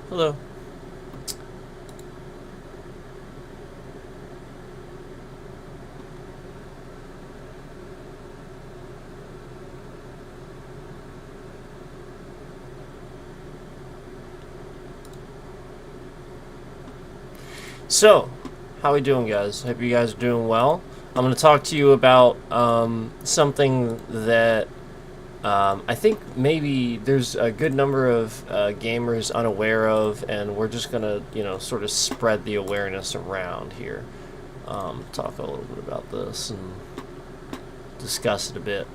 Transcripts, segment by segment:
Hello. So, how we doing, guys? Hope you guys are doing well. I'm going to talk to you about something that I think maybe there's a good number of gamers unaware of, and we're just going to, sort of spread the awareness around here. Talk a little bit about this and discuss it a bit.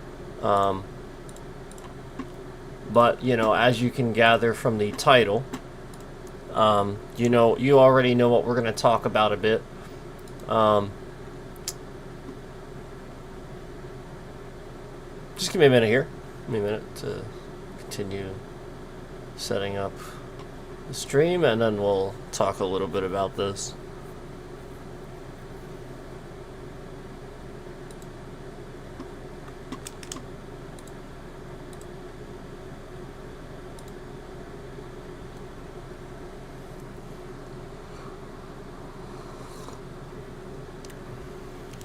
But, as you can gather from the title, you already know what we're going to talk about a bit. Just give me a minute here. Give me a minute to continue setting up the stream, and then we'll talk a little bit about this.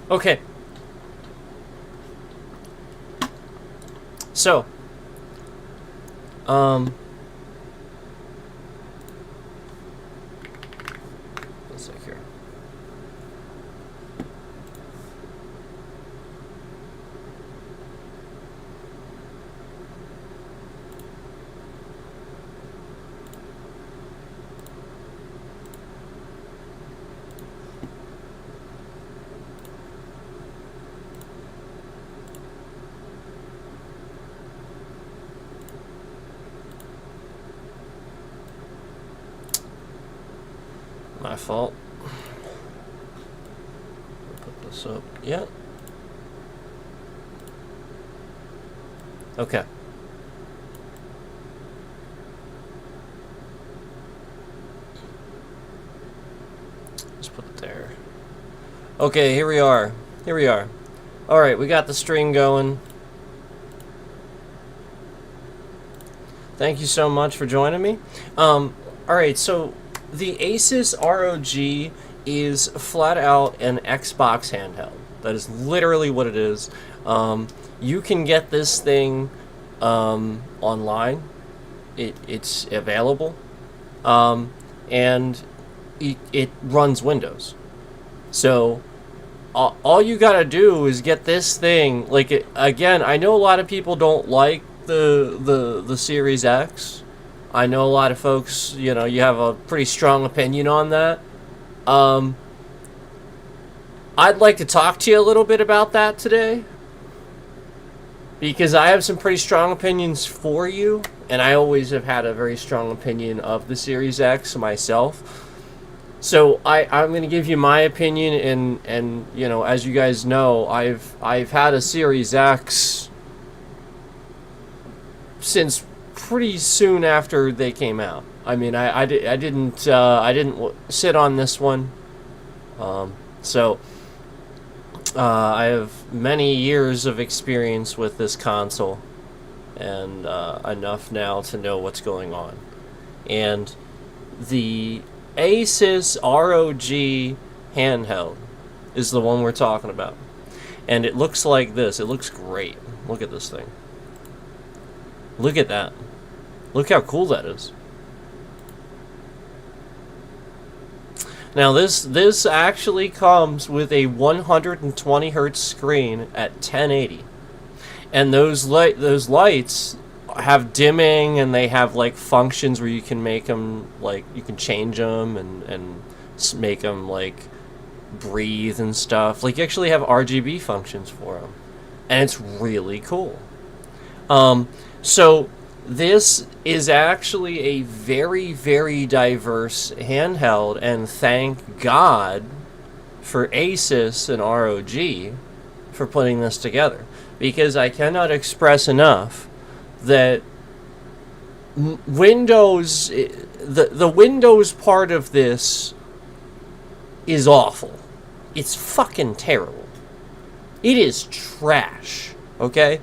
Okay. So, let's see here. My fault. Put this up. Yeah. Okay. Just put it there. Okay, here we are. Here we are. All right, we got the stream going. Thank you so much for joining me. All right, so the Asus ROG is flat out an Xbox handheld. That is literally what it is. You can get this thing online. It's available. And it runs Windows. So all you gotta do is get this thing. Again, I know a lot of people don't like the Series X. I know a lot of folks, you have a pretty strong opinion on that. I'd like to talk to you a little bit about that today, because I have some pretty strong opinions for you, and I always have had a very strong opinion of the Series X myself. So I'm going to give you my opinion, and as you guys know, I've had a Series X since pretty soon after they came out. I mean, I didn't sit on this one, so I have many years of experience with this console, and enough now to know what's going on. And the Asus ROG handheld is the one we're talking about, and it looks like this. It looks great. Look at this thing. Look at that. Look how cool that is. Now this actually comes with a 120 hertz screen at 1080, and those lights have dimming, and they have like functions where you can make them, like you can change them and make them like breathe and stuff. Like you actually have RGB functions for them, and it's really cool. So this is actually a very, very diverse handheld, and thank God for Asus and ROG for putting this together, because I cannot express enough that Windows, the Windows part of this is awful. It's fucking terrible. It is trash, okay?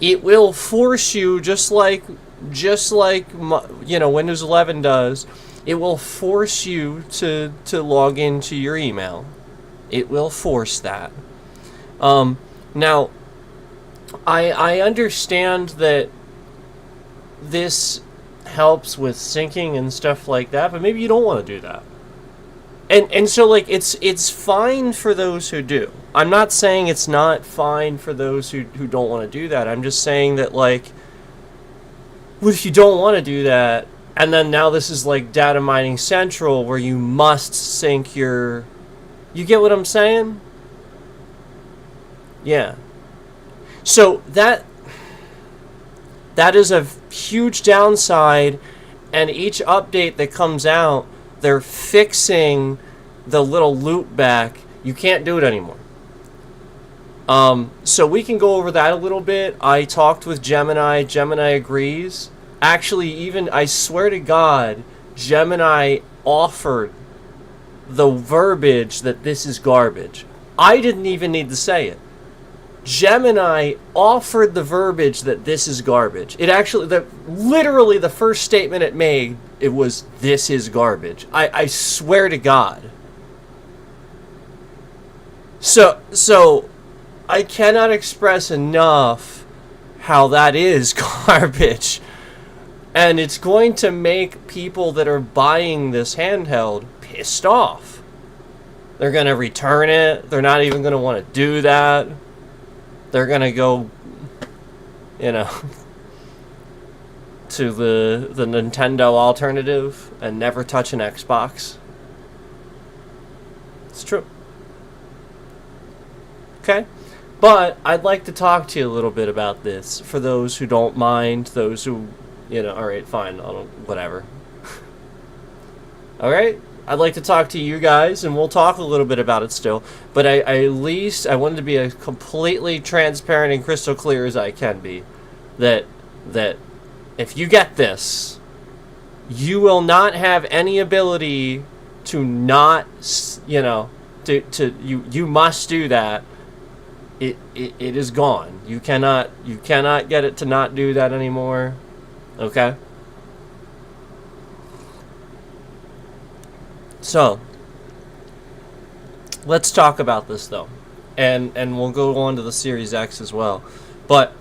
It will force you, just like Windows 11 does, it will force you to log into your email. It will force that. Now, I understand that this helps with syncing and stuff like that, but maybe you don't want to do that. And so, like, it's fine for those who do. I'm not saying it's not fine for those who don't want to do that. I'm just saying that, like, what if you don't want to do that, and then now this is like data mining central where you must sync your... You get what I'm saying? Yeah. So that is a huge downside, and each update that comes out, they're fixing the little loop back. You can't do it anymore. So we can go over that a little bit. I talked with Gemini. Gemini agrees. Actually, even, I swear to God, Gemini offered the verbiage that this is garbage. I didn't even need to say it. Gemini offered the verbiage that this is garbage. It actually, literally the first statement it made, it was, this is garbage. I swear to God. So I cannot express enough how that is garbage. And it's going to make people that are buying this handheld pissed off. They're going to return it. They're not even going to want to do that. They're going to go, you know, to the Nintendo alternative and never touch an Xbox. It's true. Okay? But I'd like to talk to you a little bit about this for those who don't mind, those who, you know, alright, fine, whatever. Alright? I'd like to talk to you guys, and we'll talk a little bit about it still. But I at least, I wanted to be as completely transparent and crystal clear as I can be. That if you get this, you will not have any ability to not, you know, you must do that. It is gone. You cannot get it to not do that anymore. Okay? So, let's talk about this though. And we'll go on to the Series X as well. But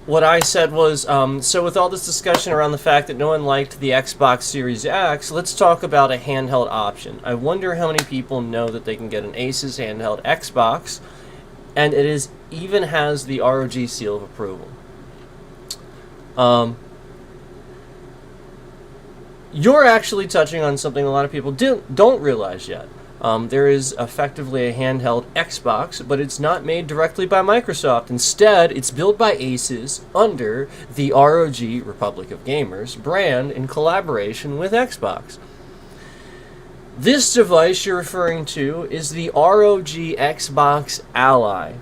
what I said was, so with all this discussion around the fact that no one liked the Xbox Series X, let's talk about a handheld option. I wonder how many people know that they can get an Asus handheld Xbox, and it even has the ROG seal of approval. You're actually touching on something a lot of people don't realize yet. There is effectively a handheld Xbox, but it's not made directly by Microsoft. Instead, it's built by Asus under the ROG, Republic of Gamers, brand in collaboration with Xbox. This device you're referring to is the ROG Xbox Ally,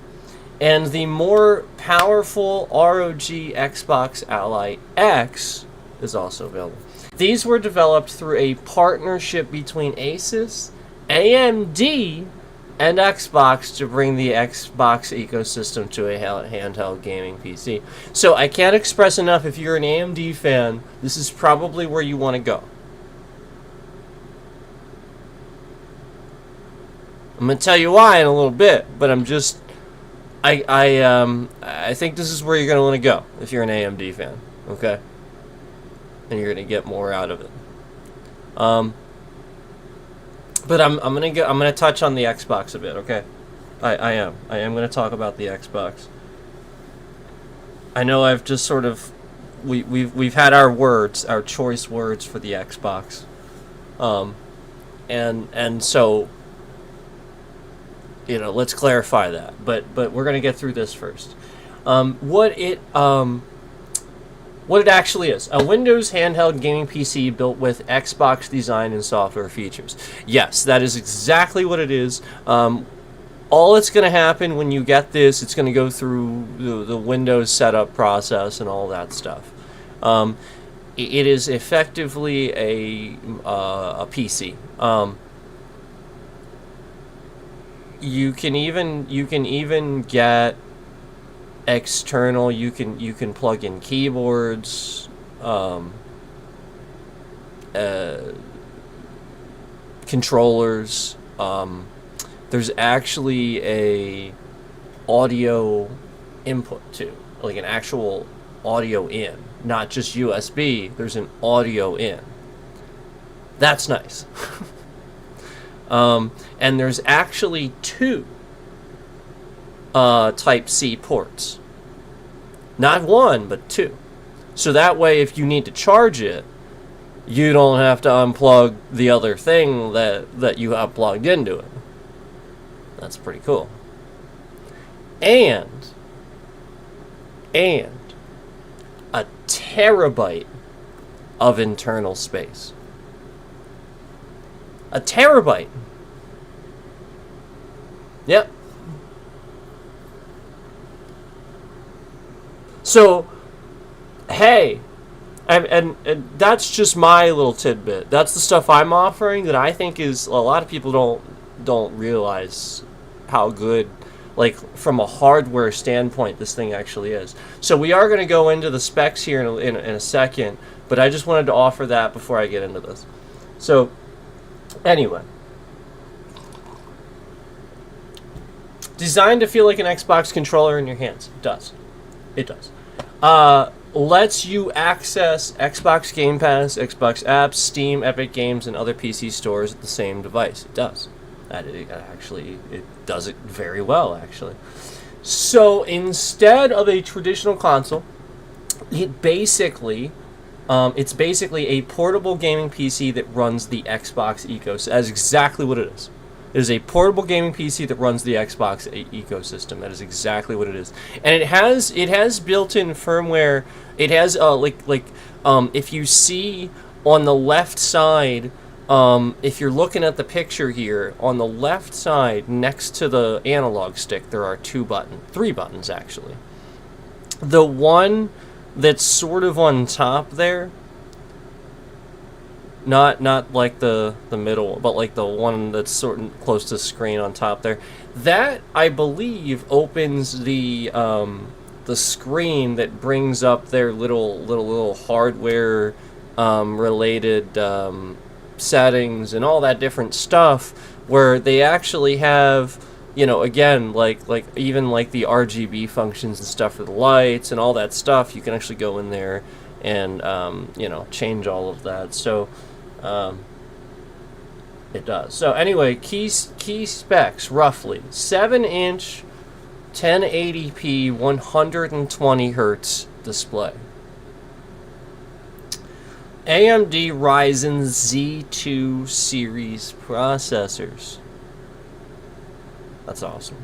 and the more powerful ROG Xbox Ally X is also available. These were developed through a partnership between Asus, AMD, and Xbox to bring the Xbox ecosystem to a handheld gaming PC. So I can't express enough, if you're an AMD fan, this is probably where you want to go. I'm going to tell you why in a little bit, but I think this is where you're going to want to go if you're an AMD fan, okay? And you're gonna get more out of it. But I'm gonna touch on the Xbox a bit, okay? I am gonna talk about the Xbox. I know I've just sort of we've had our choice words for the Xbox, and so, you know, let's clarify that. But we're gonna get through this first. What it actually is. A Windows handheld gaming PC built with Xbox design and software features. Yes, that is exactly what it is. All that's going to happen when you get this, it's going to go through the Windows setup process and all that stuff. It is effectively a PC. You can even get external. You can plug in keyboards. controllers. There's actually a audio input too, like an actual audio in, not just USB. There's an audio in. That's nice. And there's actually two Type-C ports. Not one, but two. So that way, if you need to charge it, you don't have to unplug the other thing that you have plugged into it. That's pretty cool. And a terabyte of internal space. A terabyte. Yep. So, hey, and that's just my little tidbit. That's the stuff I'm offering that I think is, a lot of people don't realize how good, like, from a hardware standpoint, this thing actually is. So we are going to go into the specs here in a second, but I just wanted to offer that before I get into this. So, anyway. Designed to feel like an Xbox controller in your hands. It does. It does. Lets you access Xbox Game Pass, Xbox apps, Steam, Epic Games, and other PC stores at the same device. It does. It does it very well, actually. So instead of a traditional console, it's basically a portable gaming PC that runs the Xbox ecosystem. That's exactly what it is. It is a portable gaming PC that runs the Xbox ecosystem. That is exactly what it is. And it has built-in firmware. It has if you see on the left side, if you're looking at the picture here, on the left side next to the analog stick, there are three buttons actually. The one that's sort of on top there, not like the middle, but like the one that's sort of close to the screen on top there, that I believe opens the screen that brings up their little hardware related settings and all that different stuff, where they actually have, again, like even like the RGB functions and stuff for the lights and all that stuff. You can actually go in there and change all of that. So it does. So anyway, key specs roughly: 7-inch 1080p 120 hertz display. AMD Ryzen Z2 series processors. That's awesome.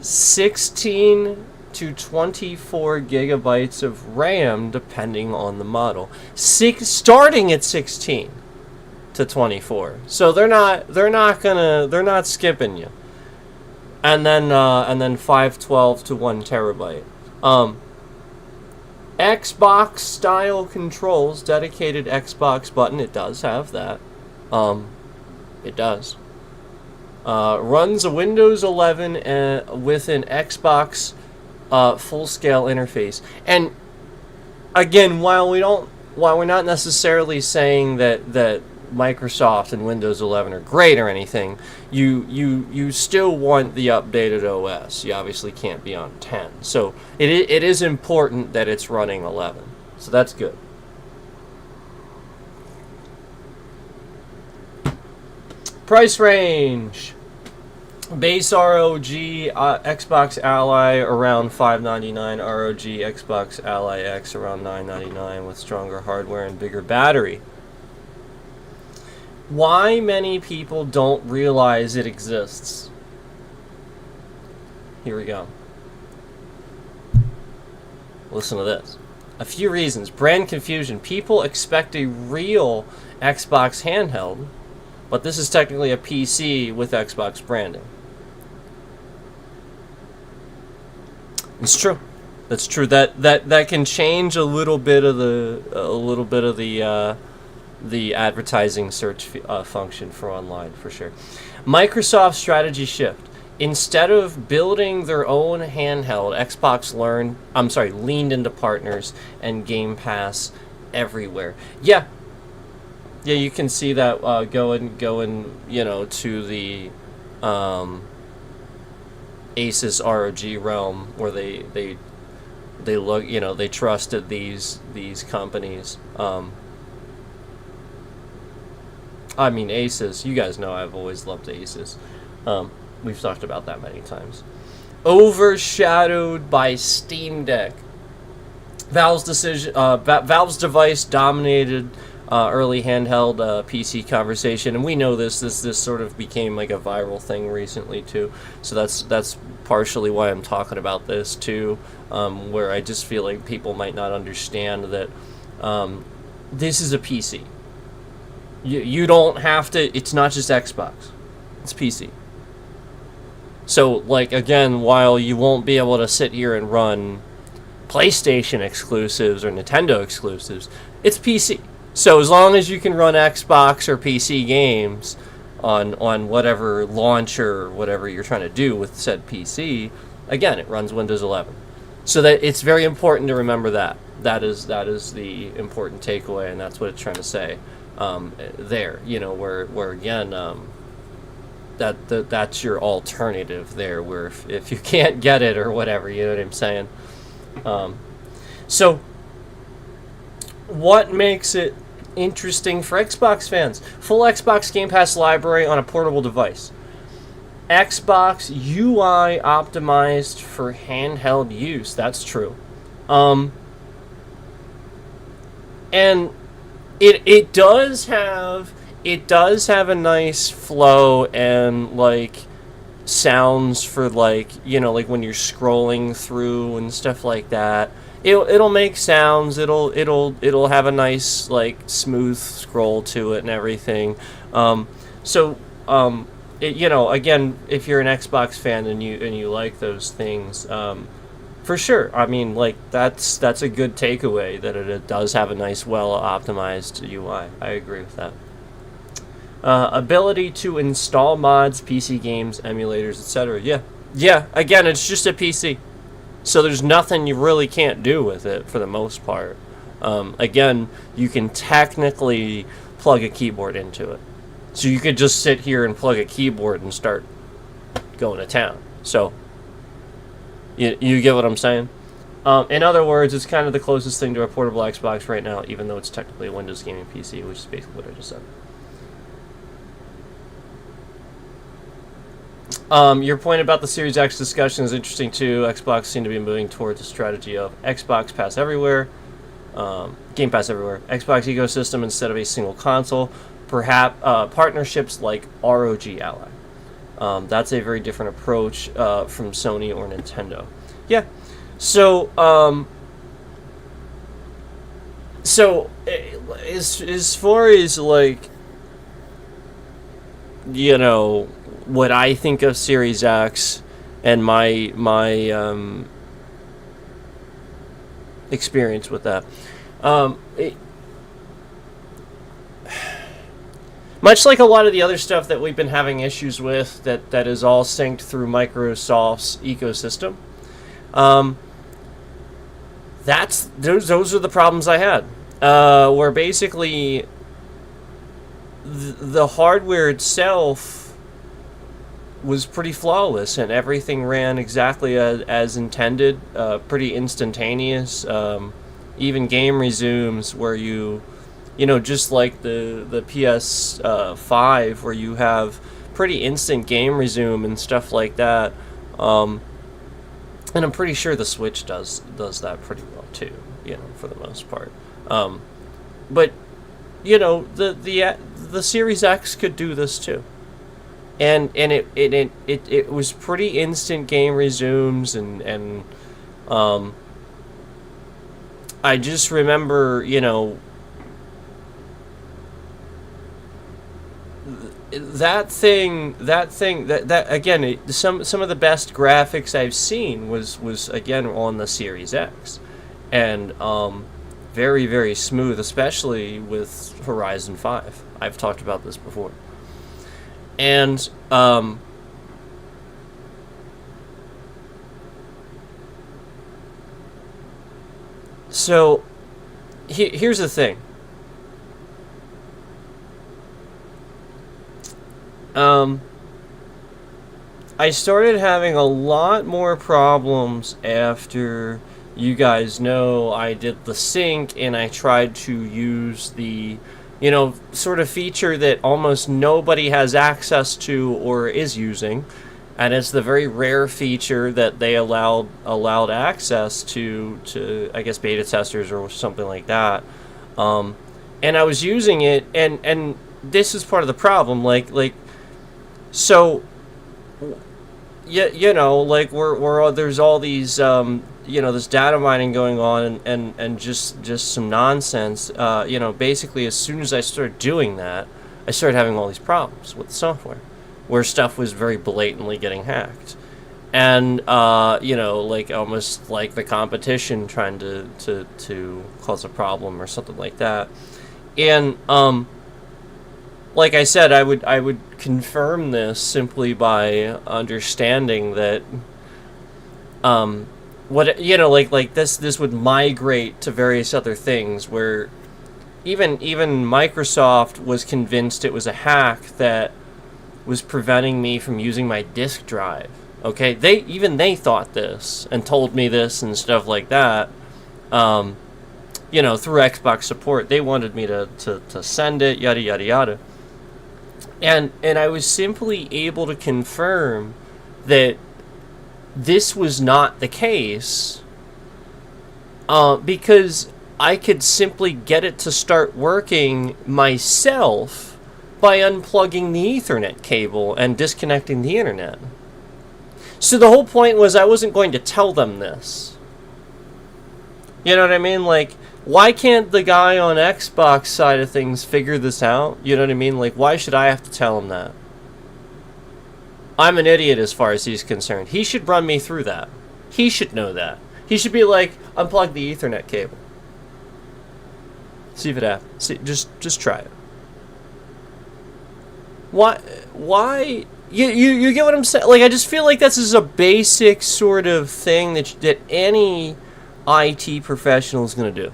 16 to 24 gigabytes of RAM, depending on the model. Starting at 16 to 24. So they're not skipping you. And then 512 to 1 terabyte. Xbox style controls, dedicated Xbox button. It does have that. It does. Runs a Windows 11 with an Xbox full scale interface. And again, while we're not necessarily saying that Microsoft and Windows 11 are great or anything, you still want the updated OS. You obviously can't be on 10. So it is important that it's running 11. So that's good. Price range. Base ROG Xbox Ally around $599, ROG Xbox Ally X around $999 with stronger hardware and bigger battery. Why many people don't realize it exists? Here we go. Listen to this. A few reasons. Brand confusion. People expect a real Xbox handheld, but this is technically a PC with Xbox branding. It's true. That's true. That can change a little bit of the advertising search function for online, for sure. Microsoft strategy shift. Instead of building their own handheld, Xbox leaned into partners and Game Pass everywhere. Yeah, Yeah, you can see that going, to the Asus ROG realm where they look, they trusted these companies. I mean, Asus. You guys know I've always loved Asus. We've talked about that many times. Overshadowed by Steam Deck. Valve's device dominated early handheld PC conversation, and we know this. This sort of became like a viral thing recently too. So that's partially why I'm talking about this too, where I just feel like people might not understand that this is a PC. You don't have to. It's not just Xbox. It's PC. So, like, again, while you won't be able to sit here and run PlayStation exclusives or Nintendo exclusives, it's PC. So as long as you can run Xbox or PC games on whatever launcher or whatever you're trying to do with said PC, again, it runs Windows 11. So that it's very important to remember that. That is the important takeaway, and that's what it's trying to say there. Where again, that's your alternative there, where if you can't get it or whatever, you know what I'm saying? So what makes it interesting for Xbox fans? Full Xbox Game Pass library on a portable device. Xbox UI optimized for handheld use. That's true. And it does have a nice flow and like sounds for like when you're scrolling through and stuff like that. It'll make sounds. It'll have a nice like smooth scroll to it and everything. Again, if you're an Xbox fan and you like those things, for sure. I mean, like that's a good takeaway that it does have a nice, well optimized UI. I agree with that. Ability to install mods, PC games, emulators, etc. Yeah. Again, it's just a PC, so there's nothing you really can't do with it for the most part. Again, you can technically plug a keyboard into it, so you could just sit here and plug a keyboard and start going to town. So you get what I'm saying? In other words, it's kind of the closest thing to a portable Xbox right now, even though it's technically a Windows gaming PC, which is basically what I just said. Your point about the Series X discussion is interesting too. Xbox seemed to be moving towards a strategy of Xbox Pass everywhere, Game Pass everywhere, Xbox ecosystem instead of a single console. Perhaps partnerships like ROG Ally. That's a very different approach from Sony or Nintendo. Yeah. So as far as like what I think of Series X and my experience with that. Much like a lot of the other stuff that we've been having issues with, that is all synced through Microsoft's ecosystem. Those are the problems I had. Where basically the hardware itself was pretty flawless and everything ran exactly as intended, pretty instantaneous. Even game resumes where just like the PS5 where you have pretty instant game resume and stuff like that. And I'm pretty sure the Switch does that pretty well too, for the most part. But the Series X could do this too. And it was pretty instant game resumes and I just remember, that again, some of the best graphics I've seen was again on the Series X, and very, very smooth, especially with Horizon 5. I've talked about this before. And so here's the thing. Um, I started having a lot more problems after, you guys know, I did the sync and I tried to use the, sort of feature that almost nobody has access to or is using. And it's the very rare feature that they allowed access to I guess beta testers or something like that. And I was using it, and this is part of the problem. So, like we're there's all these this data mining going on, and just some nonsense. Basically, as soon as I started doing that, I started having all these problems with the software, where stuff was very blatantly getting hacked, and like almost like the competition trying to cause a problem or something like that. And like I said, I would confirm this simply by understanding that this would migrate to various other things, where even Microsoft was convinced it was a hack that was preventing me from using my disk drive. Okay, they thought this and told me this and stuff like that. Through Xbox support, they wanted me to send it, yada yada yada. And I was simply able to confirm that this was not the case, because I could simply get it to start working myself by unplugging the Ethernet cable and disconnecting the internet. So the whole point was I wasn't going to tell them this. You know what I mean? Like, why can't the guy on Xbox side of things figure this out? You know what I mean? Like, why should I have to tell him that? I'm an idiot as far as he's concerned. He should run me through that. He should know that. He should be like, unplug the Ethernet cable. See if it happens. Just try it. Why? You get what I'm saying? Like, I just feel like this is a basic sort of thing that any IT professional is going to do.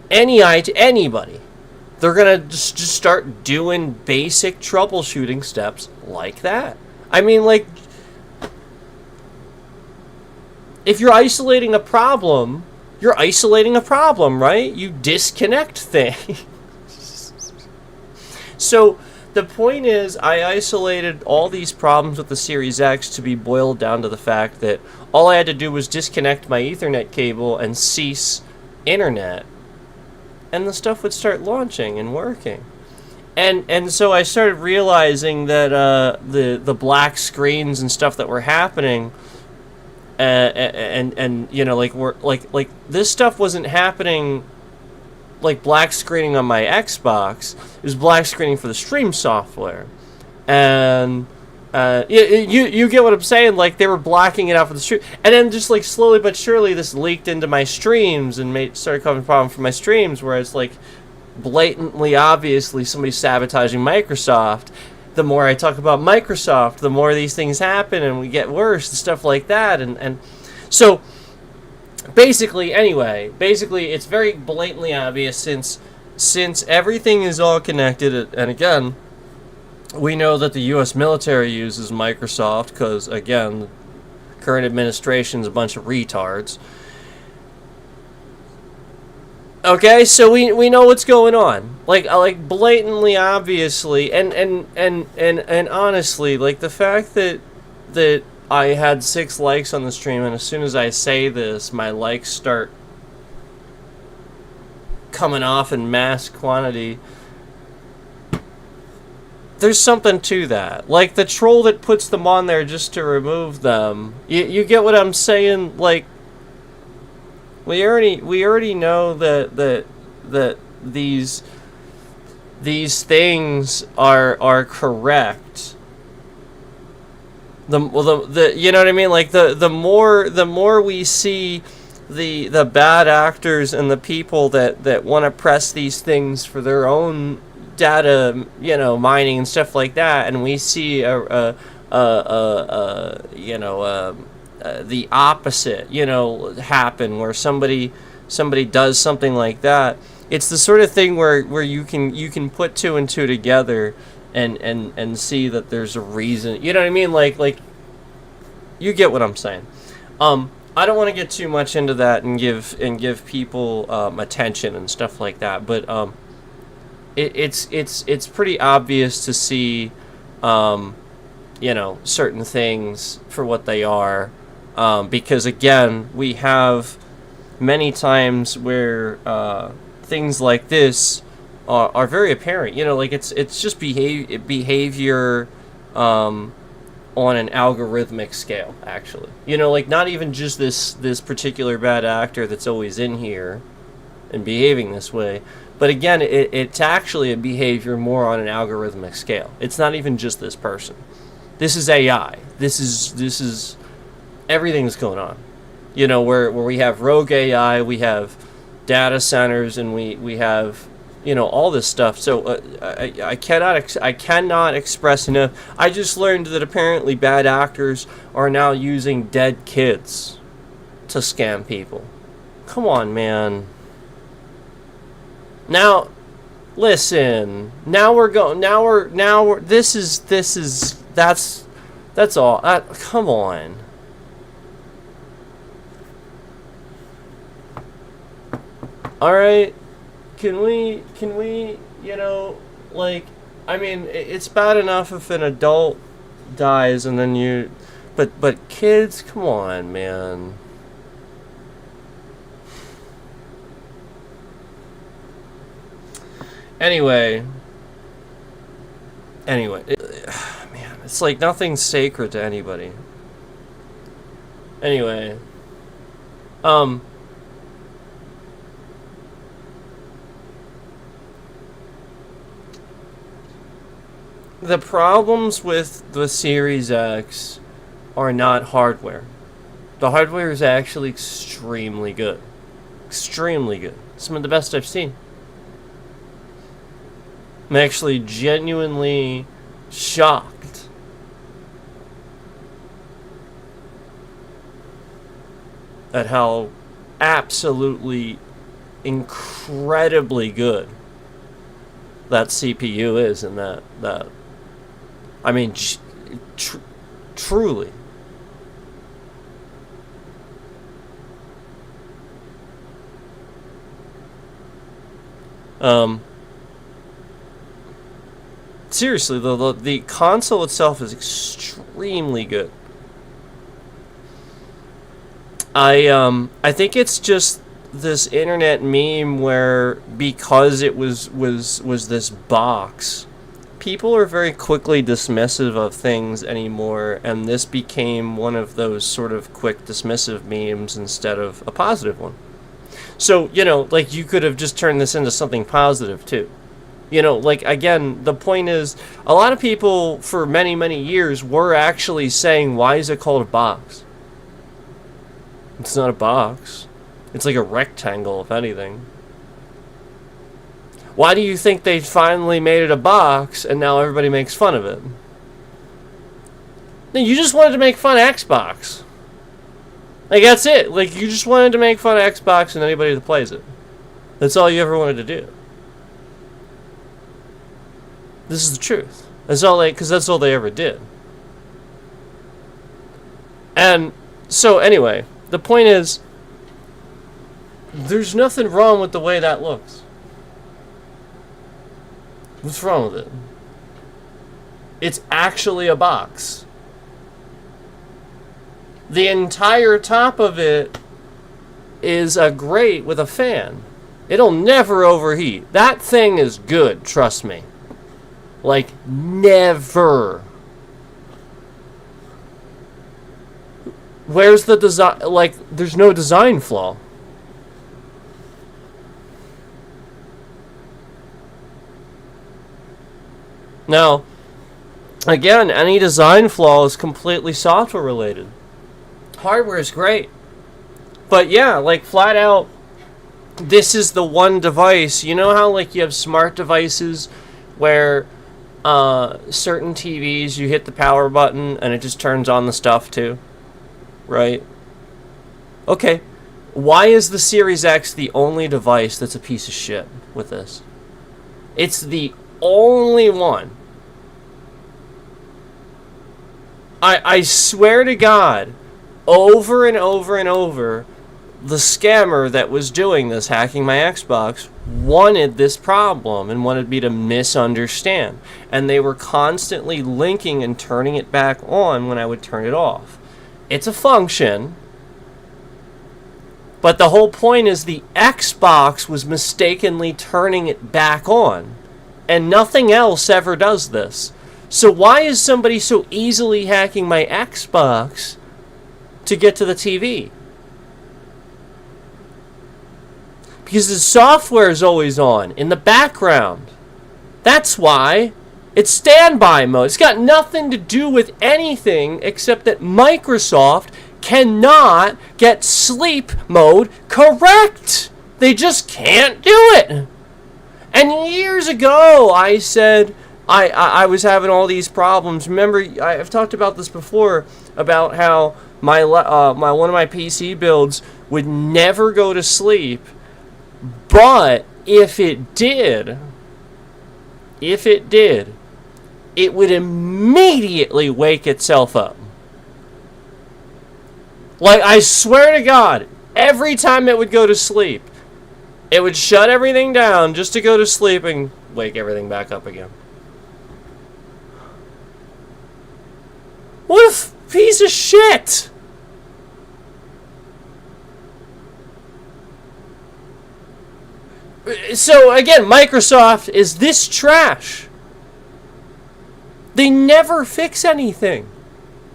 Anybody. They're going to just start doing basic troubleshooting steps like that. I mean, like, if you're isolating a problem, right? You disconnect things. So the point is, I isolated all these problems with the Series X to be boiled down to the fact that all I had to do was disconnect my Ethernet cable and cease internet, and the stuff would start launching and working. And so I started realizing that the black screens and stuff that were happening, like this stuff wasn't happening like black screening on my Xbox. It was black screening for the stream software, and you get what I'm saying. Like, they were blocking it out for the stream, and then just like slowly but surely this leaked into my streams and started causing a problem for my streams, where it's like blatantly, obviously, somebody sabotaging Microsoft. The more I talk about Microsoft, the more these things happen and we get worse and stuff like that, and so. Basically, it's very blatantly obvious since everything is all connected, and again, we know that the U.S. military uses Microsoft because, again, the current administration's a bunch of retards. Okay, so we know what's going on, like blatantly, obviously, and honestly, like the fact that I had 6 likes on the stream, and as soon as I say this, my likes start coming off in mass quantity. There's something to that. Like, the troll that puts them on there just to remove them. You get what I'm saying? Like, we already know that these things are correct. The you know what I mean? Like, the more we see the bad actors and the people that want to press these things for their own data, mining and stuff like that, and we see the opposite, happen, where somebody does something like that. It's the sort of thing where you can put 2 and 2 together and see that there's a reason. You know what I mean? Like you get what I'm saying. I don't want to get too much into that and give people attention and stuff like that, but it's pretty obvious to see certain things for what they are, because again, we have many times where things like this are very apparent. Like it's just behavior on an algorithmic scale, actually. Like not even just this particular bad actor that's always in here and behaving this way, but again, it's actually a behavior more on an algorithmic scale. It's not even just this person. This is AI. This is everything's going on. Where we have rogue AI, we have data centers, and we have all this stuff. So I cannot express enough. I just learned that apparently bad actors are now using dead kids to scam people. Come on, man. Now, listen. Now we're going. Now we're. This is. That's all. Come on. All right. Can we, I mean, it's bad enough if an adult dies and then but kids, come on, man. Anyway, man, it's like nothing's sacred to anybody. Anyway, the problems with the Series X are not hardware. The hardware is actually extremely good. Extremely good. Some of the best I've seen. I'm actually genuinely shocked at how absolutely incredibly good that CPU is, and that I mean, truly. Seriously, the console itself is extremely good. I think it's just this internet meme where, because it was this box, people are very quickly dismissive of things anymore, and this became one of those sort of quick dismissive memes instead of a positive one. So, like, you could have just turned this into something positive too. Like, again, the point is, a lot of people for many, many years were actually saying, why is it called a box? It's not a box. It's like a rectangle, if anything. Why do you think they finally made it a box and now everybody makes fun of it? No, you just wanted to make fun of Xbox. Like, that's it. Like, you just wanted to make fun of Xbox and anybody that plays it. That's all you ever wanted to do. This is the truth. That's all because that's all they ever did. And so, anyway, the point is, there's nothing wrong with the way that looks. What's wrong with it? It's actually a box. The entire top of it is a grate with a fan. It'll never overheat. That thing is good, trust me. Like, never. Where's the design? Like, there's no design flaw. Now, again, any design flaw is completely software related. Hardware is great. But yeah, like, flat out, this is the one device. You know how, like, you have smart devices where certain TVs, you hit the power button and it just turns on the stuff too? Right? Okay. Why is the Series X the only device that's a piece of shit with this? It's the only one I swear to God, over and over and over, the scammer that was doing this, hacking my Xbox, wanted this problem and wanted me to misunderstand. And they were constantly linking and turning it back on when I would turn it off. It's a function, but the whole point is the Xbox was mistakenly turning it back on. And nothing else ever does this. So why is somebody so easily hacking my Xbox to get to the TV? Because the software is always on in the background. That's why. It's standby mode. It's got nothing to do with anything except that Microsoft cannot get sleep mode correct. They just can't do it. And years ago, I said I was having all these problems. Remember, I've talked about this before, about how my one of my PC builds would never go to sleep. But if it did, it would immediately wake itself up. Like, I swear to God, every time it would go to sleep, it would shut everything down just to go to sleep and wake everything back up again. What a piece of shit! So, again, Microsoft is this trash. They never fix anything.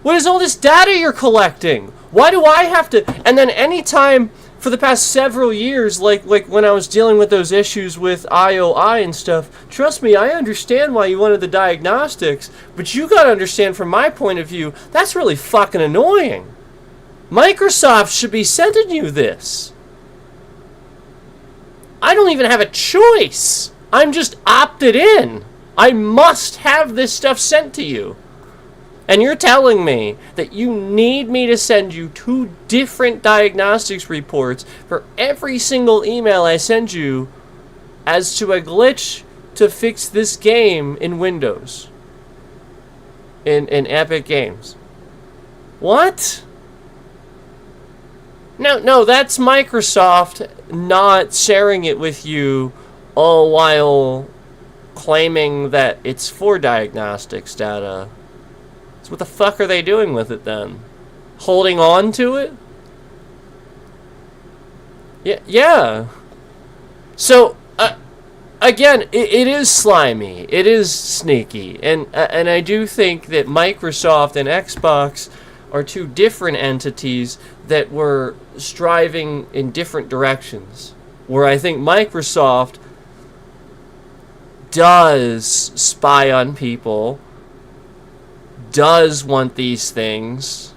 What is all this data you're collecting? Why do I have to... And then anytime for the past several years, like when I was dealing with those issues with IOI and stuff, trust me, I understand why you wanted the diagnostics, but you gotta understand from my point of view, that's really fucking annoying. Microsoft should be sending you this. I don't even have a choice. I'm just opted in. I must have this stuff sent to you. And you're telling me that you need me to send you 2 different diagnostics reports for every single email I send you as to a glitch to fix this game in Windows. In Epic Games. What? No, that's Microsoft not sharing it with you all while claiming that it's for diagnostics data. So what the fuck are they doing with it then? Holding on to it? Yeah. So, again, it is slimy. It is sneaky. And I do think that Microsoft and Xbox are 2 different entities that were striving in different directions. Where I think Microsoft does spy on people, does want these things,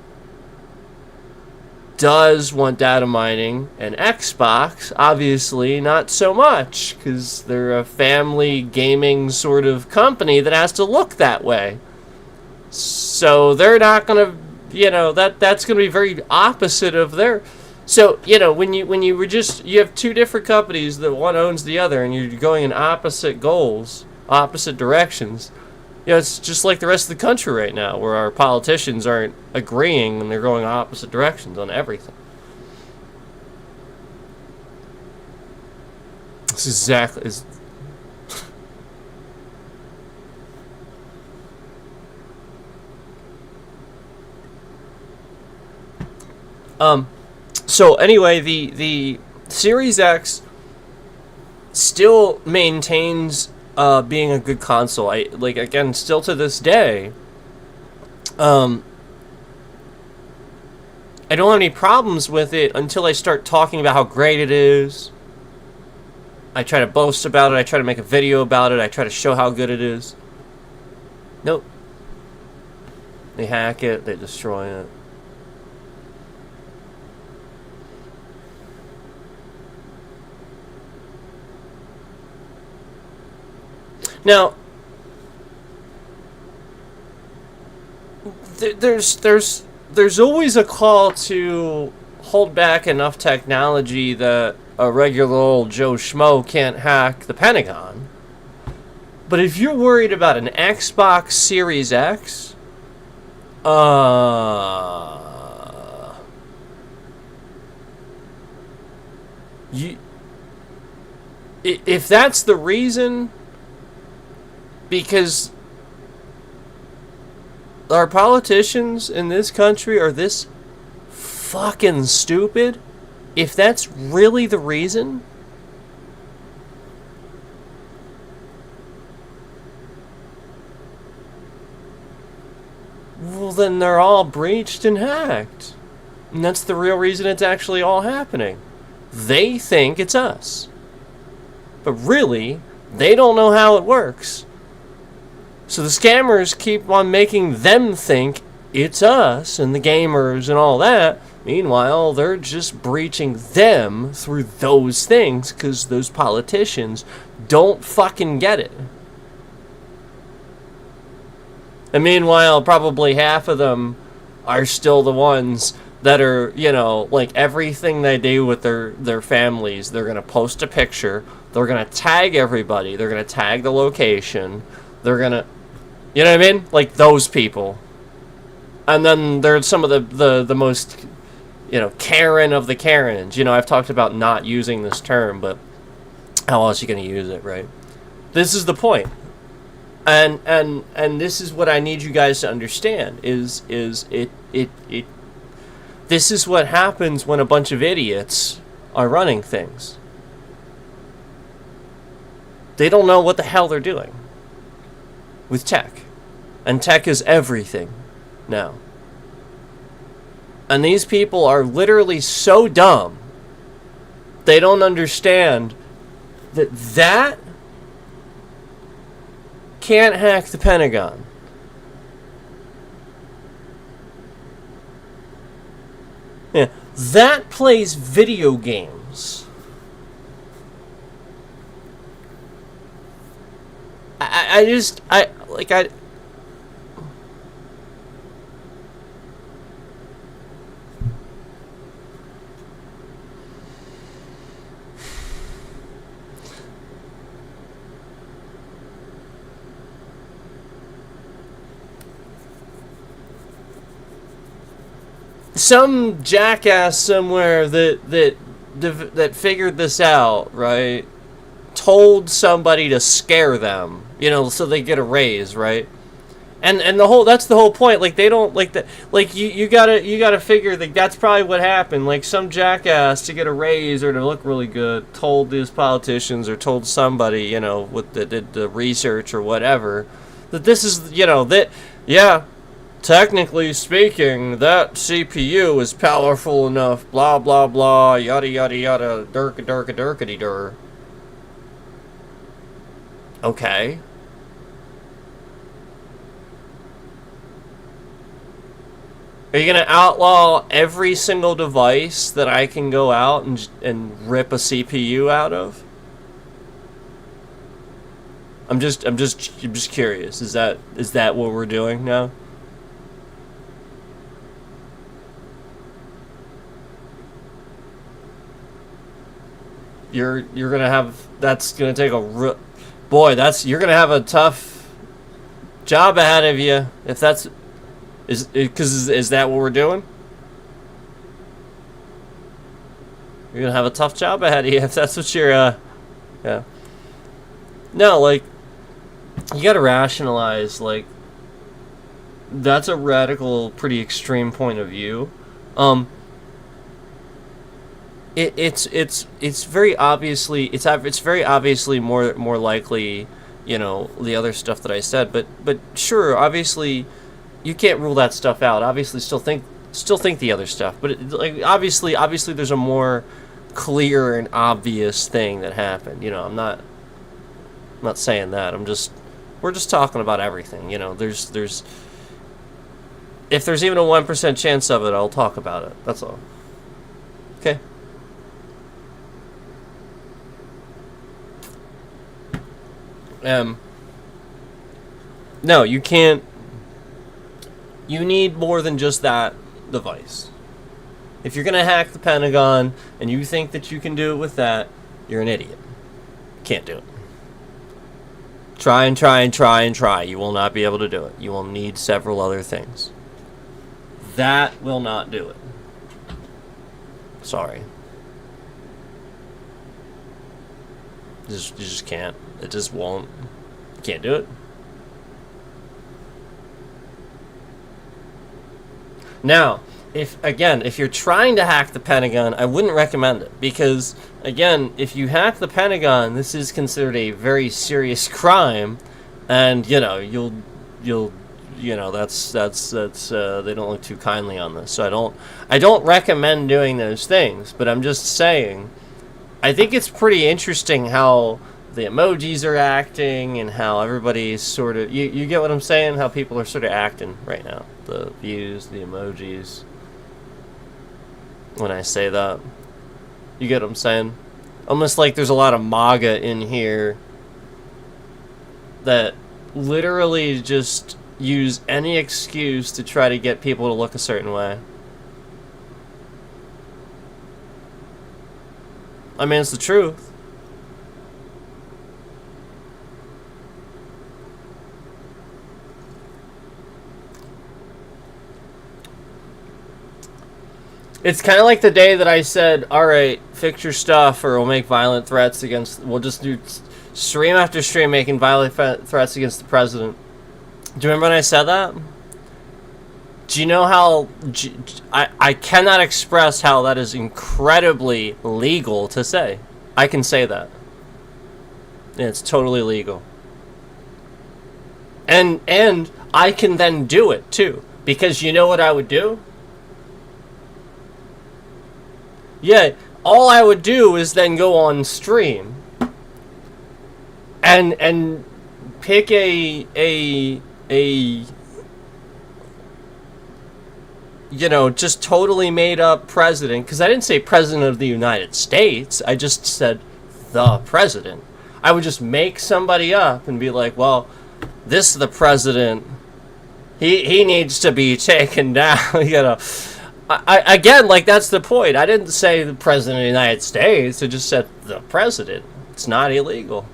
does want data mining, and Xbox, obviously, not so much, because they're a family gaming sort of company that has to look that way. So they're not going to, that's going to be very opposite of their... So, when you were just, you have 2 different companies that one owns the other, and you're going in opposite goals, opposite directions. It's just like the rest of the country right now, where our politicians aren't agreeing and they're going opposite directions on everything. This is exactly... So anyway, the Series X still maintains being a good console. Again, still to this day, I don't have any problems with it until I start talking about how great it is. I try to boast about it. I try to make a video about it. I try to show how good it is. Nope. They hack it. They destroy it. Now, there's always a call to hold back enough technology that a regular old Joe Schmo can't hack the Pentagon. But if you're worried about an Xbox Series X, You, if that's the reason, because our politicians in this country are this fucking stupid, if that's really the reason, well, then they're all breached and hacked. And that's the real reason it's actually all happening. They think it's us. But really, they don't know how it works. So the scammers keep on making them think it's us and the gamers and all that. Meanwhile, they're just breaching them through those things because those politicians don't fucking get it. And meanwhile, probably half of them are still the ones that are, you know, like everything they do with their families, they're going to post a picture, they're going to tag everybody, they're going to tag the location, they're going to, you know what I mean? Like those people. And then there's some of the most, you know, Karen of the Karens. You know, I've talked about not using this term, but how else are you going to use it, right? This is the point. And this is what I need you guys to understand is this is what happens when a bunch of idiots are running things. They don't know what the hell they're doing with tech. And tech is everything now. And these people are literally so dumb, they don't understand that can't hack the Pentagon. Yeah, that plays video games. Some jackass somewhere that figured this out, right? Told somebody to scare them, you know, so they get a raise, right? And that's the whole point. Like they don't like that. Like you gotta figure that that's probably what happened. Like some jackass to get a raise or to look really good told these politicians or told somebody, you know, with the research or whatever, that this is, you know, that yeah. Technically speaking, that CPU is powerful enough, blah, blah, blah, yada, yada, yada, durka-durka-durkity-dur. Okay. Are you going to outlaw every single device that I can go out and rip a CPU out of? I'm just curious. Is that what we're doing now? You're gonna have, that's gonna take a boy, you're gonna have a tough job ahead of you if that's is that what we're doing? You're gonna have a tough job ahead of you if that's what you're yeah. No, like you gotta rationalize, like that's a radical, pretty extreme point of view. It's very obviously more likely, you know, the other stuff that I said, but sure, obviously you can't rule that stuff out. Obviously still think the other stuff, but like obviously there's a more clear and obvious thing that happened. You know, I'm not saying that. We're just talking about everything, you know. There's if there's even a 1% chance of it, I'll talk about it. That's all. Okay? No, you can't. You need more than just that device. If you're gonna hack the Pentagon and you think that you can do it with that, you're an idiot. Can't do it. Try and try and try and try. You will not be able to do it. You will need several other things. That will not do it. Sorry. You just can't. It just won't. You can't do it. Now, if you're trying to hack the Pentagon, I wouldn't recommend it, because again, if you hack the Pentagon, this is considered a very serious crime, and you'll that's they don't look too kindly on this. So I don't recommend doing those things, but I'm just saying, I think it's pretty interesting how the emojis are acting and how everybody's sort of, you get what I'm saying? How people are sort of acting right now. The views, the emojis. When I say that, you get what I'm saying? Almost like there's a lot of MAGA in here that literally just use any excuse to try to get people to look a certain way. I mean, it's the truth. It's kind of like the day that I said, alright, fix your stuff or we'll make violent threats against... We'll just do stream after stream making violent threats against the president. Do you remember when I said that? Do you know how... I cannot express how that is incredibly legal to say. I can say that. Yeah, it's totally legal. And I can then do it, too. Because you know what I would do? Yeah, all I would do is then go on stream and pick a just totally made up president, because I didn't say president of the United States, I just said the president. I would just make somebody up and be like, well, this is the president, he needs to be taken down. Again, like, that's the point. I didn't say the president of the United States. I just said the president. It's not illegal.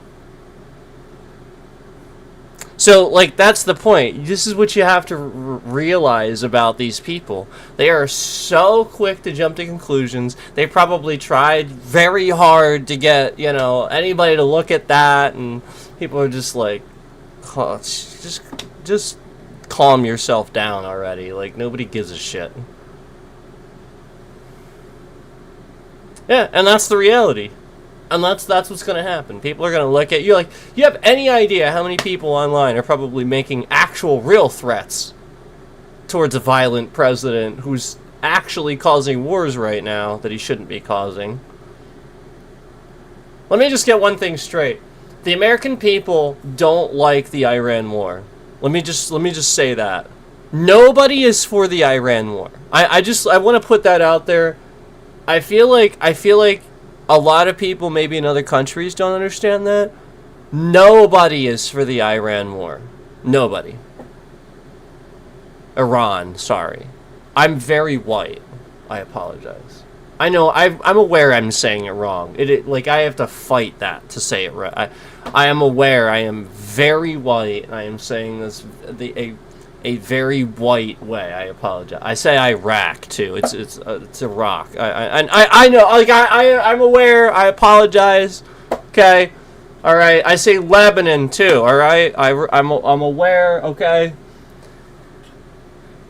So, like, that's the point. This is what you have to realize about these people. They are so quick to jump to conclusions. They probably tried very hard to get, anybody to look at that, and people are just like, oh, just calm yourself down already. Like, nobody gives a shit. Yeah, and that's the reality. And that's what's going to happen. People are going to look at you like, you have any idea how many people online are probably making actual real threats towards a violent president who's actually causing wars right now that he shouldn't be causing? Let me just get one thing straight. The American people don't like the Iran war. Let me just say that. Nobody is for the Iran war. I want to put that out there. I feel like a lot of people maybe in other countries don't understand that. Nobody is for the Iran war. Nobody. Iran, sorry. I'm very white. I apologize. I know, I'm aware I'm saying it wrong. I have to fight that to say it right. I am aware I am very white, and I am saying this a very white way. I apologize. I say Iraq too. It's Iraq. I know. Like I'm aware. I apologize. Okay. All right. I say Lebanon too. All right. I'm aware. Okay.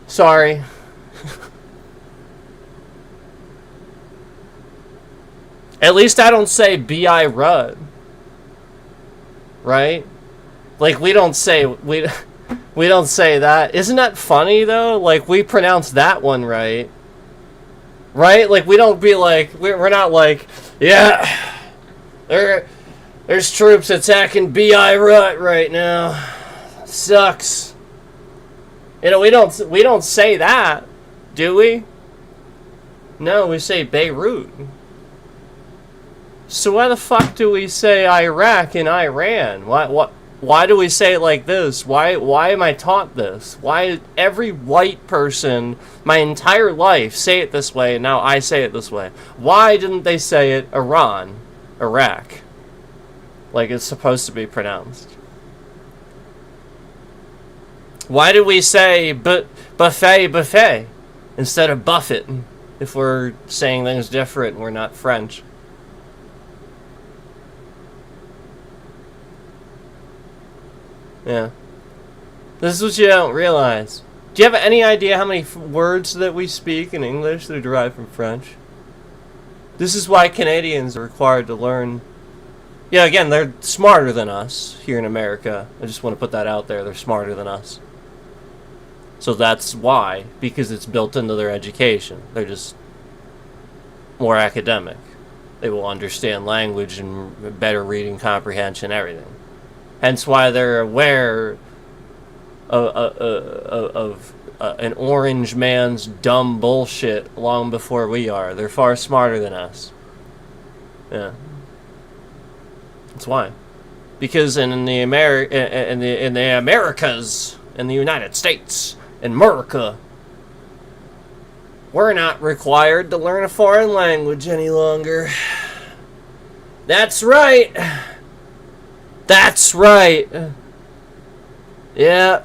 Sorry. At least I don't say Beirut. Right? Like we don't say We don't say that. Isn't that funny, though? Like, we pronounce that one right. Right? Like, we don't be like... We're not like, yeah, there's troops attacking Beirut right now. Sucks. We don't say that, do we? No, we say Beirut. So why the fuck do we say Iraq and Iran? Why do we say it like this? Why am I taught this? Why every white person my entire life say it this way and now I say it this way? Why didn't they say it Iran, Iraq, like it's supposed to be pronounced? Why do we say buffet? instead of Buffett. If we're saying things different, we're not French. Yeah. This is what you don't realize. Do you have any idea how many words that we speak in English that are derived from French? This is why Canadians are required to learn. Yeah, again, they're smarter than us here in America. I just want to put that out there. They're smarter than us. So that's why, because it's built into their education. They're just more academic. They will understand language and better reading comprehension, everything. Hence why they're aware of an orange man's dumb bullshit long before we are. They're far smarter than us. Yeah. That's why. Because in the Americas, in the United States, in America, we're not required to learn a foreign language any longer. That's right. That's right. Yeah.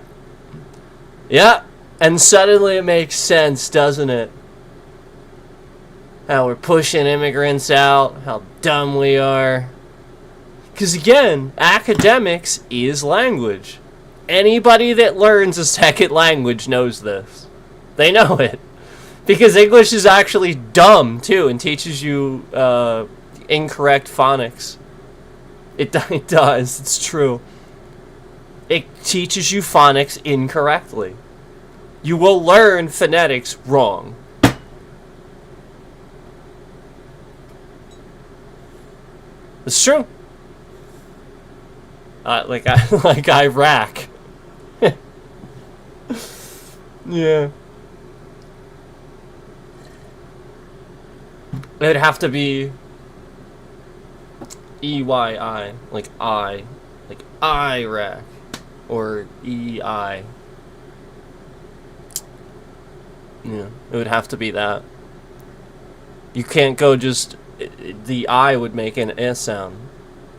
Yeah. And suddenly it makes sense, doesn't it? How we're pushing immigrants out, how dumb we are. Because again, academics is language. Anybody that learns a second language knows this. They know it. Because English is actually dumb, too, and teaches you incorrect phonics. It does. It's true. It teaches you phonics incorrectly. You will learn phonetics wrong. It's true. Like Iraq. Yeah. It'd have to be EYI, like Iraq, or EI. Yeah, it would have to be that. You can't go just... The I would make an S sound.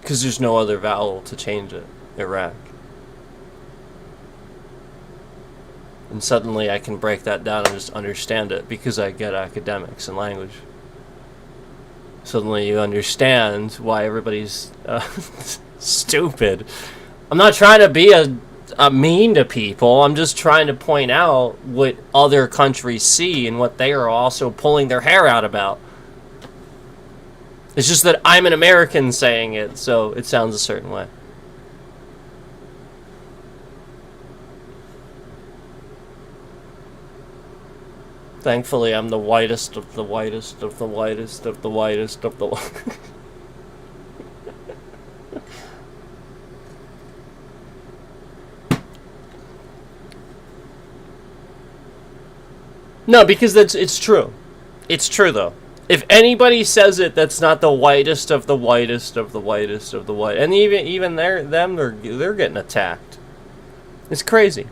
Because there's no other vowel to change it. Iraq. And suddenly I can break that down and just understand it. Because I get academics and language. Suddenly you understand why everybody's stupid. I'm not trying to be a mean to people. I'm just trying to point out what other countries see and what they are also pulling their hair out about. It's just that I'm an American saying it, so it sounds a certain way. Thankfully, I'm the whitest of the whitest of the whitest of the whitest of the... No, because it's true. It's true, though. If anybody says it, that's not the whitest of the whitest of the whitest of the white, and even they're getting attacked. It's crazy.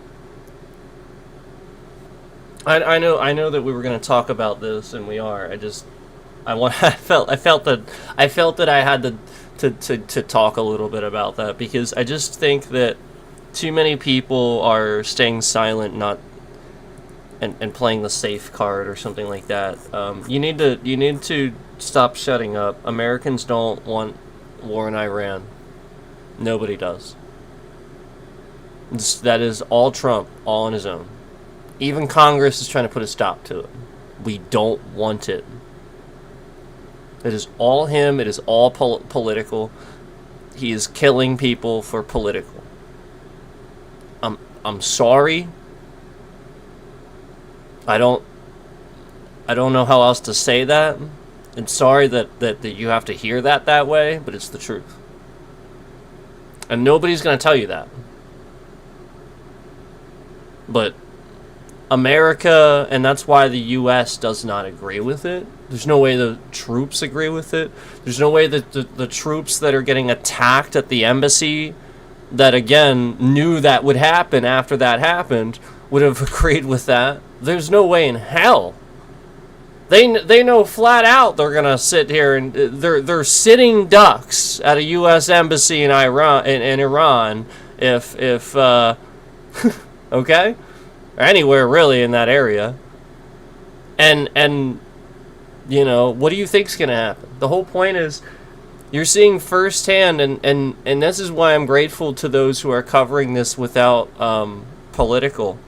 I know that we were going to talk about this, and we are. I felt that I had to talk a little bit about that, because I just think that too many people are staying silent, not and playing the safe card or something like that. You need to stop shutting up. Americans don't want war in Iran. Nobody does. That is all Trump, all on his own. Even Congress is trying to put a stop to it. We don't want it. It is all him. It is all political. He is killing people for political. I'm sorry. I don't know how else to say that. I'm sorry that you have to hear that way, but it's the truth. And nobody's going to tell you that. But America, and that's why the U.S. does not agree with it. There's no way the troops agree with it. There's no way that the troops that are getting attacked at the embassy, that again knew that would happen after that happened, would have agreed with that. There's no way in hell. They know flat out they're gonna sit here and they're sitting ducks at a U.S. embassy in Iran if okay, or anywhere really in that area. And you know, what do you think's going to happen? The whole point is you're seeing firsthand, and this is why I'm grateful to those who are covering this without political,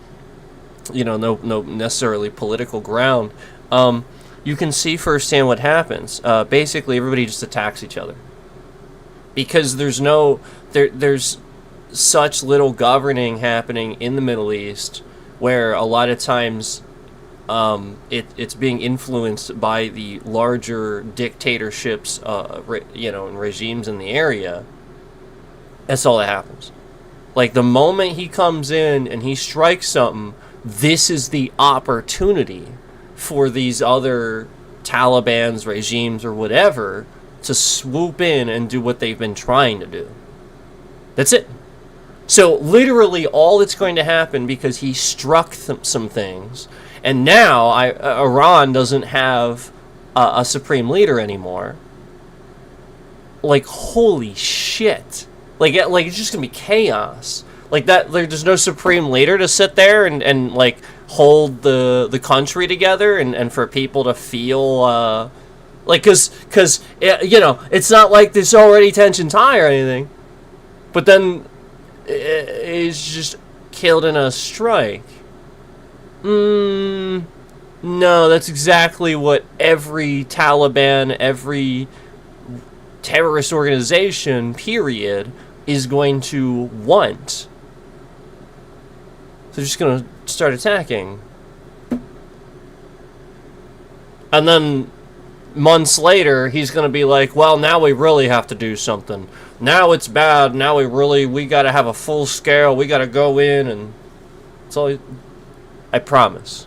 you know, no necessarily political ground. You can see firsthand what happens. Basically, everybody just attacks each other because there's such little governing happening in the Middle East, where a lot of times it's being influenced by the larger dictatorships, you know, and regimes in the area. That's all that happens. Like, the moment he comes in and he strikes something, this is the opportunity for these other Taliban's regimes or whatever to swoop in and do what they've been trying to do. That's it. So literally all that's going to happen, because he struck some things, and now Iran doesn't have a supreme leader anymore. Like, holy shit. Like it's just going to be chaos. Like, that, like, there's no supreme leader to sit there and like, hold the country together and for people to feel, like, because you know, it's not like there's already tensions high or anything. But then he's just killed in a strike. No, that's exactly what every Taliban, every terrorist organization, period, is going to want. So they're just going to start attacking. And then months later, he's going to be like, well, now we really have to do something. Now it's bad. Now we got to have a full scale. We got to go in, and it's all. I promise.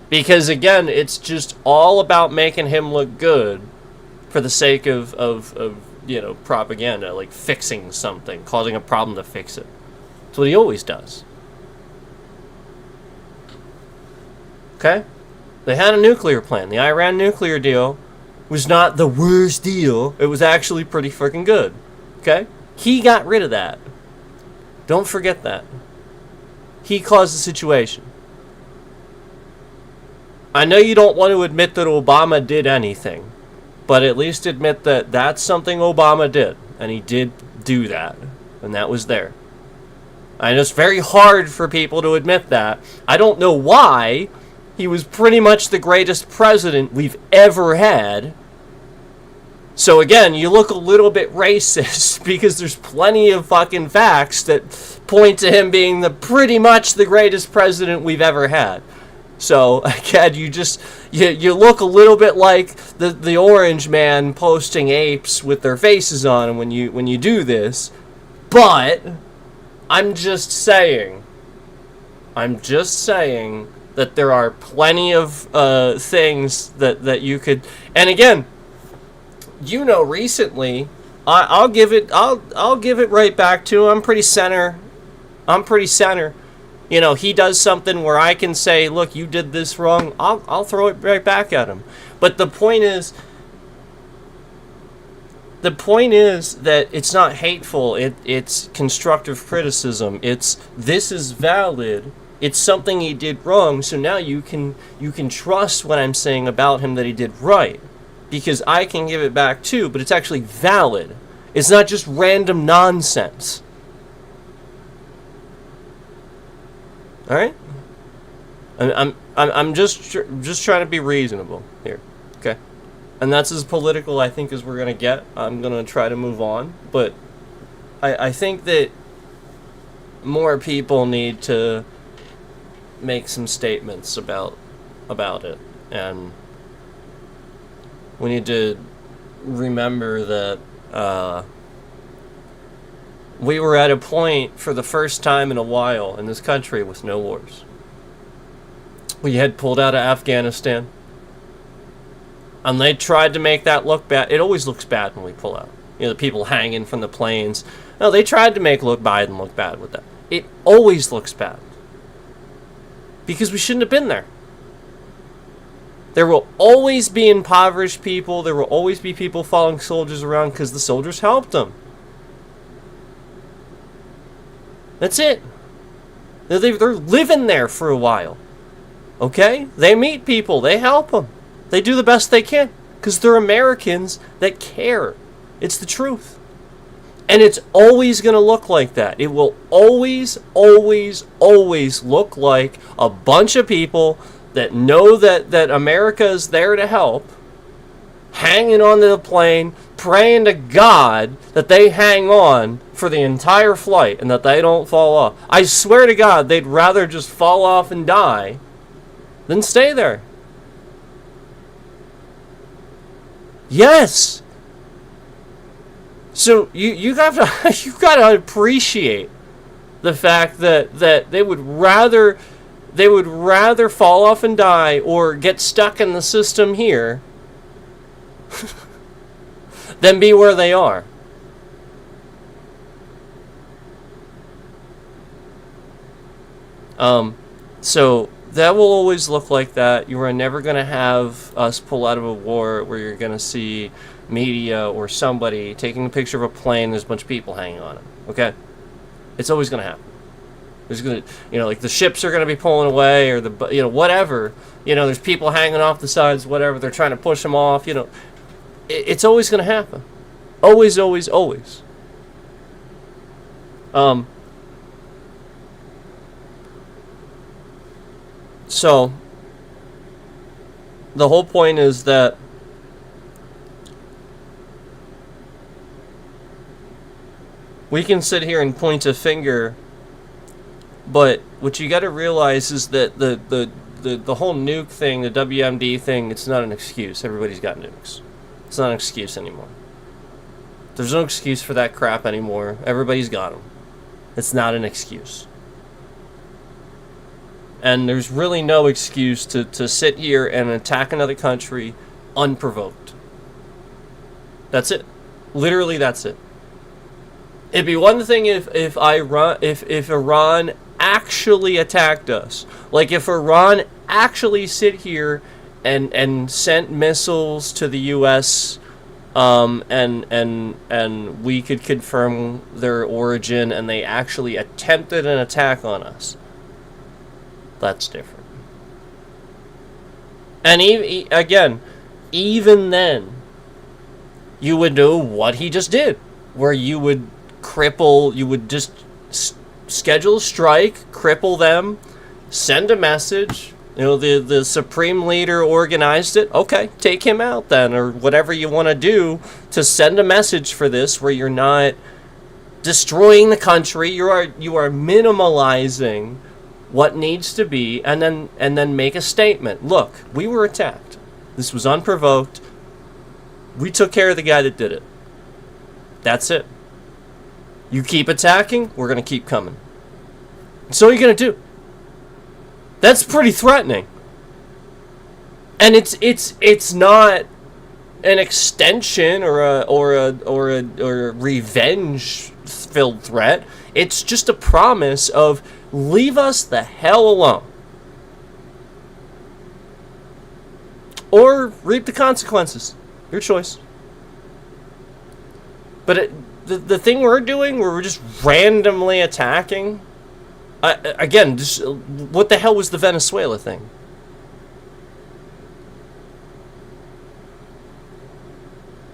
Because again, it's just all about making him look good for the sake of you know, propaganda, like fixing something, causing a problem to fix it. That's what he always does. Okay? They had a nuclear plan. The Iran nuclear deal was not the worst deal. It was actually pretty freaking good. Okay? He got rid of that. Don't forget that. He caused the situation. I know you don't want to admit that Obama did anything, but at least admit that that's something Obama did, and he did do that, and that was there. I know it's very hard for people to admit that. I don't know why. He was pretty much the greatest president we've ever had. So again, you look a little bit racist because there's plenty of fucking facts that point to him being pretty much the greatest president we've ever had. So again, you look a little bit like the orange man posting apes with their faces on them when you do this. But I'm just saying that there are plenty of things that you could. And again, you know, recently, I'll give it right back to him. I'm pretty center. You know, he does something where I can say, look, you did this wrong. I'll throw it right back at him. But the point is that it's not hateful. It's constructive criticism. This is valid. It's something he did wrong. So now you can trust what I'm saying about him that he did right, because I can give it back too. But it's actually valid. It's not just random nonsense. All right, I'm just trying to be reasonable here, okay? And that's as political, I think, as we're gonna get. I'm gonna try to move on, but I think that more people need to make some statements about it, and we need to remember that we were at a point for the first time in a while in this country with no wars. We had pulled out of Afghanistan, and they tried to make that look bad. It always looks bad when we pull out. You know, the people hanging from the planes. No, they tried to make Biden look bad with that. It always looks bad. Because we shouldn't have been there. There will always be impoverished people. There will always be people following soldiers around because the soldiers helped them. That's it. They're living there for a while. Okay? They meet people. They help them. They do the best they can. Because they're Americans that care. It's the truth. And it's always going to look like that. It will always, always, always look like a bunch of people that know that America is there to help, hanging onto the plane, praying to God that they hang on for the entire flight and that they don't fall off. I swear to God, they'd rather just fall off and die than stay there. Yes. So you got to appreciate the fact that they would rather fall off and die or get stuck in the system here than be where they are. So that will always look like that. You are never going to have us pull out of a war where you're going to see media or somebody taking a picture of a plane, there's a bunch of people hanging on it. Okay? It's always going to happen. There's going to, like the ships are going to be pulling away or whatever. There's people hanging off the sides, whatever. They're trying to push them off, It's always going to happen. Always, always, always. So, the whole point is that we can sit here and point a finger, but what you got to realize is that the whole nuke thing, the WMD thing, it's not an excuse. Everybody's got nukes. It's not an excuse anymore. There's no excuse for that crap anymore. Everybody's got them. It's not an excuse. And there's really no excuse to sit here and attack another country unprovoked. That's it. Literally, that's it. It'd be one thing if Iran actually attacked us. Like if Iran actually sit here and sent missiles to the U.S. And we could confirm their origin and they actually attempted an attack on us. That's different. And even then, you would do what he just did, where you would just schedule a strike, cripple them, send a message. The supreme leader organized it. Okay, take him out then, or whatever you want to do to send a message for this, where you're not destroying the country. You are minimalizing what needs to be, and then make a statement. Look, we were attacked. This was unprovoked. We took care of the guy that did it. That's it. You keep attacking, we're going to keep coming. So what are you going to do? That's pretty threatening. And it's not an extension or a revenge-filled threat. It's just a promise of leave us the hell alone. Or reap the consequences. Your choice. But the thing we're doing, where we're just randomly attacking, again, just what the hell was the Venezuela thing?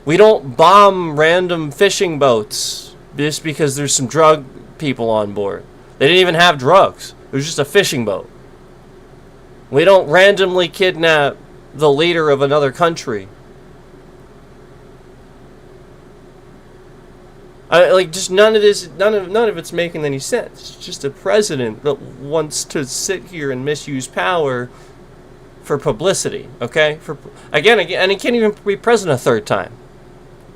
We don't bomb random fishing boats just because there's some drug people on board. They didn't even have drugs. It was just a fishing boat. We don't randomly kidnap the leader of another country. Just none of it's making any sense. It's just a president that wants to sit here and misuse power for publicity. Okay, again, and he can't even be president a third time.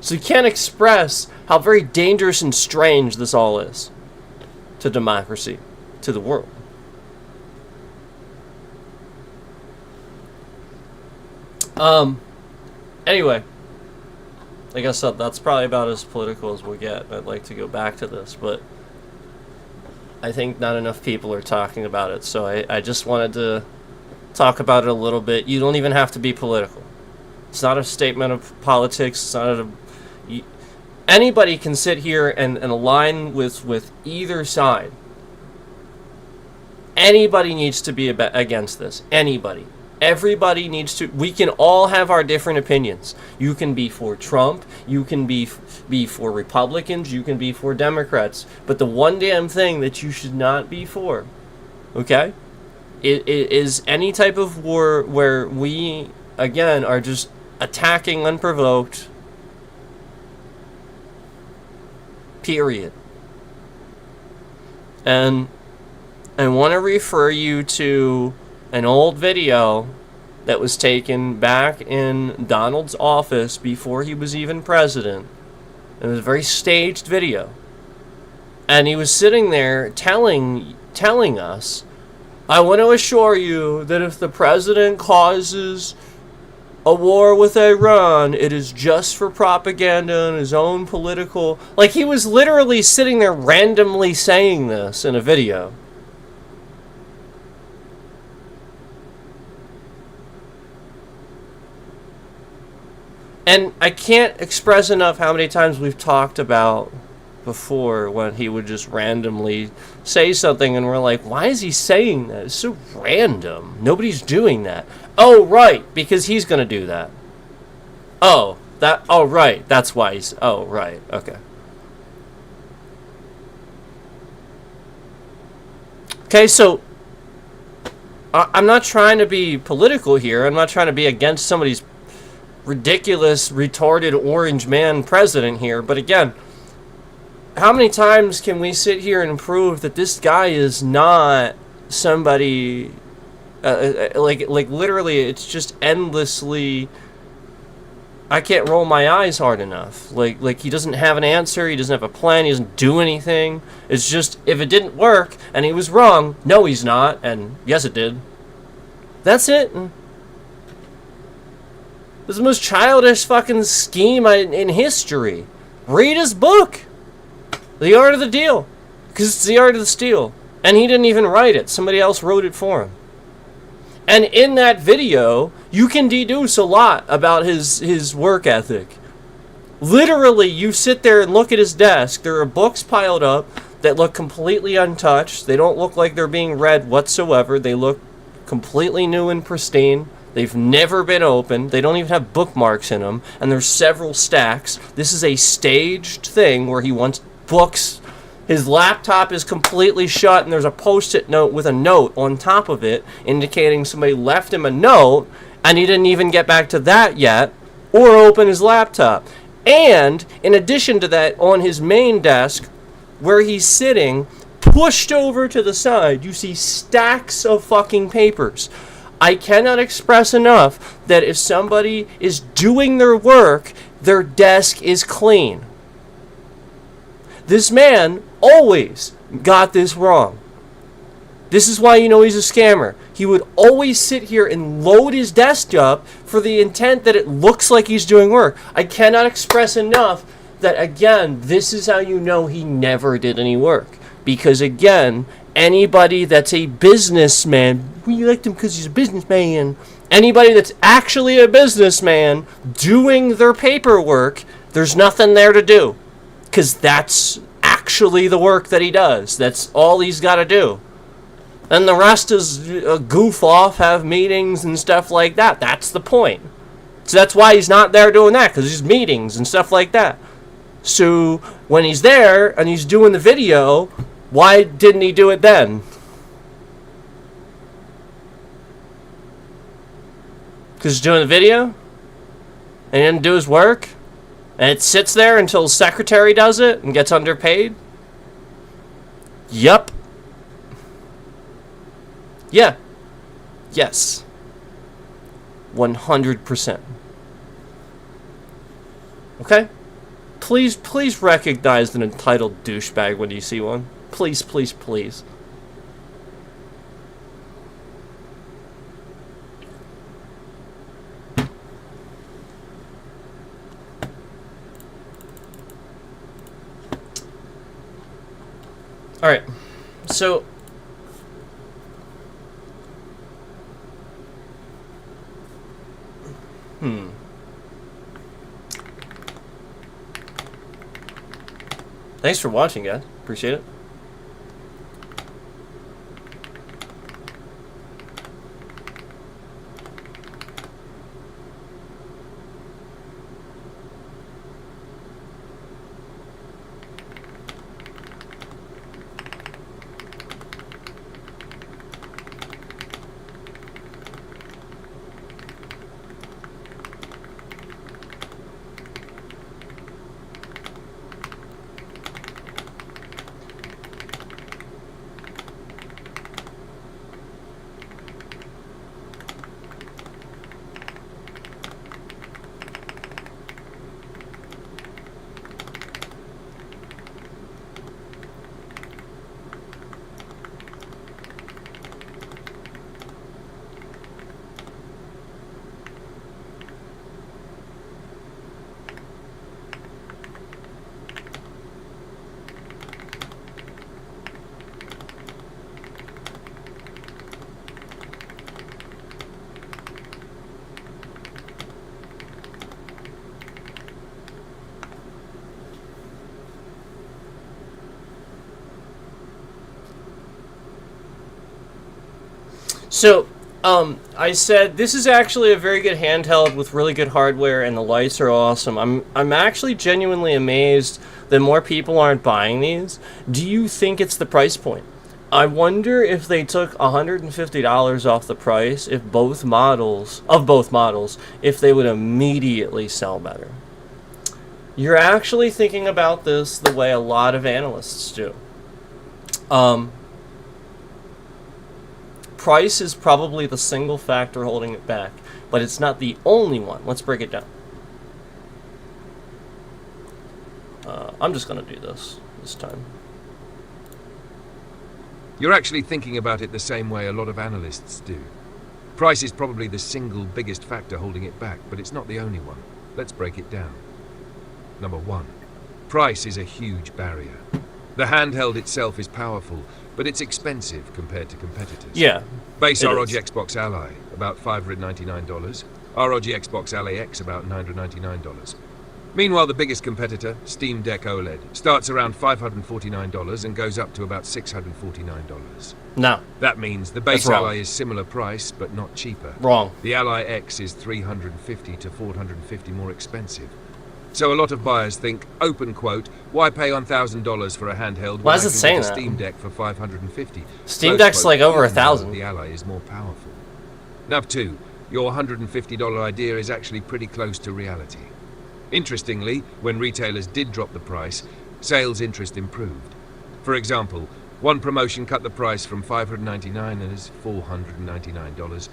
So you can't express how very dangerous and strange this all is to democracy, to the world. Anyway, like I said, that's probably about as political as we'll get. I'd like to go back to this, but I think not enough people are talking about it, so I just wanted to talk about it a little bit. You don't even have to be political. It's not a statement of politics. It's not anybody can sit here and align with either side. Anybody needs to be against this. Anybody. Everybody needs to. We can all have our different opinions. You can be for Trump. You can be for Republicans. You can be for Democrats. But the one damn thing that you should not be for, okay, it is any type of war where we, again, are just attacking unprovoked. Period. And I want to refer you to an old video that was taken back in Donald's office before he was even president. It was a very staged video. And he was sitting there telling us, I want to assure you that if the president causes a war with Iran, it is just for propaganda and his own political... Like, he was literally sitting there randomly saying this in a video. And I can't express enough how many times we've talked about before when he would just randomly say something and we're like, why is he saying that? It's so random. Nobody's doing that. Oh, right, because he's going to do that. Oh, right, that's why he's... Oh, right, okay. Okay, so I'm not trying to be political here. I'm not trying to be against somebody's ridiculous, retarded orange man president here. But again, how many times can we sit here and prove that this guy is not somebody... like literally, it's just endlessly... I can't roll my eyes hard enough. Like he doesn't have an answer, he doesn't have a plan, he doesn't do anything. It's just, if it didn't work, and he was wrong, no he's not, and yes it did. That's it. This is the most childish fucking scheme in history. Read his book. The Art of the Deal. Because it's the art of the steal. And he didn't even write it. Somebody else wrote it for him. And in that video, you can deduce a lot about his work ethic. Literally, you sit there and look at his desk. There are books piled up that look completely untouched. They don't look like they're being read whatsoever. They look completely new and pristine. They've never been opened. They don't even have bookmarks in them. And there's several stacks. This is a staged thing where he wants books. His laptop is completely shut, and there's a post-it note with a note on top of it indicating somebody left him a note, and he didn't even get back to that yet or open his laptop. And in addition to that, on his main desk where he's sitting, pushed over to the side, you see stacks of fucking papers. I cannot express enough that if somebody is doing their work, their desk is clean. This man always got this wrong. This is why you know he's a scammer. He would always sit here and load his desk up for the intent that it looks like he's doing work. I cannot express enough that, again, this is how you know he never did any work. Because, again, anybody that's a businessman, we liked him because he's a businessman. Anybody that's actually a businessman doing their paperwork, there's nothing there to do. Because that's actually the work that he does. That's all he's got to do. And the rest is goof off, have meetings and stuff like that. That's the point. So that's why he's not there doing that, because he's meetings and stuff like that. So when he's there and he's doing the video, why didn't he do it then? Because he's doing the video? And he didn't do his work? And it sits there until his secretary does it and gets underpaid? Yup. Yeah. Yes. 100%. Okay? Please recognize an entitled douchebag when you see one. Please, please, please. Alright, so thanks for watching, guys. Appreciate it. So, I said this is actually a very good handheld with really good hardware, and the lights are awesome. I'm actually genuinely amazed that more people aren't buying these. Do you think it's the price point? I wonder if they took $150 off the price, if both models, if they would immediately sell better. You're actually thinking about this the way a lot of analysts do. Price is probably the single factor holding it back, but it's not the only one. Let's break it down. I'm just going to do this time. You're actually thinking about it the same way a lot of analysts do. Price is probably the single biggest factor holding it back, but it's not the only one. Let's break it down. Number 1. Price is a huge barrier. The handheld itself is powerful, but it's expensive compared to competitors. Yeah. Base ROG Xbox Ally, about $599. ROG Xbox Ally X, about $999. Meanwhile, the biggest competitor, Steam Deck OLED, starts around $549 and goes up to about $649. No. That means the base Ally is similar price, but not cheaper. Wrong. The Ally X is $350 to $450 more expensive. So a lot of buyers think, open quote, why pay $1,000 for a handheld Why when is I it can saying get a that? Steam Deck for $550? Steam Deck's like over even though $1,000. The Ally is more powerful. Number 2, your $150 idea is actually pretty close to reality. Interestingly, when retailers did drop the price, sales interest improved. For example, one promotion cut the price from $599 as $499,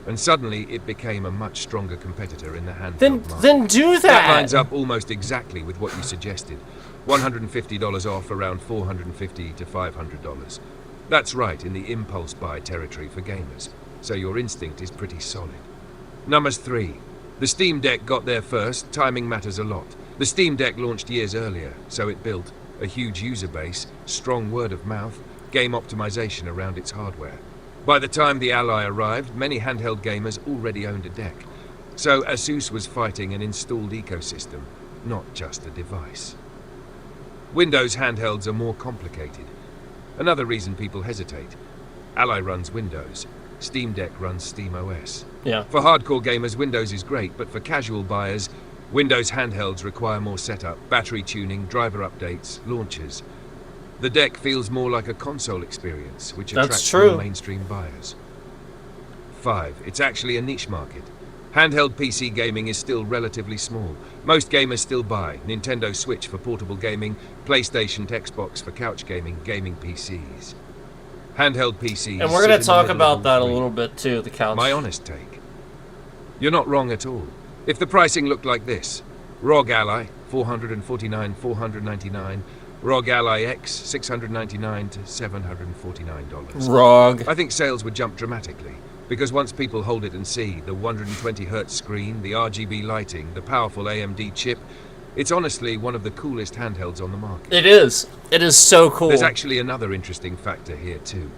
and suddenly it became a much stronger competitor in the handheld market. Then do that! That lines up almost exactly with what you suggested. $150 off around $450 to $500. That's right, in the impulse buy territory for gamers, so your instinct is pretty solid. Numbers 3. The Steam Deck got there first. Timing matters a lot. The Steam Deck launched years earlier, so it built a huge user base, strong word of mouth, game optimization around its hardware. By the time the Ally arrived, many handheld gamers already owned a deck. So Asus was fighting an installed ecosystem, not just a device. Windows handhelds are more complicated. Another reason people hesitate. Ally runs Windows. Steam Deck runs SteamOS. Yeah. For hardcore gamers, Windows is great, but for casual buyers, Windows handhelds require more setup, battery tuning, driver updates, launchers. The deck feels more like a console experience, which attracts more mainstream buyers. 5. It's actually a niche market. Handheld PC gaming is still relatively small. Most gamers still buy Nintendo Switch for portable gaming, PlayStation to Xbox for couch gaming, gaming PCs. Handheld PCs. And we're going to talk about that a little bit too, the couch. My honest take. You're not wrong at all. If the pricing looked like this: ROG Ally, $449, $499. ROG Ally X, $699 to $749. ROG. I think sales would jump dramatically, because once people hold it and see the 120Hz screen, the RGB lighting, the powerful AMD chip, it's honestly one of the coolest handhelds on the market. It is. It is so cool. There's actually another interesting factor here too.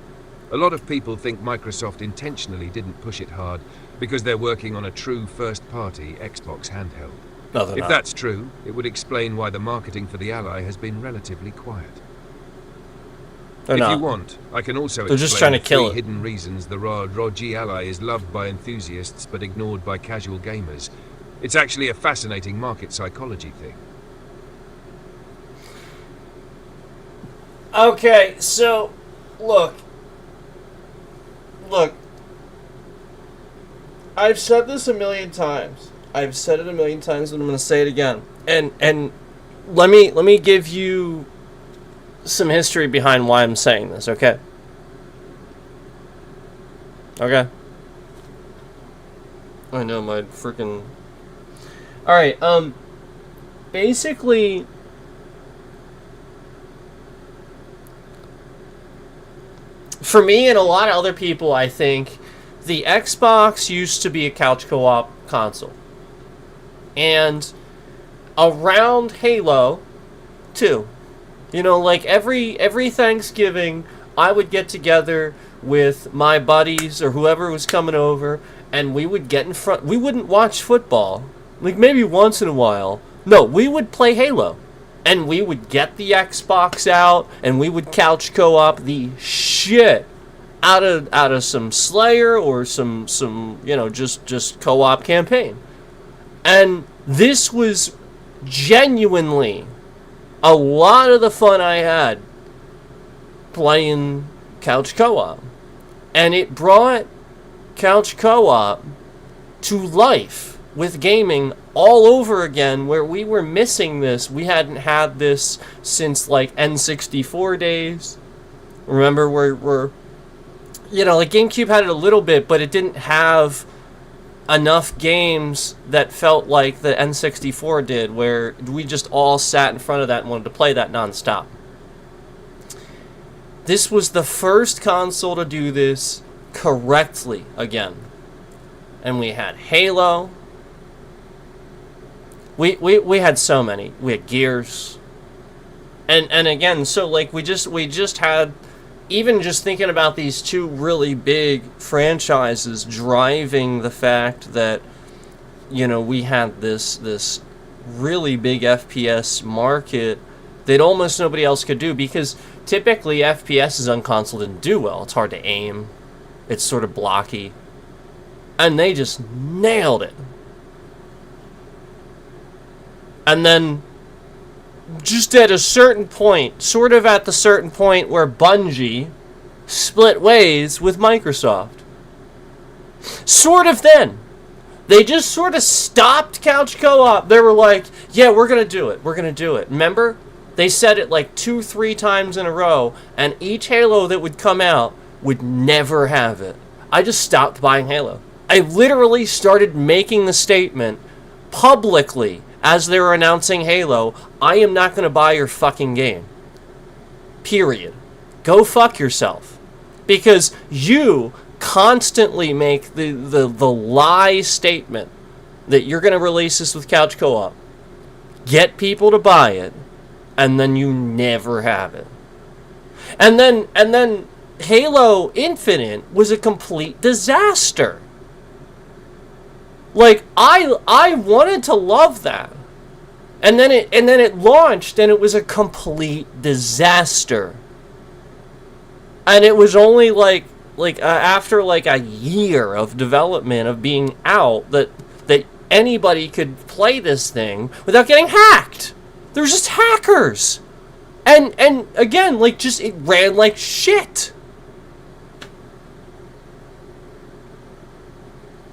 A lot of people think Microsoft intentionally didn't push it hard because they're working on a true first-party Xbox handheld. No, they're If not. that's true, it would explain why the marketing for the Ally has been relatively quiet. They're If not. you want, I can also They're explain just trying to kill three it. hidden reasons the ROG Ally is loved by enthusiasts but ignored by casual gamers. It's actually a fascinating market psychology thing. Okay, so, look. I've said this a million times. I've said it a million times, and I'm going to say it again. And let me give you some history behind why I'm saying this, okay? Okay. I know my freaking... Alright, basically... For me and a lot of other people, I think the Xbox used to be a couch co-op console. And around Halo 2, you know, like every Thanksgiving, I would get together with my buddies or whoever was coming over, and we would get in front. We wouldn't watch football, like maybe once in a while. No, we would play Halo. And we would get the Xbox out, and we would couch co-op the shit out of some Slayer or some just co-op campaign. And this was genuinely a lot of the fun I had playing couch co-op. And it brought couch co-op to life with gaming all over again, where we were missing this. We hadn't had this since like N64 days. Remember, where like GameCube had it a little bit, but it didn't have enough games that felt like the N64 did, where we just all sat in front of that and wanted to play that nonstop. This was the first console to do this correctly again. And we had Halo. We had so many. We had Gears. And again, so like we just had, even just thinking about these two really big franchises driving the fact that, we had this really big FPS market that almost nobody else could do, because typically FPSs on console didn't do well. It's hard to aim. It's sort of blocky. And they just nailed it. And then, just at a certain point, sort of at the certain point where Bungie split ways with Microsoft. Sort of then. They just sort of stopped couch co-op. They were like, yeah, we're going to do it. We're going to do it. Remember? They said it like 2-3 times in a row, and each Halo that would come out would never have it. I just stopped buying Halo. I literally started making the statement publicly as they were announcing Halo, I am not going to buy your fucking game. Period. Go fuck yourself. Because you constantly make the lie statement that you're going to release this with couch co-op. Get people to buy it, and then you never have it. And then Halo Infinite was a complete disaster. Like, I wanted to love that. And then it launched, and it was a complete disaster. And it was only after like a year of development of being out that anybody could play this thing without getting hacked. There was just hackers. And again, like, just it ran like shit.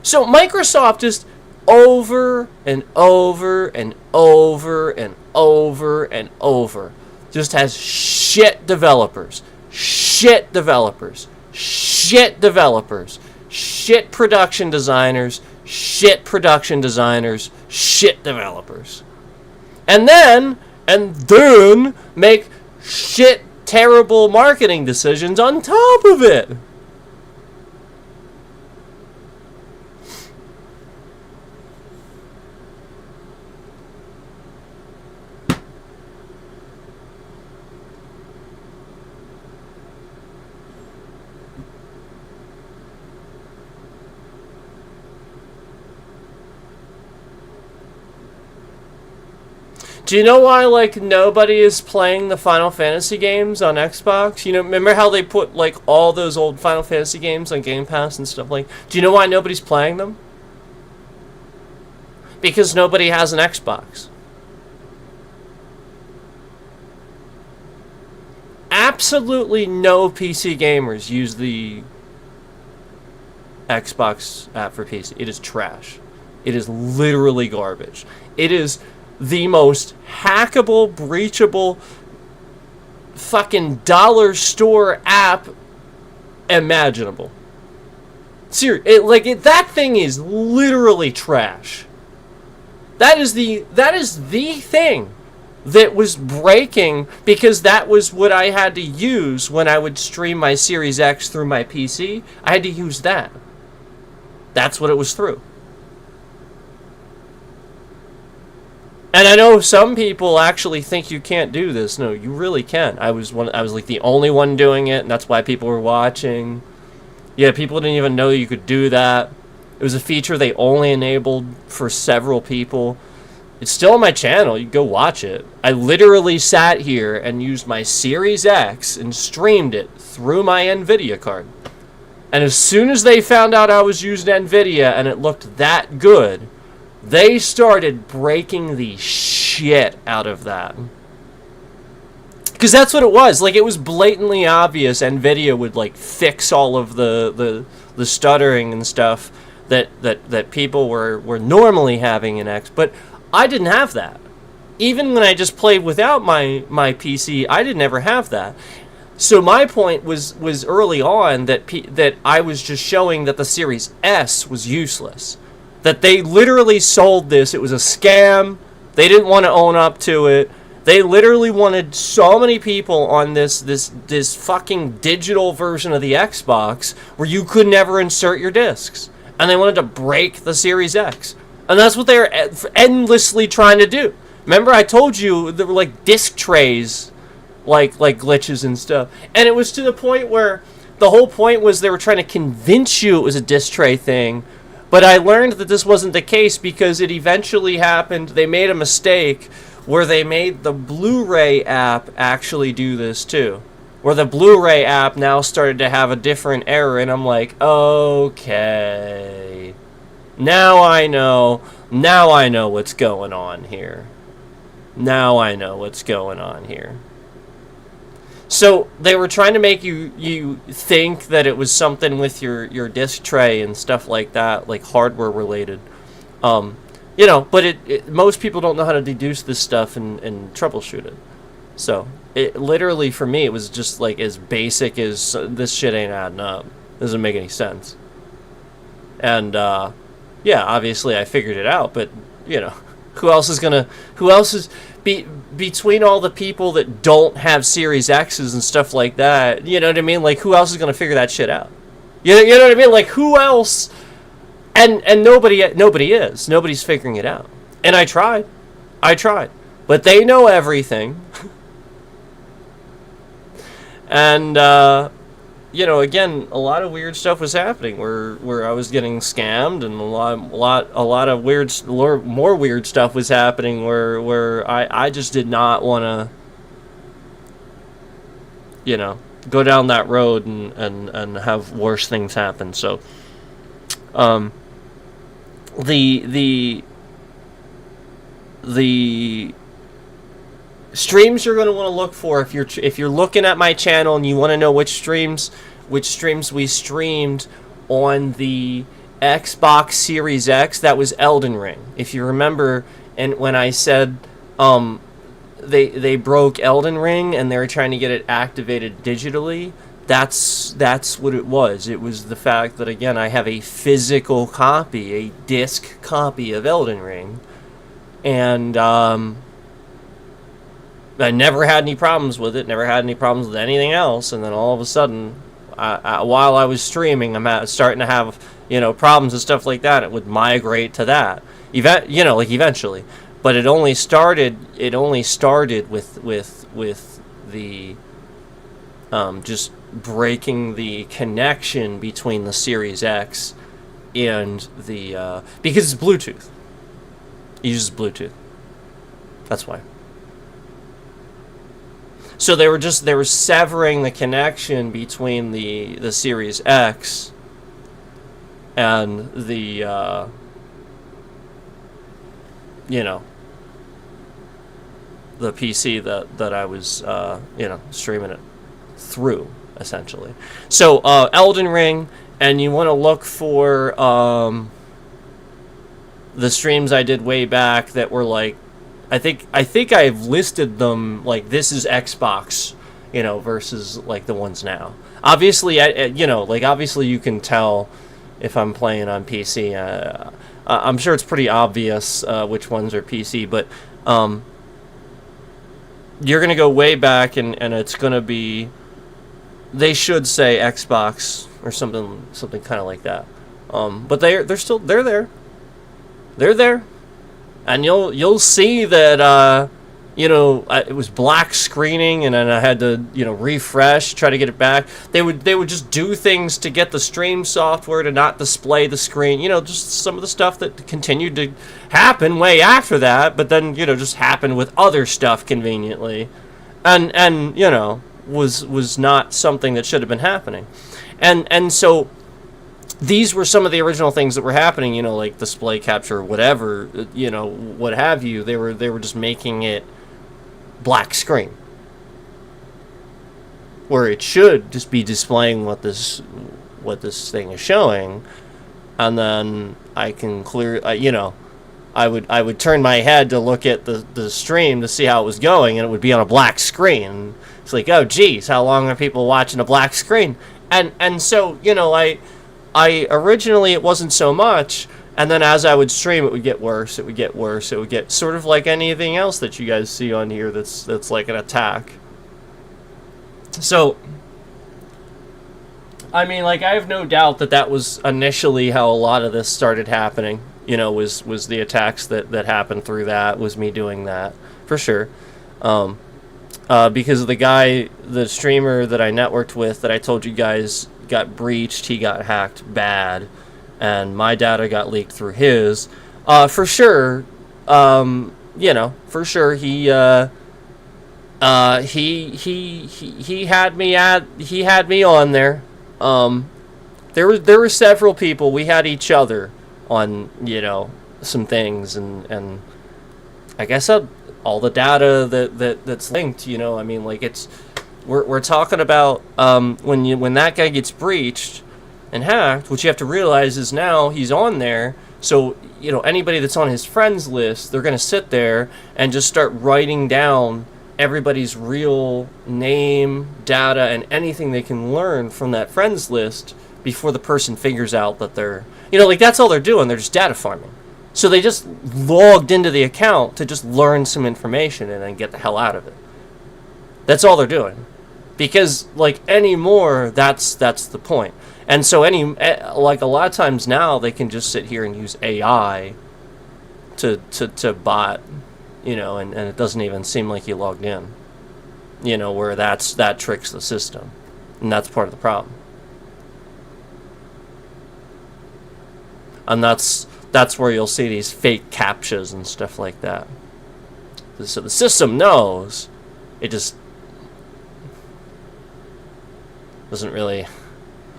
So Microsoft just over and over and over and over and over just has shit developers, shit developers, shit developers, shit production designers, shit production designers, shit developers. And then make shit terrible marketing decisions on top of it. Do you know why, like, nobody is playing the Final Fantasy games on Xbox? Remember how they put, like, all those old Final Fantasy games on Game Pass and stuff like? Do you know why nobody's playing them? Because nobody has an Xbox. Absolutely no PC gamers use the Xbox app for PC. It is trash. It is literally garbage. It is the most hackable, breachable, fucking dollar store app imaginable. Seriously, that thing is literally trash. That is the thing that was breaking, because that was what I had to use when I would stream my Series X through my PC. I had to use that. That's what it was through. And I know some people actually think you can't do this. No, you really can. I was like the only one doing it, and that's why people were watching. Yeah, people didn't even know you could do that. It was a feature they only enabled for several people. It's still on my channel. You can go watch it. I literally sat here and used my Series X and streamed it through my NVIDIA card. And as soon as they found out I was using NVIDIA and it looked that good, they started breaking the shit out of that. Because that's what it was. Like, it was blatantly obvious NVIDIA would, like, fix all of the stuttering and stuff that people were normally having in X. But I didn't have that. Even when I just played without my PC, I didn't ever have that. So my point was early on that I was just showing that the Series S was useless. That they literally sold this. It was a scam. They didn't want to own up to it. They literally wanted so many people on this fucking digital version of the Xbox where you could never insert your discs. And they wanted to break the Series X. And that's what they're endlessly trying to do. Remember I told you there were like disc trays, like glitches and stuff. And it was to the point where the whole point was they were trying to convince you it was a disc tray thing. But I learned that this wasn't the case because it eventually happened. They made a mistake where they made the Blu-ray app actually do this too. Where the Blu-ray app now started to have a different error, and I'm like, okay. Now I know what's going on here. Now I know what's going on here. So they were trying to make you think that it was something with your disc tray and stuff like that, like hardware related. But most people don't know how to deduce this stuff and troubleshoot it. So it literally, for me, it was just like as basic as this shit ain't adding up. Doesn't make any sense. And obviously I figured it out, but who else is between all the people that don't have Series X's and stuff like that, you know what I mean? Like, who else is gonna figure that shit out? You know what I mean? Like, who else? And nobody is. Nobody's figuring it out. And I tried. But they know everything. And again, a lot of weird stuff was happening where I was getting scammed, and a lot of more weird stuff was happening where I just did not want to go down that road and have worse things happen. So the streams you're going to want to look for if you're looking at my channel and you want to know which streams we streamed on the Xbox Series X, that was Elden Ring. If you remember, and when I said they broke Elden Ring and they were trying to get it activated digitally, that's what it was. It was the fact that, again, I have a physical copy, a disc copy of Elden Ring, and I never had any problems with it, never had any problems with anything else, and then all of a sudden, while I was streaming, I'm starting to have, problems and stuff like that. It would migrate to that, eventually. But it only started with the just breaking the connection between the Series X and the because it's Bluetooth. It uses Bluetooth. That's why. So they were severing the connection between the Series X and the the PC that I was streaming it through, essentially. So Elden Ring, and you want to look for the streams I did way back that were like, I think I've listed them like this is Xbox, versus like the ones now. Obviously, obviously you can tell if I'm playing on PC. I'm sure it's pretty obvious which ones are PC, but you're gonna go way back and it's gonna be, they should say Xbox or something kind of like that. But they're there. They're there. And you'll see that it was black screening, and then I had to refresh, try to get it back. They would just do things to get the stream software to not display the screen. Just some of the stuff that continued to happen way after that, but then just happened with other stuff conveniently, and was not something that should have been happening, and so these were some of the original things that were happening, you know, like display capture, whatever, you know, what have you. They were just making it black screen, where it should just be displaying what this thing is showing, and then I can you know, I would turn my head to look at the stream to see how it was going, and it would be on a black screen. It's like, oh geez, how long are people watching a black screen? And so, you know, I originally it wasn't so much, and then as I would stream, it would get worse. It would get worse. It would get sort of like anything else that you guys see on here that's like an attack. So, I mean, like, I have no doubt that was initially how a lot of this started happening. You know, was the attacks that happened through that, was me doing that, for sure. Because the streamer that I networked with, that I told you guys got breached, he got hacked bad, and my data got leaked through his. For sure, you know, for sure, he had me on there. There were several people. We had each other on, you know, some things, and I guess all the data that's linked, you know, I mean, like, we're talking about when that guy gets breached and hacked, what you have to realize is now he's on there, so, you know, anybody that's on his friends list, they're going to sit there and just start writing down everybody's real name, data, and anything they can learn from that friends list before the person figures out that they're, you know, like, that's all they're doing. They're just data farming. So they just logged into the account to just learn some information and then get the hell out of it. That's all they're doing. Because, like, anymore, that's the point. And so like, a lot of times now they can just sit here and use AI to bot, you know, and it doesn't even seem like you logged in. You know, where that tricks the system. And that's part of the problem. And that's where you'll see these fake CAPTCHAs and stuff like that. So the system knows, it just doesn't really,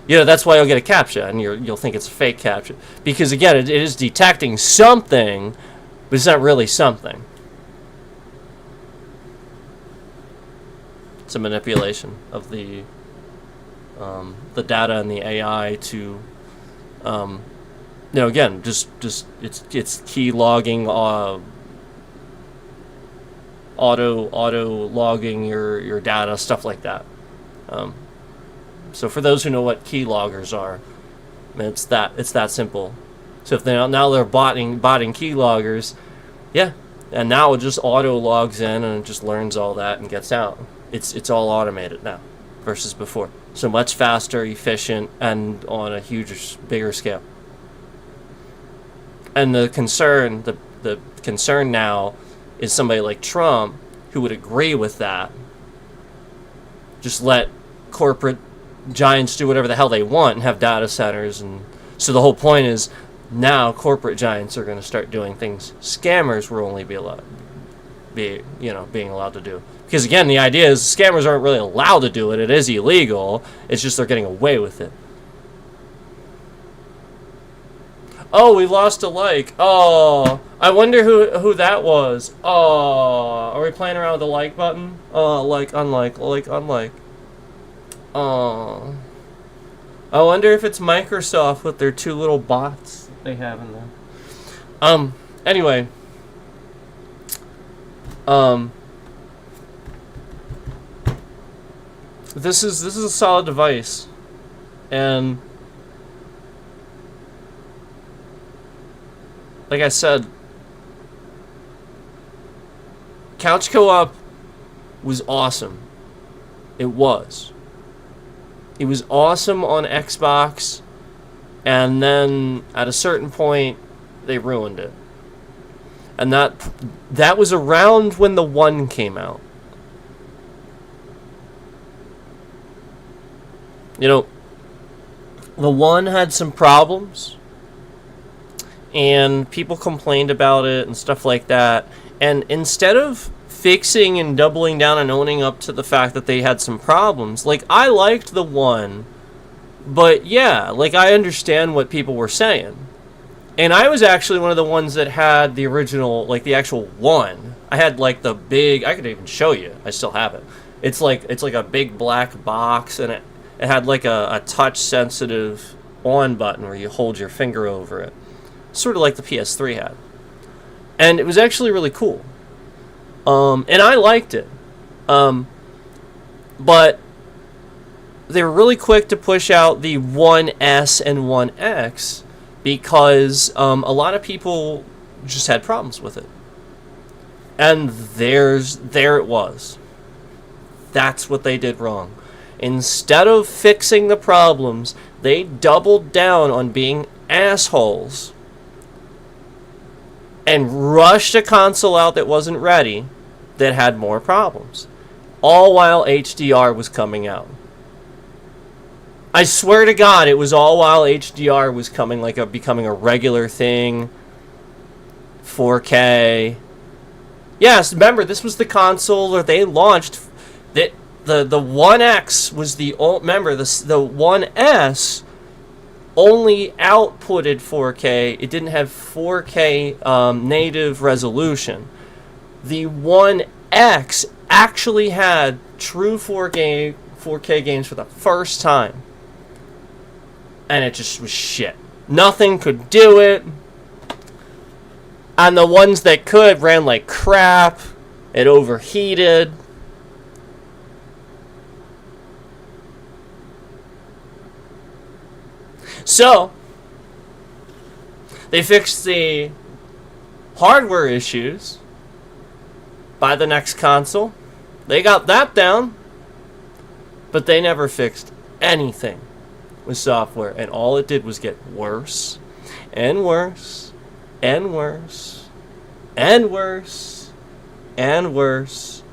you know, that's why you'll get a CAPTCHA and you'll think it's a fake CAPTCHA. Because again, it is detecting something, but it's not really something. It's a manipulation of the data and the AI to, you know, again, just it's key logging, auto logging your data, stuff like that. So for those who know what key loggers are, it's that simple. So if now they're botting key loggers, yeah, and now it just auto logs in and it just learns all that and gets out. It's all automated now versus before. So much faster, efficient, and on a bigger scale. And the concern now is somebody like Trump who would agree with that. Just let corporate giants do whatever the hell they want and have data centers, and so the whole point is now corporate giants are going to start doing things scammers will only being allowed to do. Because again, the idea is scammers aren't really allowed to do it. It is illegal. It's just they're getting away with it. Oh, we lost a like. Oh, I wonder who that was. Oh, are we playing around with the like button? Oh, like, unlike, like, unlike. Oh. I wonder if it's Microsoft with their two little bots that they have in there. Anyway. This is a solid device. And like I said, Couch Co-op was awesome. It was. It was awesome on Xbox, and then at a certain point, they ruined it. And that was around when the 1 came out. You know, the 1 had some problems, and people complained about it and stuff like that. And instead of fixing and doubling down and owning up to the fact that they had some problems, like, I liked the 1 But yeah, like, I understand what people were saying. And I was actually one of the ones that had the original, like, the actual one. I had, like, the big, I could even show you. I still have it. It's like a big black box, and it had, like, a touch-sensitive on button where you hold your finger over it. Sort of like the PS3 had. And it was actually really cool. And I liked it. But they were really quick to push out the 1S and 1X because a lot of people just had problems with it. And there it was. That's what they did wrong. Instead of fixing the problems, they doubled down on being assholes and rushed a console out that wasn't ready that had more problems. All while HDR was coming out. I swear to God, it was all while HDR was becoming a regular thing. 4K. Yes, remember, this was the console that they launched. The 1X was the old. Remember, the 1S only outputted 4K. It didn't have 4K native resolution. The 1X actually had true 4K games for the first time. And it just was shit. Nothing could do it. And the ones that could ran like crap. It overheated. So, they fixed the hardware issues by the next console. They got that down. But they never fixed anything with software. And all it did was get worse and worse and worse and worse and worse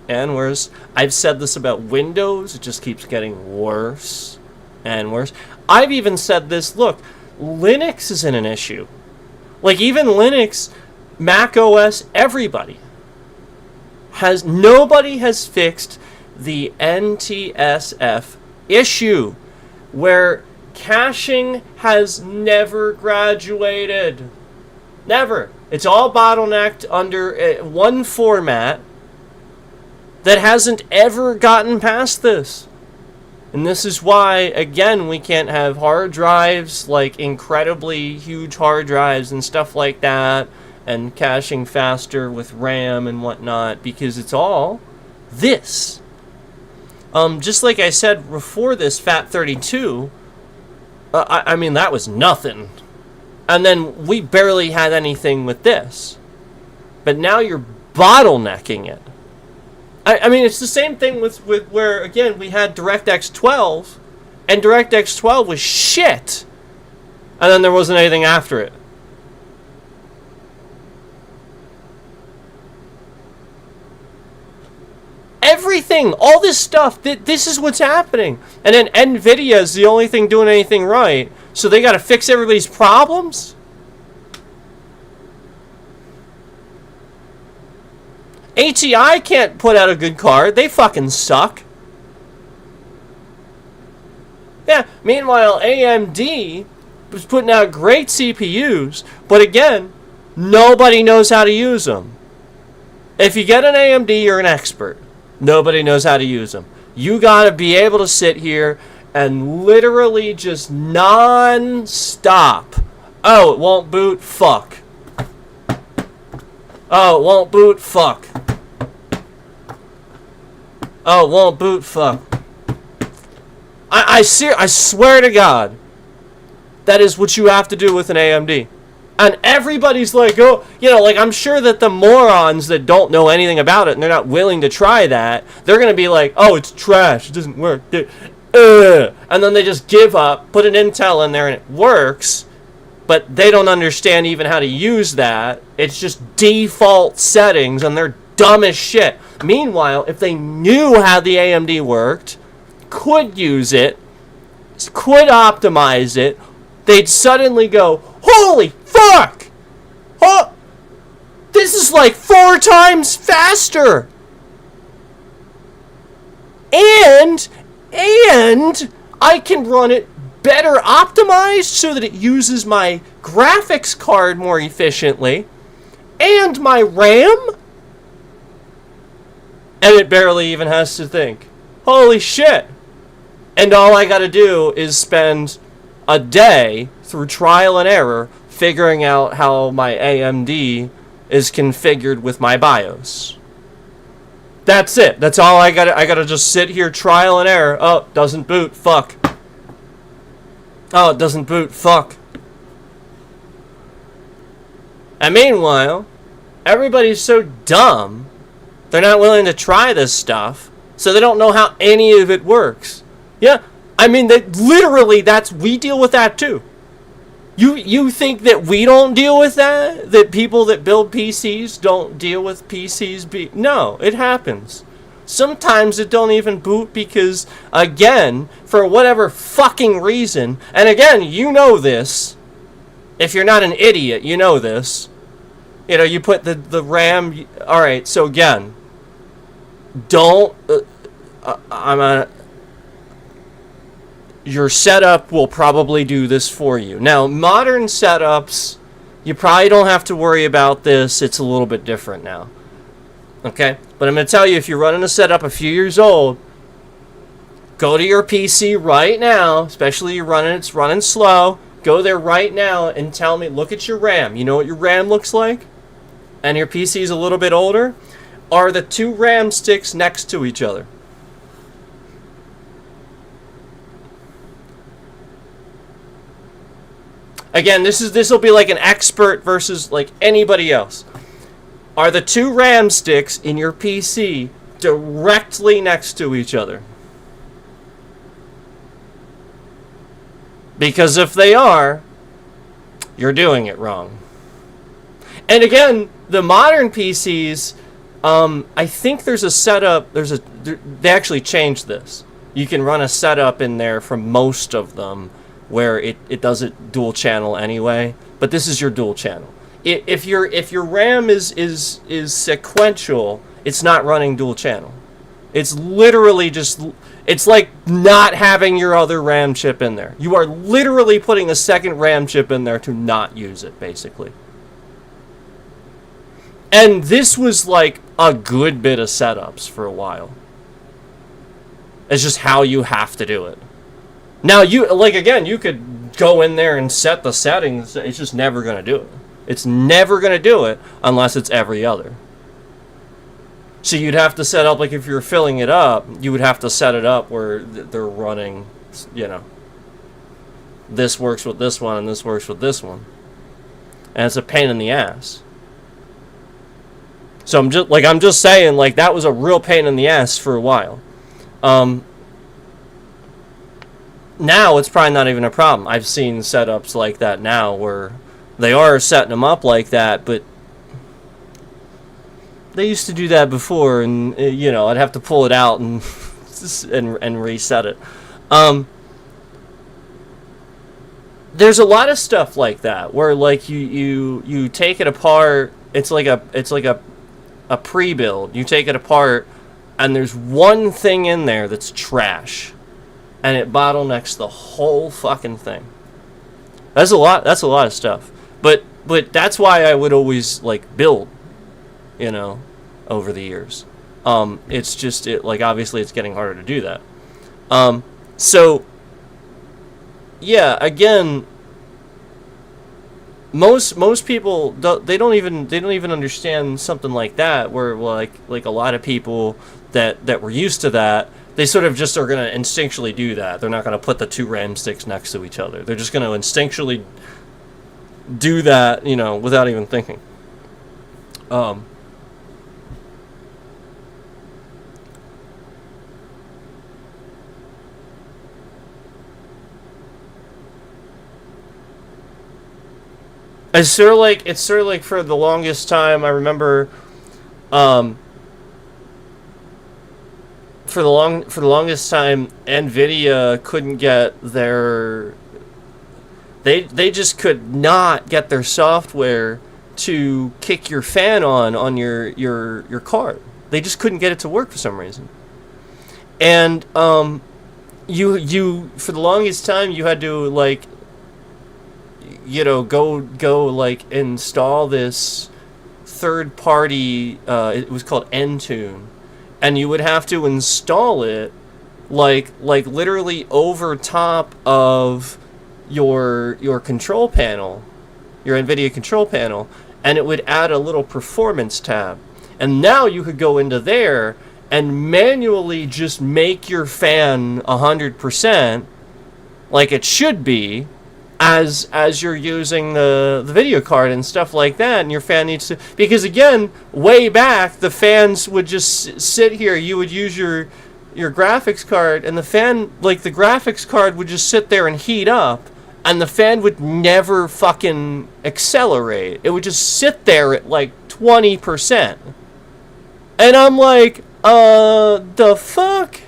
and worse. I've said this about Windows. It just keeps getting worse and worse. I've even said this, look, Linux isn't an issue. Like, even Linux, Mac OS, everybody nobody has fixed the NTSF issue, where caching has never graduated. Never. It's all bottlenecked under one format that hasn't ever gotten past this. And this is why, again, we can't have hard drives, like incredibly huge hard drives and stuff like that, and caching faster with RAM and whatnot, because it's all this. Just like I said before this, FAT32, I mean, that was nothing. And then we barely had anything with this. But now you're bottlenecking it. I mean, it's the same thing with where, again, we had DirectX 12, and DirectX 12 was shit. And then there wasn't anything after it. Everything, all this stuff, this is what's happening. And then NVIDIA is the only thing doing anything right, so they got to fix everybody's problems? ATI can't put out a good card. They fucking suck. Yeah, meanwhile, AMD was putting out great CPUs, but again, nobody knows how to use them. If you get an AMD, you're an expert. Nobody knows how to use them. You gotta be able to sit here and literally just non-stop. Oh, it won't boot? Fuck. Oh, it won't boot? Fuck. Oh, it won't boot? Fuck. I swear to God, that is what you have to do with an AMD. And everybody's like, oh, you know, like, I'm sure that the morons that don't know anything about it and they're not willing to try that, they're going to be like, oh, it's trash, it doesn't work. And then they just give up, put an Intel in there, and it works, but they don't understand even how to use that. It's just default settings, and they're dumb as shit. Meanwhile, if they knew how the AMD worked, could use it, could optimize it, they'd suddenly go, holy fuck! Oh, this is like 4 times faster! And I can run it better optimized so that it uses my graphics card more efficiently and my RAM, and it barely even has to think. Holy shit. And all I gotta do is spend a day through trial and error figuring out how my AMD is configured with my BIOS. That's it. That's all I gotta just sit here, trial and error. Oh, doesn't boot. Fuck. Oh, it doesn't boot. Fuck. And meanwhile, everybody's so dumb, they're not willing to try this stuff, so they don't know how any of it works. Yeah, I mean, literally, we deal with that too. You think that we don't deal with that? That people that build PCs don't deal with PCs? No, it happens. Sometimes it don't even boot because, again, for whatever fucking reason, and again, you know this. If you're not an idiot, you know this. You know, you put the RAM... Alright, so again, don't... your setup will probably do this for you. Now, modern setups, you probably don't have to worry about this. It's a little bit different now. Okay? But I'm going to tell you, if you're running a setup a few years old, go to your PC right now, especially it's running slow. Go there right now and tell me, look at your RAM. You know what your RAM looks like? And your PC is a little bit older? Are the two RAM sticks next to each other? Again, this will be like an expert versus like anybody else. Are the two RAM sticks in your PC directly next to each other? Because if they are, you're doing it wrong. And again, the modern PCs, I think there's a setup, they actually changed this. You can run a setup in there for most of them where it does it dual channel anyway, but this is your dual channel. If your RAM is sequential, it's not running dual channel. It's literally just, it's like not having your other RAM chip in there. You are literally putting a second RAM chip in there to not use it, basically. And this was like a good bit of setups for a while. It's just how you have to do it. Now, again, you could go in there and set the settings. It's just never going to do it. It's never going to do it unless it's every other. So you'd have to set up, like if you're filling it up, you would have to set it up where they're running, you know, this works with this one and this works with this one. And it's a pain in the ass. So I'm just saying, like, that was a real pain in the ass for a while. Now it's probably not even a problem. I've seen setups like that now where they are setting them up like that, but they used to do that before, and you know, I'd have to pull it out and and reset it. There's a lot of stuff like that where like you take it apart. It's like a pre-build. You take it apart, and there's one thing in there that's trash. And it bottlenecks the whole fucking thing. That's a lot of stuff. But that's why I would always like build, you know, over the years. It's just like obviously it's getting harder to do that. So yeah, again, most people they don't even understand something like that. Where like a lot of people that were used to that. They sort of just are going to instinctually do that. They're not going to put the two RAM sticks next to each other. They're just going to instinctually do that, you know, without even thinking. It's sort of like for the longest time, I remember, for the longest time, NVIDIA couldn't get their... They just could not get their software to kick your fan on your card. They just couldn't get it to work for some reason. And you for the longest time you had to like, go like install this third party. It was called Entune, and you would have to install it like literally over top of your control panel, your NVIDIA control panel, and it would add a little performance tab. And now you could go into there and manually just make your fan 100% like it should be, as you're using the video card and stuff like that, and your fan needs to, because again, way back the fans would just sit here. You would use your graphics card, and the fan, like the graphics card would just sit there and heat up, and the fan would never fucking accelerate. It would just sit there at like 20%. And I'm like, the fuck?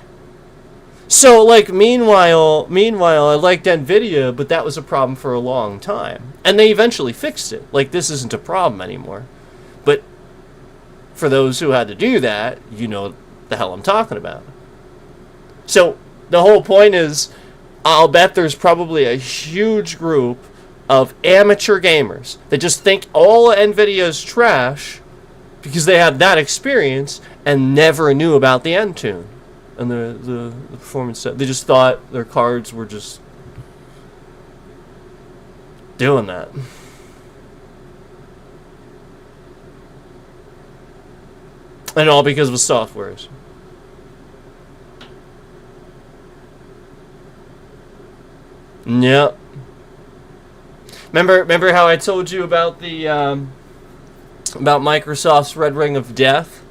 So, like, meanwhile, I liked NVIDIA, but that was a problem for a long time. And they eventually fixed it. Like, this isn't a problem anymore. But for those who had to do that, you know the hell I'm talking about. So, the whole point is, I'll bet there's probably a huge group of amateur gamers that just think all NVIDIA's trash because they had that experience and never knew about the Entune and the performance set. They just thought their cards were just doing that. And all because of the softwares. Yep. Remember how I told you about the about Microsoft's Red Ring of Death?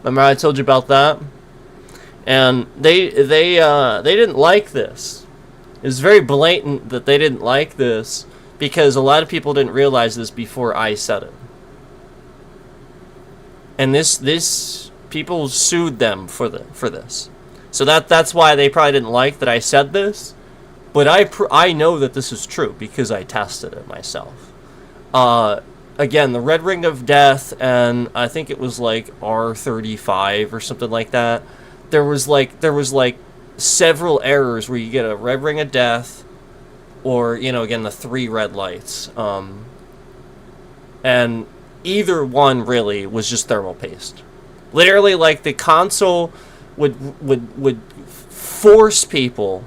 Remember I told you about that? And they didn't like this. It was very blatant that they didn't like this because a lot of people didn't realize this before I said it. And this people sued them for this. So that's why they probably didn't like that I said this. But I know that this is true because I tested it myself. Again, the Red Ring of Death, and I think it was like R35 or something like that. There was like several errors where you get a Red Ring of Death, or again the 3 red lights. And either one really was just thermal paste. Literally, like the console would force people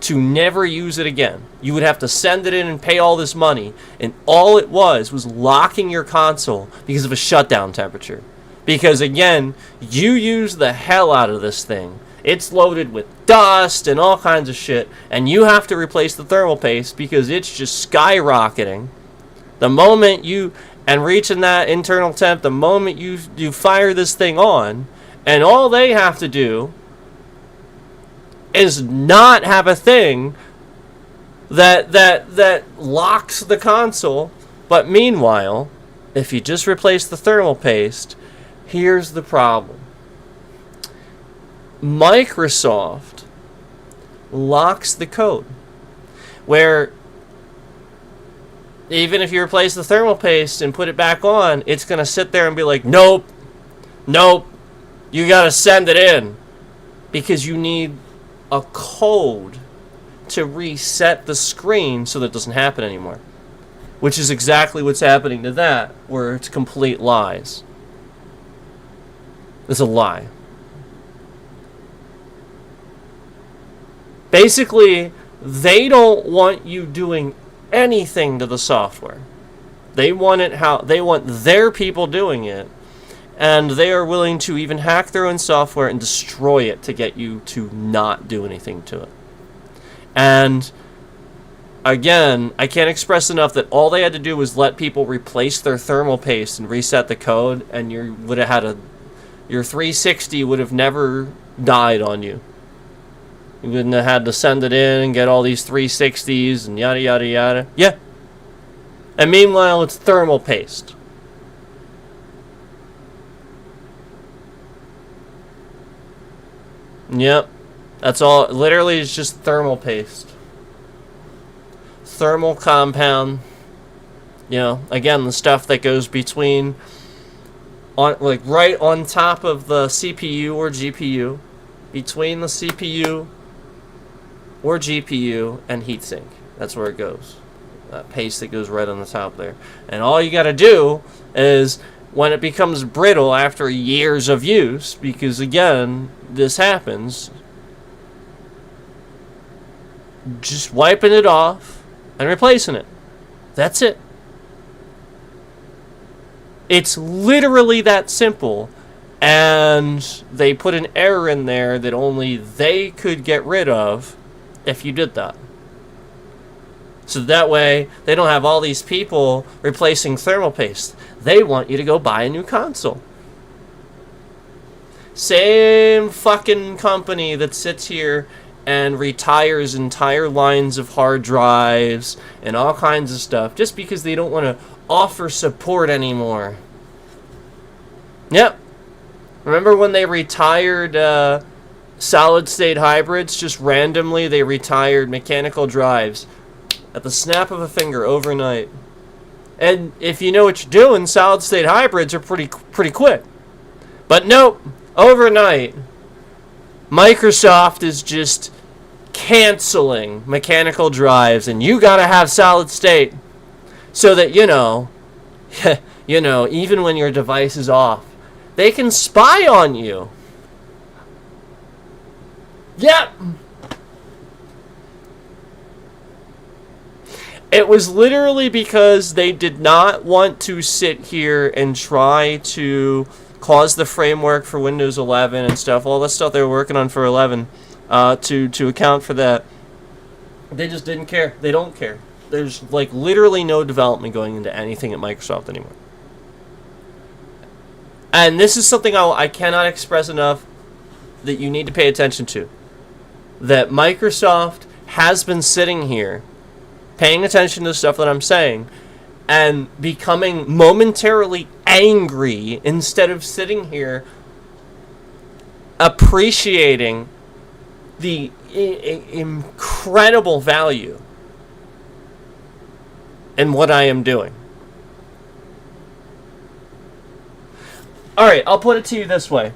to never use it again. You would have to send it in and pay all this money, and all it was locking your console because of a shutdown temperature. Because again, you use the hell out of this thing. It's loaded with dust and all kinds of shit, and you have to replace the thermal paste because it's just skyrocketing. The moment you reaching that internal temp, the moment you fire this thing on, and all they have to do is not have a thing that locks the console. But meanwhile, if you just replace the thermal paste, here's the problem. Microsoft locks the code, where even if you replace the thermal paste and put it back on, it's going to sit there and be like, nope, you got to send it in, because you need a code to reset the screen so that it doesn't happen anymore. Which is exactly what's happening to that, where it's complete lies. It's a lie. Basically, they don't want you doing anything to the software. They want their people doing it, and they are willing to even hack their own software and destroy it to get you to not do anything to it. And again, I can't express enough that all they had to do was let people replace their thermal paste and reset the code, and you would have had your 360 would have never died on you. You wouldn't have had to send it in and get all these 360s and yada yada yada. Yeah. And meanwhile, it's thermal paste. Yep. That's all. Literally, it's just thermal paste. Thermal compound. Again, the stuff that goes between, right on top of the CPU or GPU. between the CPU or GPU and heatsink. That's where it goes. That paste that goes right on the top there. And all you got to do is, when it becomes brittle after years of use, because again, this happens, just wiping it off and replacing it. That's it. It's literally that simple. And they put an error in there that only they could get rid of if you did that. So that way, they don't have all these people replacing thermal paste. They want you to go buy a new console. Same fucking company that sits here and retires entire lines of hard drives and all kinds of stuff just because they don't want to offer support anymore. Yep. Remember when they retired solid-state hybrids? Just randomly, they retired mechanical drives at the snap of a finger overnight. And if you know what you're doing, solid-state hybrids are pretty quick. But nope, overnight, Microsoft is just canceling mechanical drives, and you gotta have solid-state so that, even when your device is off, they can spy on you. Yep. It was literally because they did not want to sit here and try to cause the framework for Windows 11 and stuff, all the stuff they were working on for 11, to account for that. They just didn't care. They don't care. There's literally no development going into anything at Microsoft anymore. And this is something I cannot express enough that you need to pay attention to. That Microsoft has been sitting here paying attention to the stuff that I'm saying and becoming momentarily angry instead of sitting here appreciating the incredible value in what I am doing. Alright, I'll put it to you this way.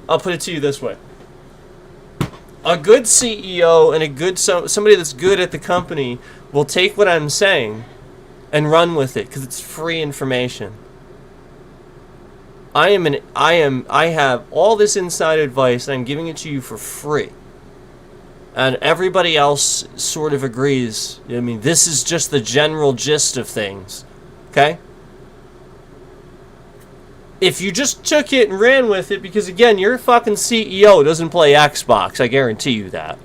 A good CEO and a good somebody that's good at the company will take what I'm saying and run with it because it's free information. I have all this inside advice and I'm giving it to you for free. And everybody else sort of agrees. I mean, this is just the general gist of things. Okay? If you just took it and ran with it, because again, your fucking CEO doesn't play Xbox, I guarantee you that.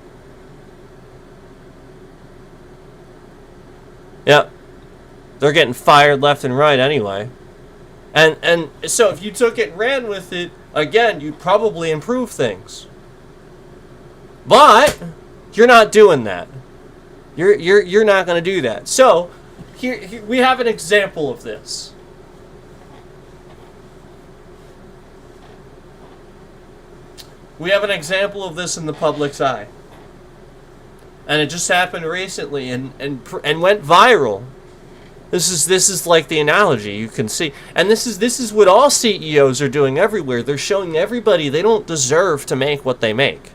Yep. They're getting fired left and right anyway. And so if you took it and ran with it, again, you'd probably improve things. But you're not doing that. You're not going to do that. So here we have an example of this. We have an example of this in the public's eye. And it just happened recently and went viral. This is like the analogy you can see. And this is what all CEOs are doing everywhere. They're showing everybody they don't deserve to make what they make.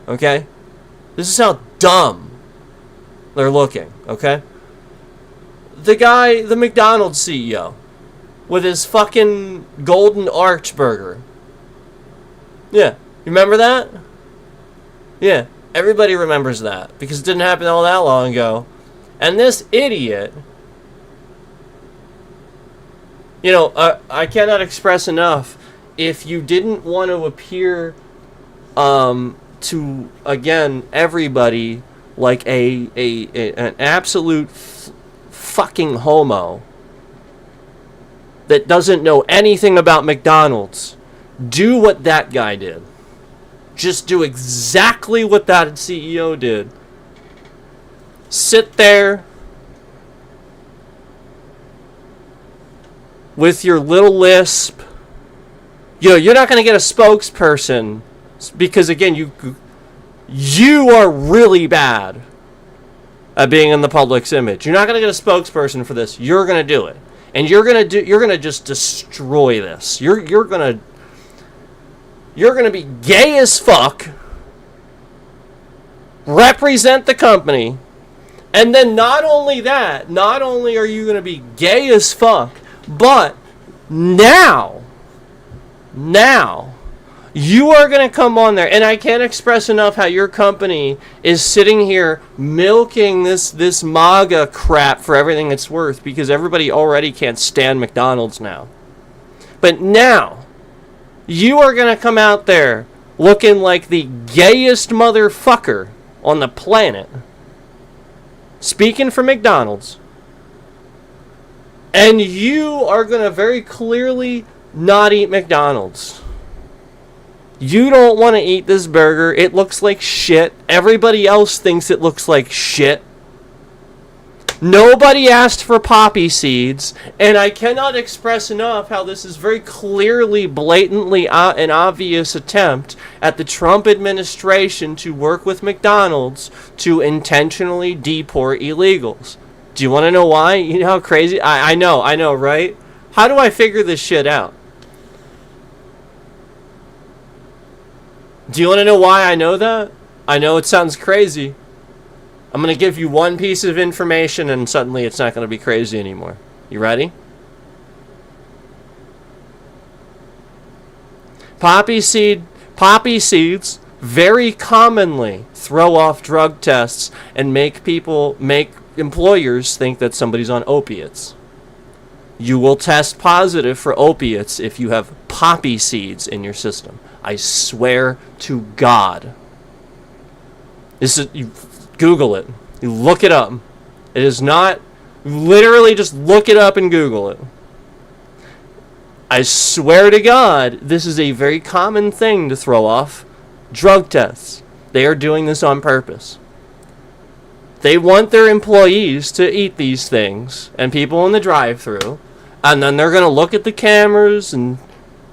Okay? This is how dumb they're looking, okay? The McDonald's CEO with his fucking golden arch burger. Yeah. You remember that? Yeah. Everybody remembers that because it didn't happen all that long ago. And this idiot, I cannot express enough, if you didn't want to appear to, again, everybody like an absolute fucking homo that doesn't know anything about McDonald's, do what that guy did. Just do exactly what that CEO did. Sit there with your little lisp. You're not going to get a spokesperson because, again, you are really bad at being in the public's image. You're not going to get a spokesperson for this. You're going to do it. And you're going to just destroy this. You're going to be gay as fuck represent the company, and then not only that, not only are you going to be gay as fuck, but now, you are going to come on there, and I can't express enough how your company is sitting here milking this MAGA crap for everything it's worth, because everybody already can't stand McDonald's now. But now, you are going to come out there looking like the gayest motherfucker on the planet, speaking for McDonald's, and you are going to very clearly not eat McDonald's. You don't want to eat this burger. It looks like shit. Everybody else thinks it looks like shit. Nobody asked for poppy seeds, and I cannot express enough how this is very clearly, blatantly an obvious attempt at the Trump administration to work with McDonald's to intentionally deport illegals. Do you want to know why? You know how crazy? I know, right? How do I figure this shit out? Do you want to know why I know that? I know it sounds crazy. I'm going to give you one piece of information and suddenly it's not going to be crazy anymore. You ready? Poppy seeds very commonly throw off drug tests and make employers think that somebody's on opiates. You will test positive for opiates if you have poppy seeds in your system. I swear to God. You Google it. You look it up. It is not... Literally just look it up and Google it. I swear to God, this is a very common thing to throw off drug tests. They are doing this on purpose. They want their employees to eat these things and people in the drive-thru, and then they're going to look at the cameras and...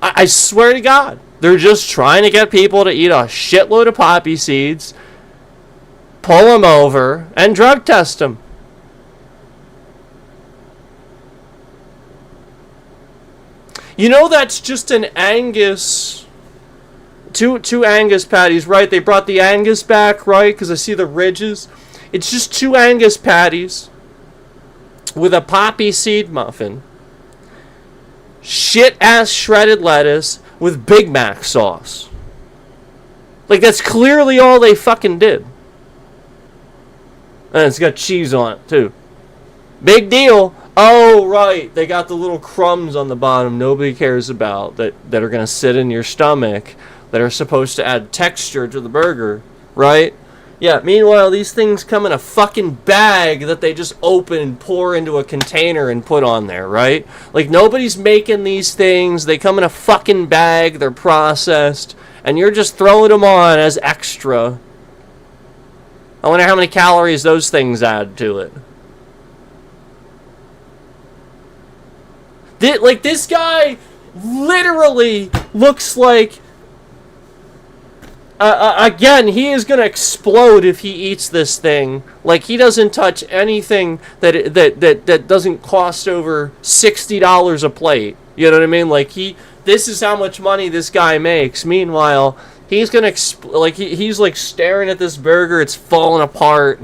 I swear to God, they're just trying to get people to eat a shitload of poppy seeds, pull them over, and drug test them. You know that's just an Angus... Two Angus patties, right? They brought the Angus back, right? Because I see the ridges. It's just 2 Angus patties with a poppy seed muffin, shit-ass shredded lettuce with Big Mac sauce. Like, that's clearly all they fucking did. And it's got cheese on it, too. Big deal. Oh, right. They got the little crumbs on the bottom nobody cares about that are going to sit in your stomach that are supposed to add texture to the burger, right? Yeah, meanwhile, these things come in a fucking bag that they just open and pour into a container and put on there, right? Like, nobody's making these things. They come in a fucking bag. They're processed. And you're just throwing them on as extra. I wonder how many calories those things add to it. Like, this guy literally looks like... again, he is going to explode if he eats this thing. Like, he doesn't touch anything that doesn't cost over $60 a plate. You know what I mean? Like, this is how much money this guy makes. Meanwhile, he's going to he's like staring at this burger. It's falling apart.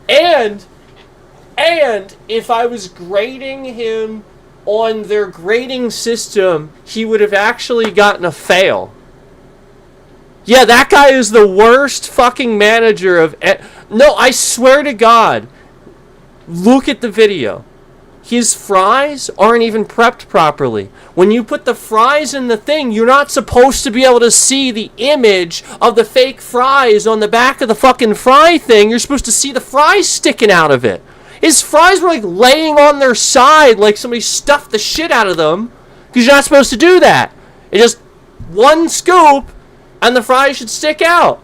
And if I was grading him on their grading system, he would have actually gotten a fail. Yeah, that guy is the worst fucking manager of... No, I swear to God. Look at the video. His fries aren't even prepped properly. When you put the fries in the thing, you're not supposed to be able to see the image of the fake fries on the back of the fucking fry thing. You're supposed to see the fries sticking out of it. His fries were like laying on their side like somebody stuffed the shit out of them. Because you're not supposed to do that. It's just one scoop and the fries should stick out.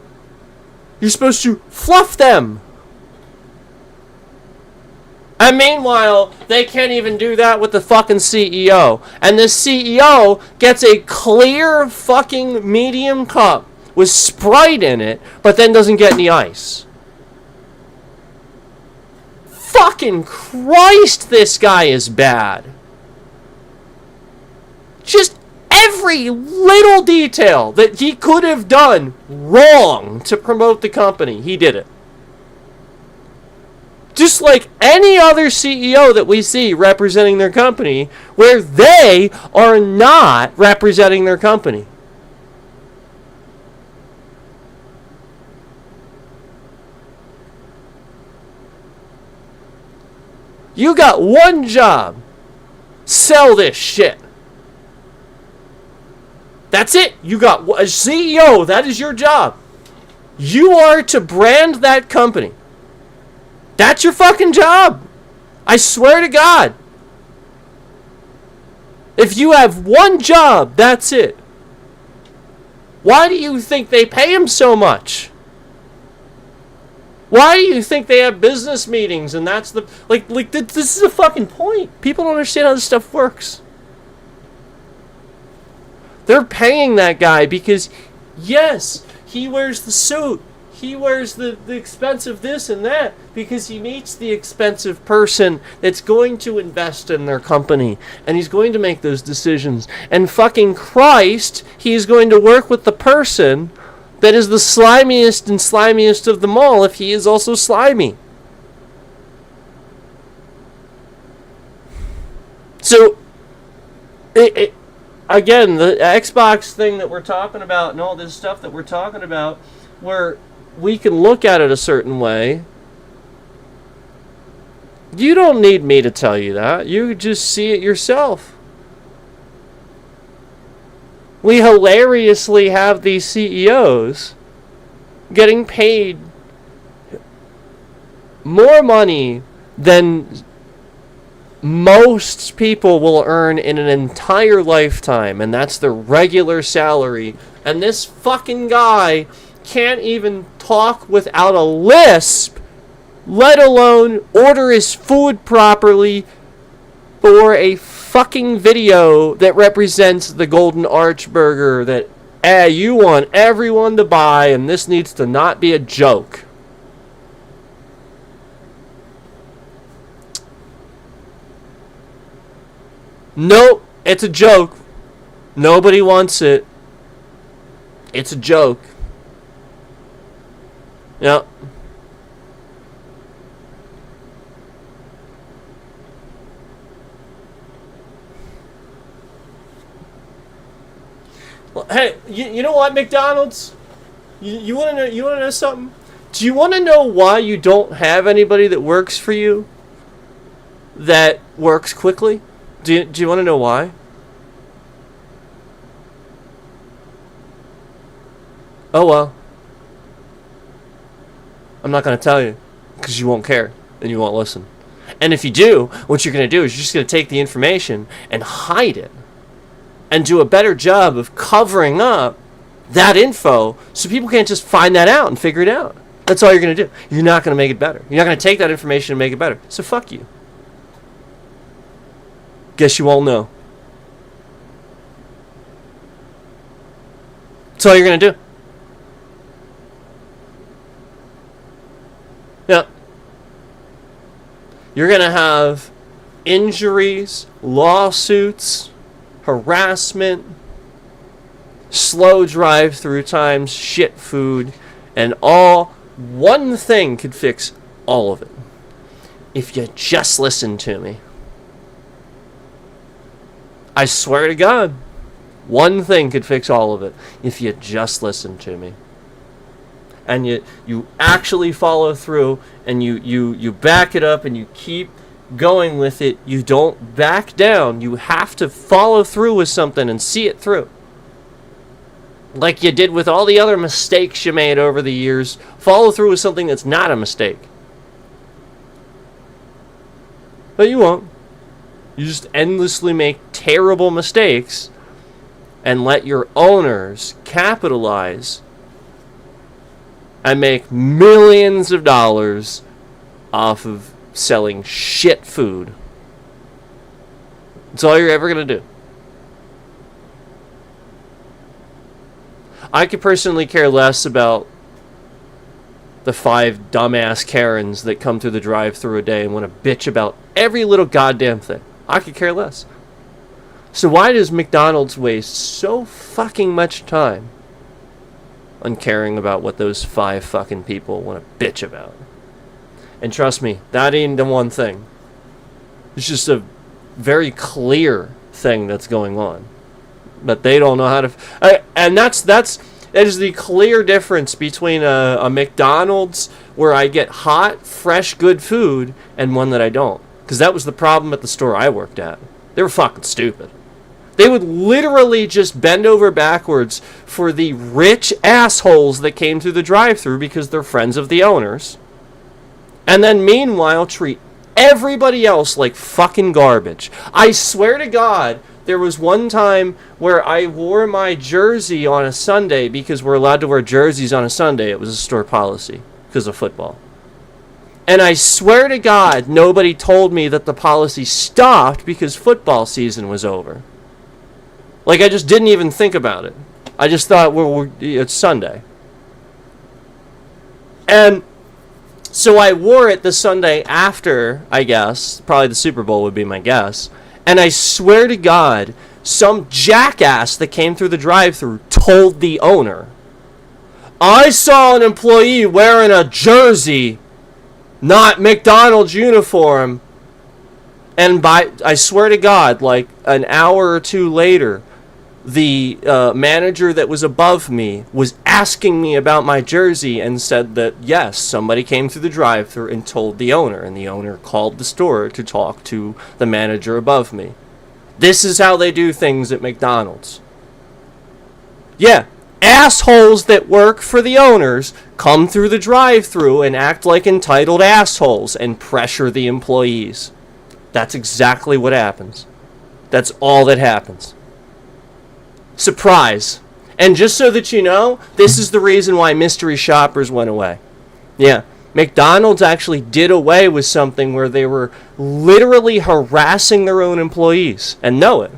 You're supposed to fluff them. And meanwhile, they can't even do that with the fucking CEO. And the CEO gets a clear fucking medium cup with Sprite in it, but then doesn't get any ice. Fucking Christ, this guy is bad. Just every every little detail that he could have done wrong to promote the company, he did it. Just like any other CEO that we see representing their company, where they are not representing their company. You got one job. Sell this shit. That's it. You got a CEO. That is your job. You are to brand that company. That's your fucking job. I swear to God. If you have one job, that's it. Why do you think they pay him so much? Why do you think they have business meetings and that's the... Like this is a fucking point. People don't understand how this stuff works. They're paying that guy because, yes, he wears the suit. He wears the expensive this and that because he meets the expensive person that's going to invest in their company. And he's going to make those decisions. And fucking Christ, he's going to work with the person that is the slimiest of them all if he is also slimy. So, again, the Xbox thing that we're talking about and all this stuff that we're talking about, where we can look at it a certain way. You don't need me to tell you that. You just see it yourself. We hilariously have these CEOs getting paid more money than most people will earn in an entire lifetime, and that's their regular salary. And this fucking guy can't even talk without a lisp, let alone order his food properly for a fucking video that represents the Golden Arch Burger that you want everyone to buy, and this needs to not be a joke. Nope, it's a joke. Nobody wants it. It's a joke. Yep. Well, hey, you know what, McDonald's? You want to know? You want to know something? Do you want to know why you don't have anybody that works for you that works quickly? Do you want to know why? Oh well. I'm not going to tell you because you won't care and you won't listen. And if you do, what you're going to do is you're just going to take the information and hide it and do a better job of covering up that info so people can't just find that out and figure it out. That's all you're going to do. You're not going to make it better. You're not going to take that information and make it better. So fuck you. Guess you won't know. That's all you're going to do. Yeah. You're going to have injuries, lawsuits, harassment, slow drive-through times, shit food, and all. One thing could fix all of it. If you just listen to me. I swear to God, one thing could fix all of it. If you just listen to me. And you actually follow through, and you back it up, and you keep going with it. You don't back down. You have to follow through with something and see it through. Like you did with all the other mistakes you made over the years. Follow through with something that's not a mistake. But you won't. You just endlessly make terrible mistakes and let your owners capitalize and make millions of dollars off of selling shit food. That's all you're ever going to do. I could personally care less about the 5 dumbass Karens that come through the drive-thru a day and want to bitch about every little goddamn thing. I could care less. So why does McDonald's waste so fucking much time on caring about what those 5 fucking people want to bitch about? And trust me, that ain't the one thing. It's just a very clear thing that's going on. But they don't know how to... and that is the clear difference between a McDonald's where I get hot, fresh, good food and one that I don't. Because that was the problem at the store I worked at. They were fucking stupid. They would literally just bend over backwards for the rich assholes that came through the drive-thru because they're friends of the owners. And then meanwhile treat everybody else like fucking garbage. I swear to God, there was one time where I wore my jersey on a Sunday because we're allowed to wear jerseys on a Sunday. It was a store policy because of football. And I swear to God, nobody told me that the policy stopped because football season was over. Like, I just didn't even think about it. I just thought, it's Sunday. And so I wore it the Sunday after, I guess. Probably the Super Bowl would be my guess. And I swear to God, some jackass that came through the drive-thru told the owner, I saw an employee wearing a jersey, not McDonald's uniform. And I swear to God, like an hour or two later, the manager that was above me was asking me about my jersey and said that, yes, somebody came through the drive-thru and told the owner, and the owner called the store to talk to the manager above me. This is how they do things at McDonald's. Yeah, assholes that work for the owners come through the drive-thru and act like entitled assholes and pressure the employees. That's exactly what happens. That's all that happens. Surprise. And just so that you know, this is the reason why mystery shoppers went away. Yeah, McDonald's actually did away with something where they were literally harassing their own employees and know it.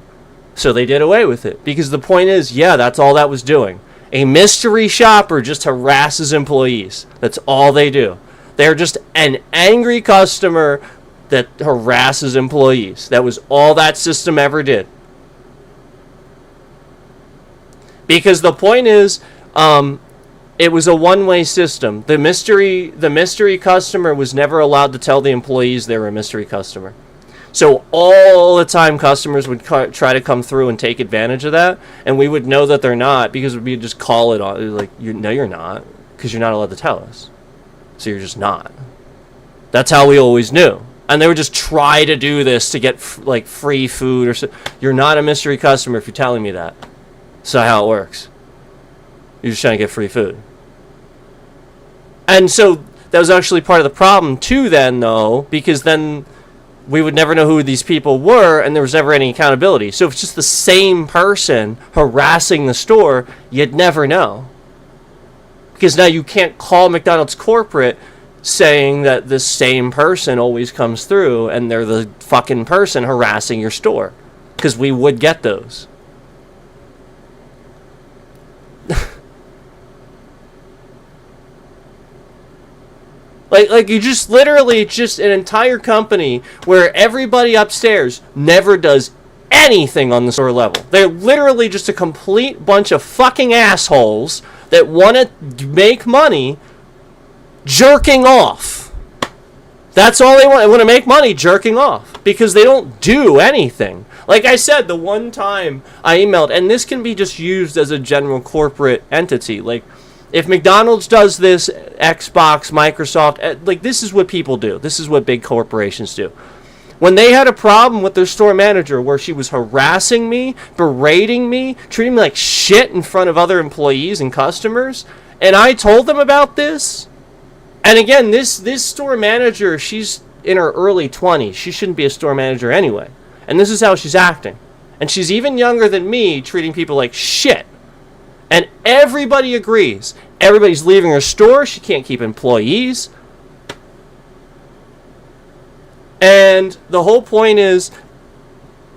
So they did away with it. Because the point is, yeah, that's all that was doing. A mystery shopper just harasses employees. That's all they do. They're just an angry customer that harasses employees. That was all that system ever did. Because the point is, it was a one-way system. The mystery customer was never allowed to tell the employees they were a mystery customer. So all the time, customers would try to come through and take advantage of that, and we would know that they're not because we'd just call it on. Like, no, you're not, because you're not allowed to tell us. So you're just not. That's how we always knew. And they would just try to do this to get like free food or so. You're not a mystery customer if you're telling me that. That's not how it works. You're just trying to get free food. And so that was actually part of the problem too then, though, because then we would never know who these people were and there was never any accountability. So if it's just the same person harassing the store, you'd never know. Because now you can't call McDonald's corporate saying that this same person always comes through and they're the fucking person harassing your store. Because we would get those. Like you just literally just an entire company where everybody upstairs never does anything on the store level. They're literally just a complete bunch of fucking assholes that want to make money jerking off. That's all they want. They want to make money jerking off because they don't do anything. Like I said, the one time I emailed, and this can be just used as a general corporate entity, like if McDonald's does this, Xbox, Microsoft, like this is what people do. This is what big corporations do. When they had a problem with their store manager where she was harassing me, berating me, treating me like shit in front of other employees and customers, and I told them about this, and again, this store manager, she's in her early 20s. She shouldn't be a store manager anyway. And this is how she's acting. And she's even younger than me, treating people like shit. And everybody agrees. Everybody's leaving her store. She can't keep employees. And the whole point is,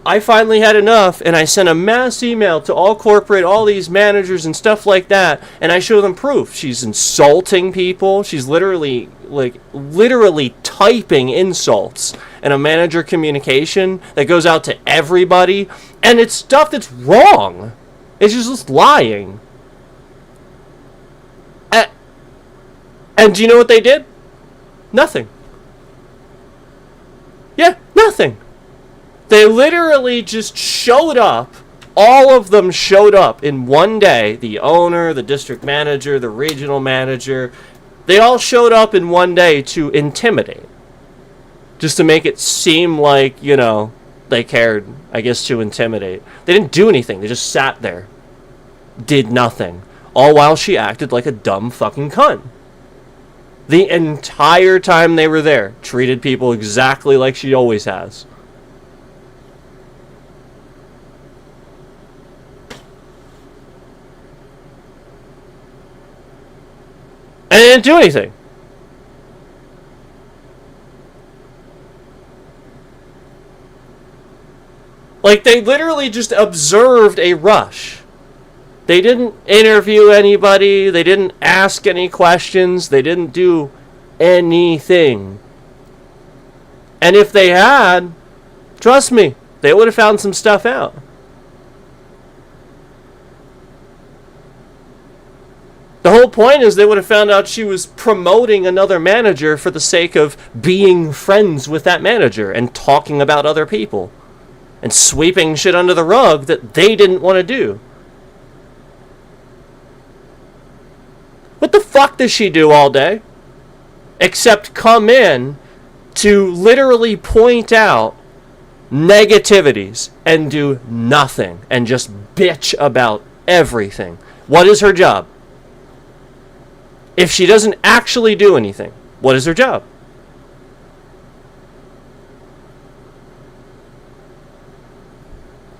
I finally had enough, and I sent a mass email to all corporate, all these managers and stuff like that, and I show them proof. She's insulting people. She's literally typing insults in a manager communication that goes out to everybody, And it's stuff that's wrong. It's just lying. And do you know what they did? Nothing. Yeah, nothing. They literally just showed up. All of them showed up in one day. The owner, the district manager, the regional manager. They all showed up in one day to intimidate. Just to make it seem like, you know, they cared, I guess, to intimidate. They didn't do anything. They just sat there. Did nothing. All while she acted like a dumb fucking cunt. The entire time they were there. Treated people exactly like she always has. And they didn't do anything. Like, they literally just observed a rush. They didn't interview anybody. They didn't ask any questions. They didn't do anything. And if they had, trust me, they would have found some stuff out. The whole point is they would have found out she was promoting another manager for the sake of being friends with that manager and talking about other people. And sweeping shit under the rug that they didn't want to do. What the fuck does she do all day? Except come in to literally point out negativities and do nothing. And just bitch about everything. What is her job? If she doesn't actually do anything, what is her job?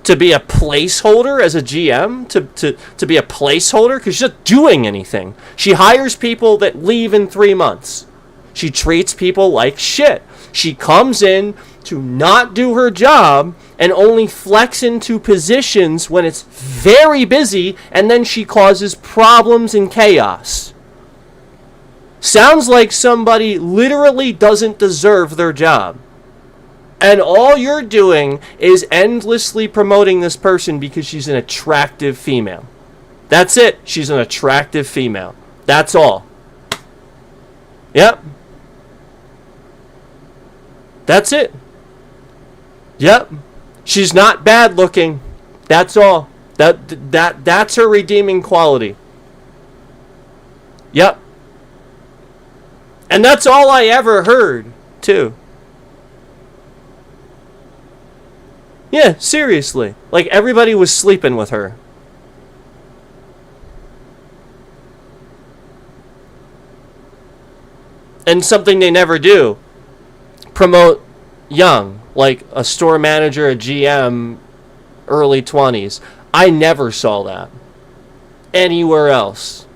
To be a placeholder as a GM? To be a placeholder? Because she's not doing anything. She hires people that leave in 3 months. She treats people like shit. She comes in to not do her job and only flex into positions when it's very busy, and then she causes problems and chaos. Sounds like somebody literally doesn't deserve their job. And all you're doing is endlessly promoting this person because she's an attractive female. That's it. She's an attractive female. That's all. Yep. That's it. Yep. She's not bad looking. That's all. That's her redeeming quality. Yep. And that's all I ever heard, too. Yeah, seriously. Like, everybody was sleeping with her. And something they never do. Promote young. Like a store manager, a GM, early 20s. I never saw that. Anywhere else.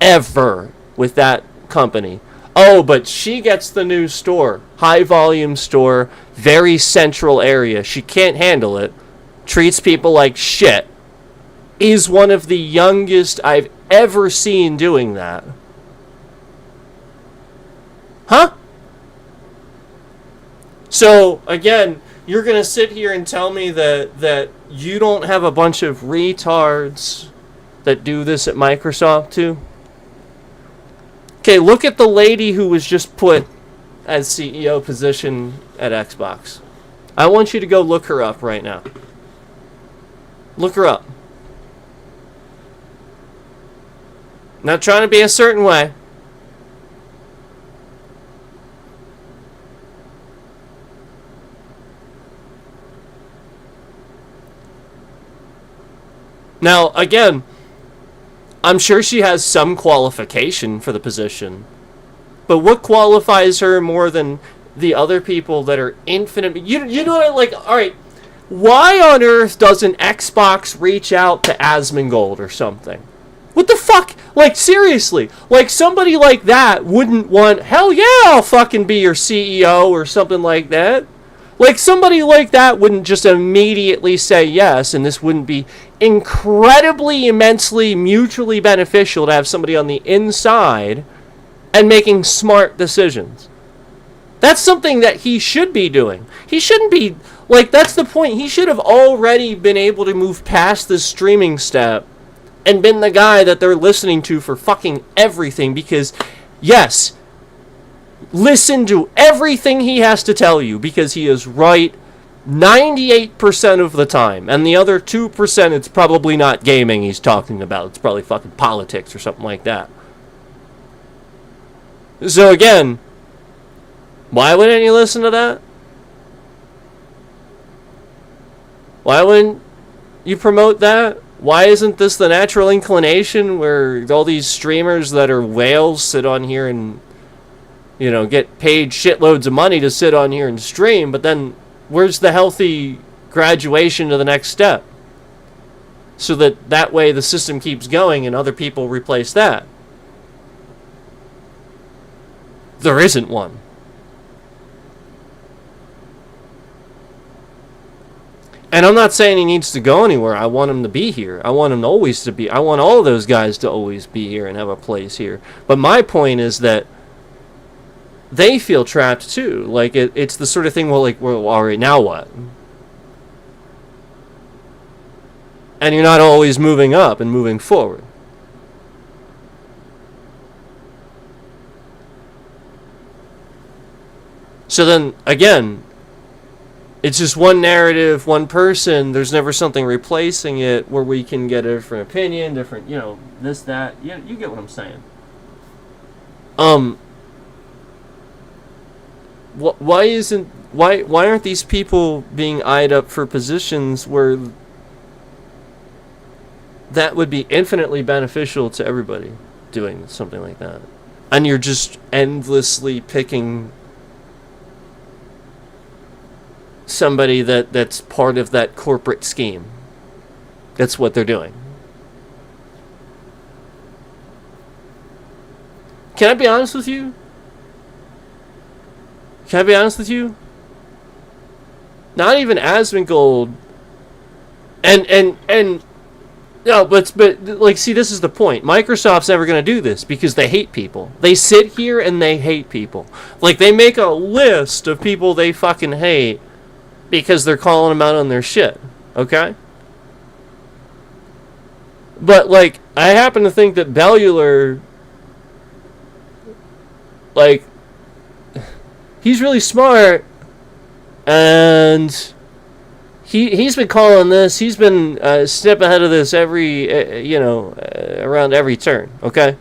Ever. With that company. Oh, but she gets the new store. High volume store. Very central area. She can't handle it. Treats people like shit. Is one of the youngest I've ever seen doing that. Huh? So, again, you're going to sit here and tell me that you don't have a bunch of retards that do this at Microsoft too? Okay, look at the lady who was just put as CEO position at Xbox. I want you to go look her up right now. Look her up. Not trying to be a certain way. Now, again, I'm sure she has some qualification for the position. But what qualifies her more than the other people that are infinite? You know what, like, alright, why on earth doesn't Xbox reach out to Asmongold or something? What the fuck? Like, seriously. Like, somebody like that wouldn't want, hell yeah, I'll fucking be your CEO or something like that. Like, somebody like that wouldn't just immediately say yes, and this wouldn't be incredibly, immensely, mutually beneficial to have somebody on the inside and making smart decisions. That's something that he should be doing. He shouldn't be Like, that's the point. He should have already been able to move past this streaming step and been the guy that they're listening to for fucking everything, because, yes, listen to everything he has to tell you, because he is right 98% of the time. And the other 2%, it's probably not gaming he's talking about. It's probably fucking politics or something like that. So again, why wouldn't you listen to that? Why wouldn't you promote that? Why isn't this the natural inclination where all these streamers that are whales sit on here and, you know, get paid shitloads of money to sit on here and stream, but then where's the healthy graduation to the next step? So that way the system keeps going and other people replace that. There isn't one. And I'm not saying he needs to go anywhere. I want him to be here. I want him always to be. I want all of those guys to always be here and have a place here. But my point is that they feel trapped too. Like, it's the sort of thing where, like, well, all right, now what? And you're not always moving up and moving forward. So then, again, it's just one narrative, one person. There's never something replacing it where we can get a different opinion, different, you know, this, that. Yeah, you get what I'm saying. Why aren't these people being eyed up for positions where that would be infinitely beneficial to everybody doing something like that? And you're just endlessly picking somebody that's part of that corporate scheme. That's what they're doing. Can I be honest with you? Can I be honest with you? Not even Asmongold and no, but like, see, this is the point. Microsoft's never going to do this because they hate people. They sit here and they hate people. Like, they make a list of people they fucking hate because they're calling them out on their shit. Okay? But, like, I happen to think that Bellular, like, he's really smart, and he's been calling this. He's been a step ahead of this every, around every turn. Okay?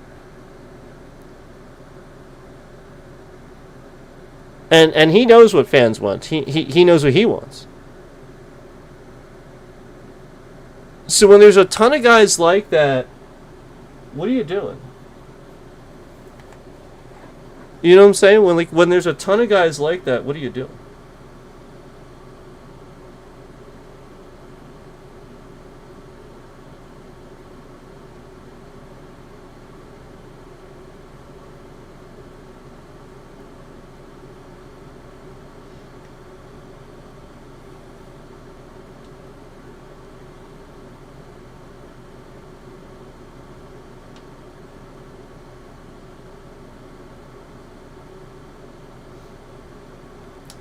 And he knows what fans want. He knows what he wants. So when there's a ton of guys like that, what are you doing? You know what I'm saying? When there's a ton of guys like that, what are you doing?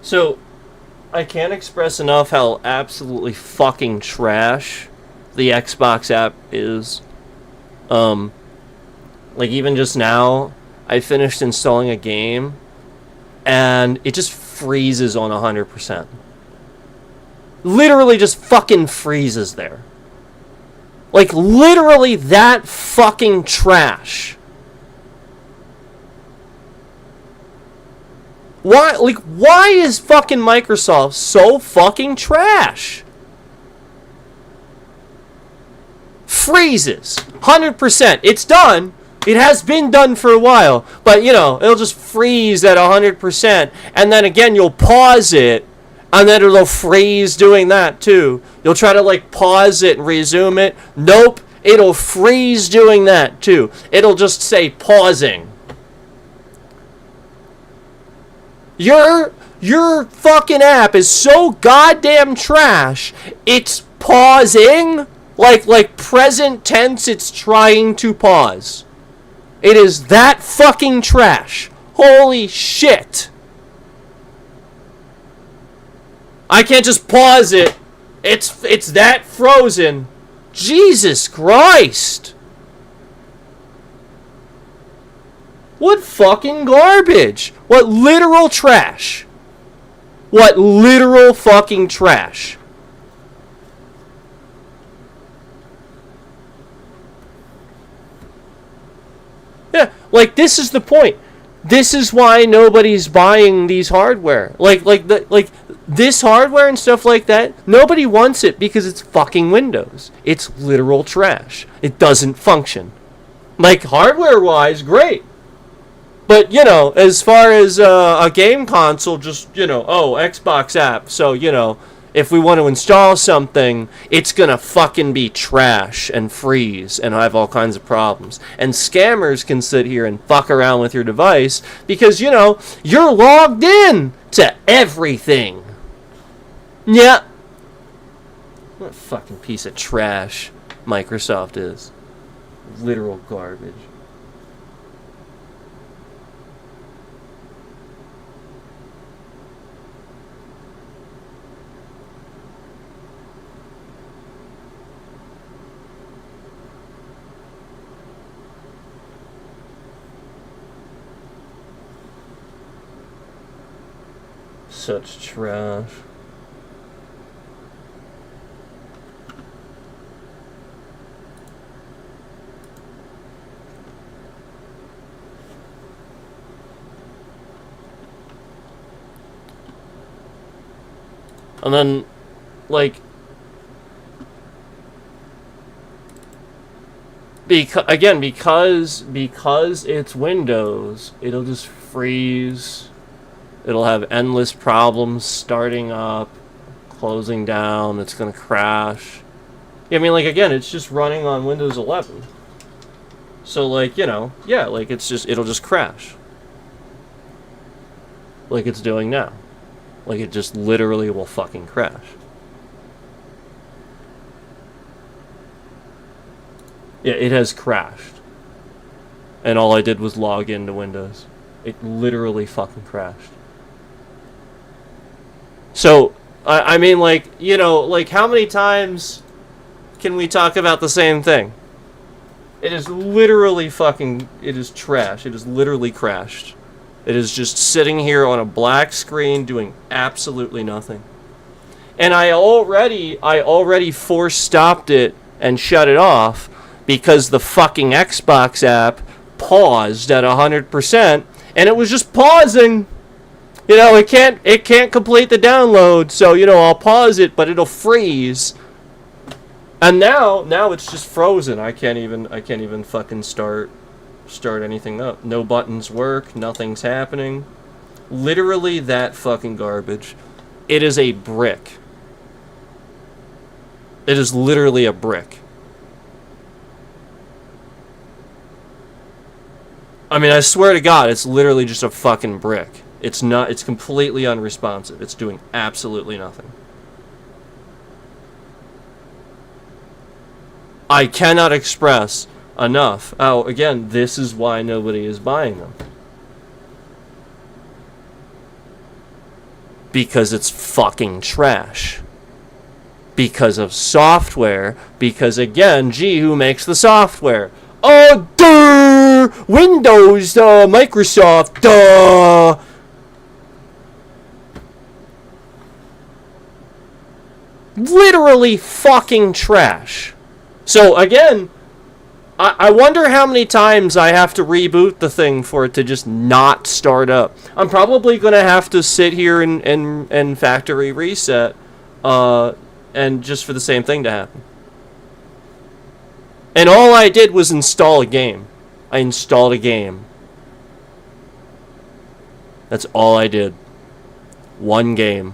So, I can't express enough how absolutely fucking trash the Xbox app is. Like, even just now, I finished installing a game, and it just freezes on 100%. Literally just fucking freezes there. Like, literally that fucking trash. Why is fucking Microsoft so fucking trash? Freezes. 100%. It's done. It has been done for a while. But, it'll just freeze at 100%. And then again, you'll pause it. And then it'll freeze doing that too. You'll try to, pause it and resume it. Nope. It'll freeze doing that too. It'll just say pausing. Your fucking app is so goddamn trash. It's pausing. Like present tense, it's trying to pause. It is that fucking trash. Holy shit. I can't just pause it. It's that frozen. Jesus Christ. What fucking garbage. What literal trash. What literal fucking trash. Yeah, like this is the point. This is why nobody's buying these hardware. Like this hardware and stuff like that, nobody wants it because it's fucking Windows. It's literal trash. It doesn't function. Like hardware-wise, great. But, you know, as far as a game console, just, you know, oh, Xbox app. So, you know, if we want to install something, it's going to fucking be trash and freeze and have all kinds of problems. And scammers can sit here and fuck around with your device because, you know, you're logged in to everything. Yeah. What a fucking piece of trash Microsoft is. Literal garbage. Such trash. And then, like, because it's Windows, it'll just freeze. It'll have endless problems starting up, closing down. It's gonna crash. I mean, like, again, it's just running on Windows 11. So, like, you know, yeah, like, it'll just crash. Like it's doing now. Like, it just literally will fucking crash. Yeah, it has crashed. And all I did was log into Windows. It literally fucking crashed. So, I mean, like, you know, like, how many times can we talk about the same thing? It is literally fucking, it is trash. It is literally crashed. It is just sitting here on a black screen doing absolutely nothing. And I already force-stopped it and shut it off because the fucking Xbox app paused at 100%, and it was just pausing. You know, it can't complete the download, so, you know, I'll pause it, but it'll freeze. And now it's just frozen. I can't even fucking start anything up. No buttons work, nothing's happening. Literally that fucking garbage. It is a brick. It is literally a brick. I mean, I swear to God, it's literally just a fucking brick. It's completely unresponsive. It's doing absolutely nothing. I cannot express enough. Oh, again, this is why nobody is buying them. Because it's fucking trash. Because of software. Because, again, gee, who makes the software? Oh, duh! Windows, Microsoft, duh! Literally fucking trash. So, again, I wonder how many times I have to reboot the thing for it to just not start up. I'm probably going to have to sit here and factory reset, and just for the same thing to happen. And all I did was install a game. I installed a game. That's all I did. One game.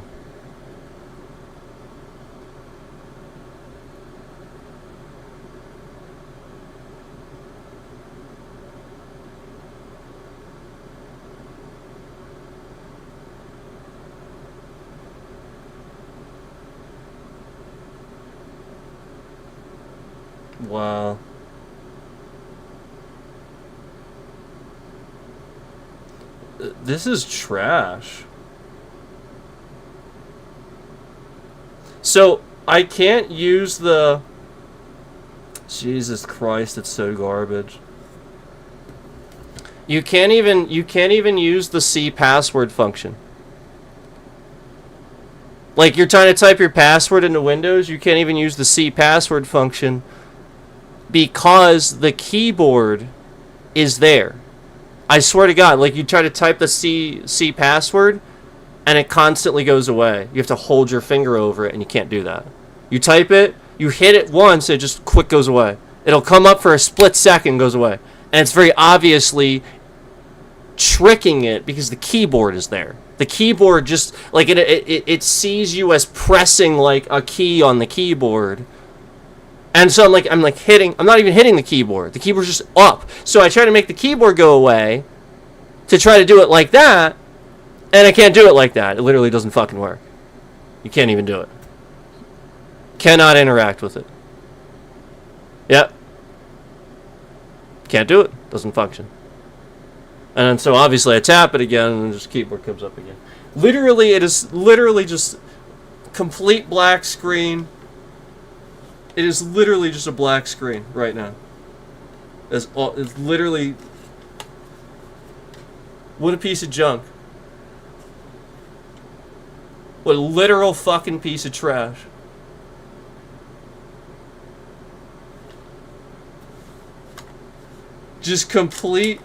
Wow. This is trash. So I can't use the... Jesus Christ, it's so garbage. You can't even use the C password function. Like, you're trying to type your password into Windows, you can't even use the C password function because the keyboard is there. I swear to God, like, you try to type the C password and it constantly goes away. You have to hold your finger over it and you can't do that. You type it, you hit it once, it just quick goes away. It'll come up for a split second, goes away. And it's very obviously tricking it because the keyboard is there. The keyboard just, like, it sees you as pressing, like, a key on the keyboard. And so I'm not even hitting the keyboard. The keyboard's just up. So I try to make the keyboard go away to try to do it like that, and I can't do it like that. It literally doesn't fucking work. You can't even do it. Cannot interact with it. Yep. Can't do it. Doesn't function. And then so obviously I tap it again and just keyboard comes up again. Literally, it is literally just complete black screen. It is literally just a black screen right now. It's literally... What a piece of junk. What a literal fucking piece of trash. Just complete...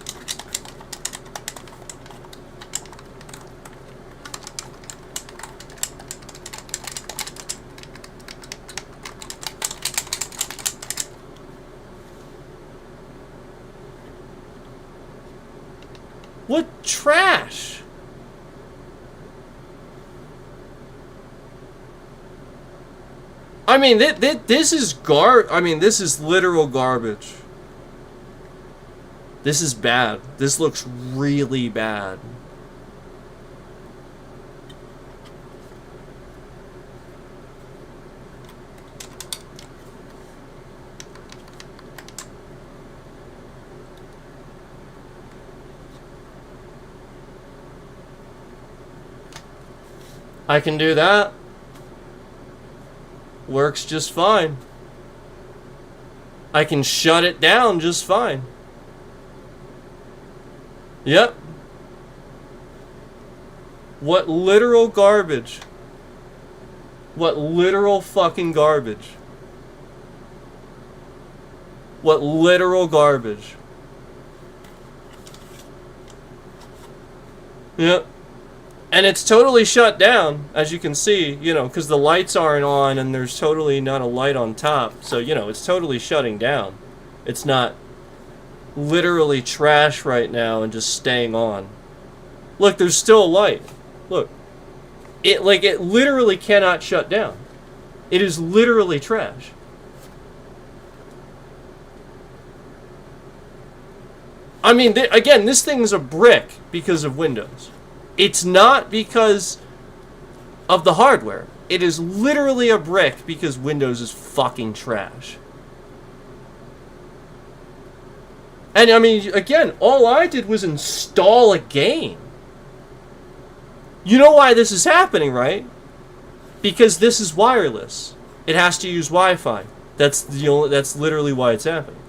What trash? I mean, this is this is literal garbage. This is bad. This looks really bad. I can do that. Works just fine. I can shut it down just fine. Yep. What literal garbage. What literal fucking garbage. What literal garbage. Yep. And it's totally shut down, as you can see, you know, because the lights aren't on and there's totally not a light on top. So, you know, it's totally shutting down. It's not literally trash right now and just staying on. Look, there's still a light. Look. It literally cannot shut down. It is literally trash. I mean, again, this thing's a brick because of Windows. It's not because of the hardware. It is literally a brick because Windows is fucking trash. And I mean, again, all I did was install a game. You know why this is happening, right? Because this is wireless. It has to use Wi-Fi. That's literally why it's happening.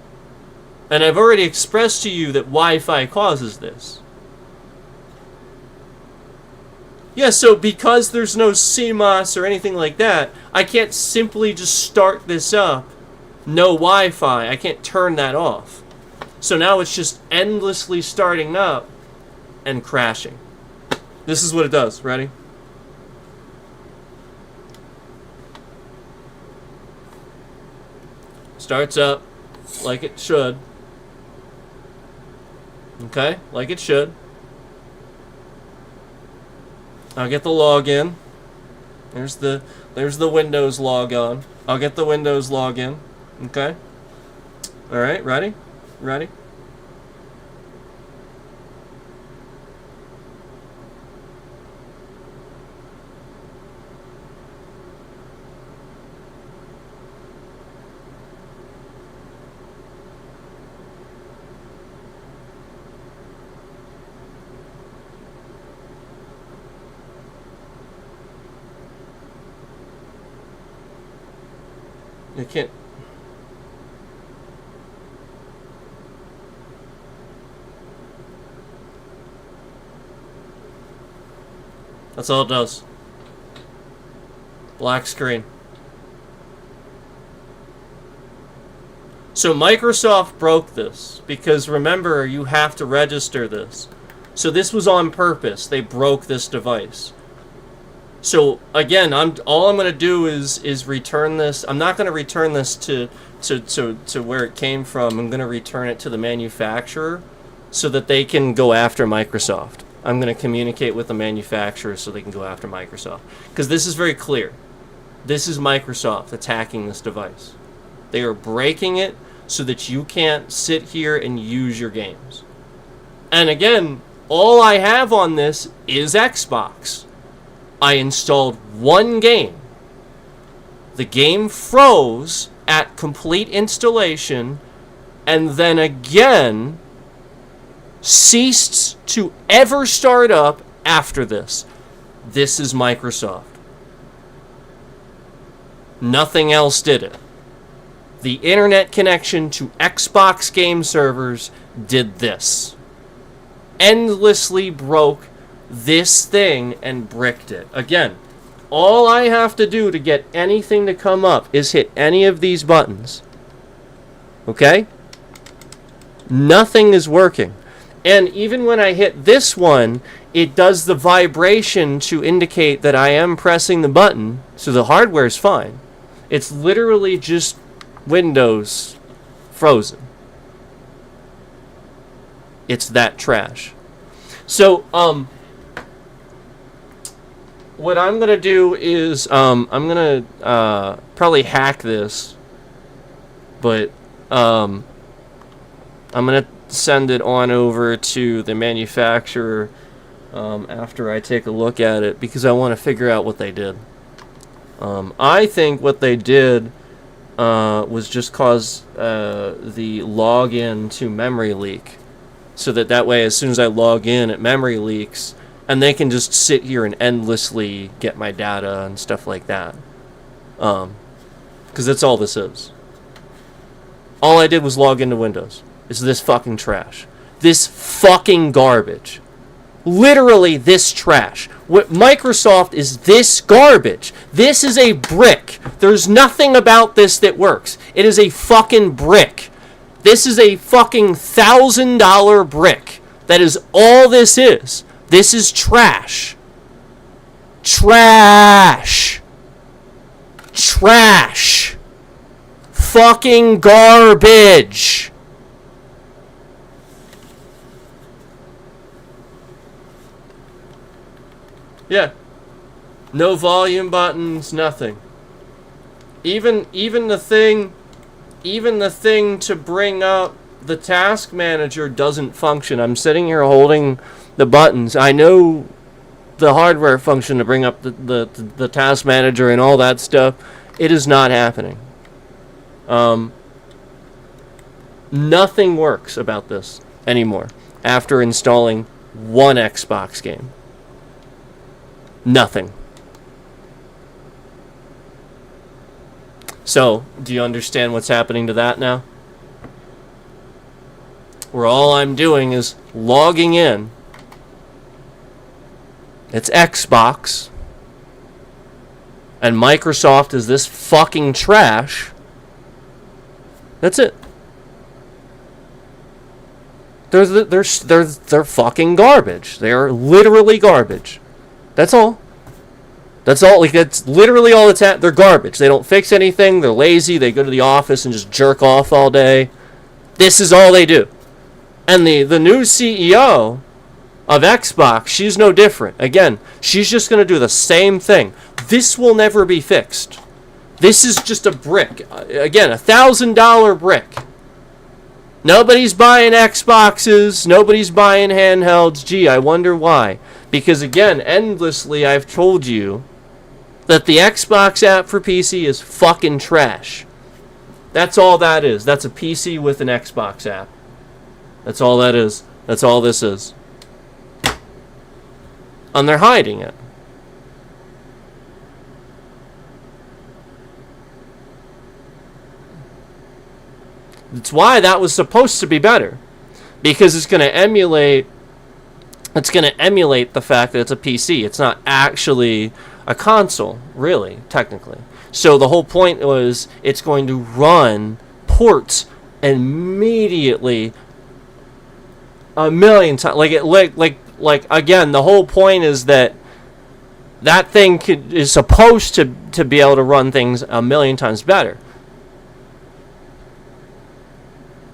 And I've already expressed to you that Wi-Fi causes this. Yeah, so because there's no CMOS or anything like that, I can't simply just start this up. No Wi-Fi. I can't turn that off. So now it's just endlessly starting up and crashing. This is what it does. Ready? Starts up like it should. Okay? Like it should. I'll get the login. There's the Windows logon. I'll get the Windows login. Okay? Alright, ready? Ready? You can't. That's all it does. Black screen. So Microsoft broke this because remember, you have to register this. So this was on purpose. They broke this device. So again, all I'm going to do is return this. I'm not going to return this to where it came from. I'm going to return it to the manufacturer so that they can go after Microsoft. I'm going to communicate with the manufacturer so they can go after Microsoft. Because this is very clear. This is Microsoft attacking this device. They are breaking it so that you can't sit here and use your games. And again, all I have on this is Xbox. I installed one game. The game froze at complete installation and then again ceased to ever start up after this. This is Microsoft. Nothing else did it. The internet connection to Xbox game servers did this. Endlessly broke this thing and bricked it. Again, all I have to do to get anything to come up is hit any of these buttons. Okay? Nothing is working. And even when I hit this one, it does the vibration to indicate that I am pressing the button, so the hardware is fine. It's literally just Windows frozen. It's that trash. So, what I'm going to do is, I'm going to probably hack this, but I'm going to send it on over to the manufacturer after I take a look at it, because I want to figure out what they did. I think what they did was just cause the login to memory leak. So that way, as soon as I log in, it memory leaks, and they can just sit here and endlessly get my data and stuff like that. Because that's all this is. All I did was log into Windows. It's this fucking trash. This fucking garbage. Literally this trash. What Microsoft is this garbage. This is a brick. There's nothing about this that works. It is a fucking brick. This is a fucking $1,000 brick. That is all this is. This is trash. Trash. Trash. Fucking garbage. Yeah. No volume buttons, nothing. Even the thing to bring up the task manager doesn't function. I'm sitting here holding the buttons. I know the hardware function to bring up the task manager and all that stuff. It is not happening. Nothing works about this anymore after installing one Xbox game. Nothing. So, do you understand what's happening to that now? Where all I'm doing is logging in. It's Xbox. And Microsoft is this fucking trash. That's it. They're fucking garbage. They are literally garbage. That's all. That's all. Like, that's literally all that's They're garbage. They don't fix anything. They're lazy. They go to the office and just jerk off all day. This is all they do. And the new CEO of Xbox, she's no different. Again, she's just going to do the same thing. This will never be fixed. This is just a brick. Again, $1,000 brick. Nobody's buying Xboxes. Nobody's buying handhelds. Gee, I wonder why. Because again, endlessly I've told you that the Xbox app for PC is fucking trash. That's all that is. That's a PC with an Xbox app. That's all that is. That's all this is. And they're hiding it. It's why that was supposed to be better, because it's going to emulate the fact that it's a PC. It's not actually a console, really, technically. So the whole point was it's going to run ports immediately a million times. Like again, the whole point is that thing is supposed to be able to run things a million times better.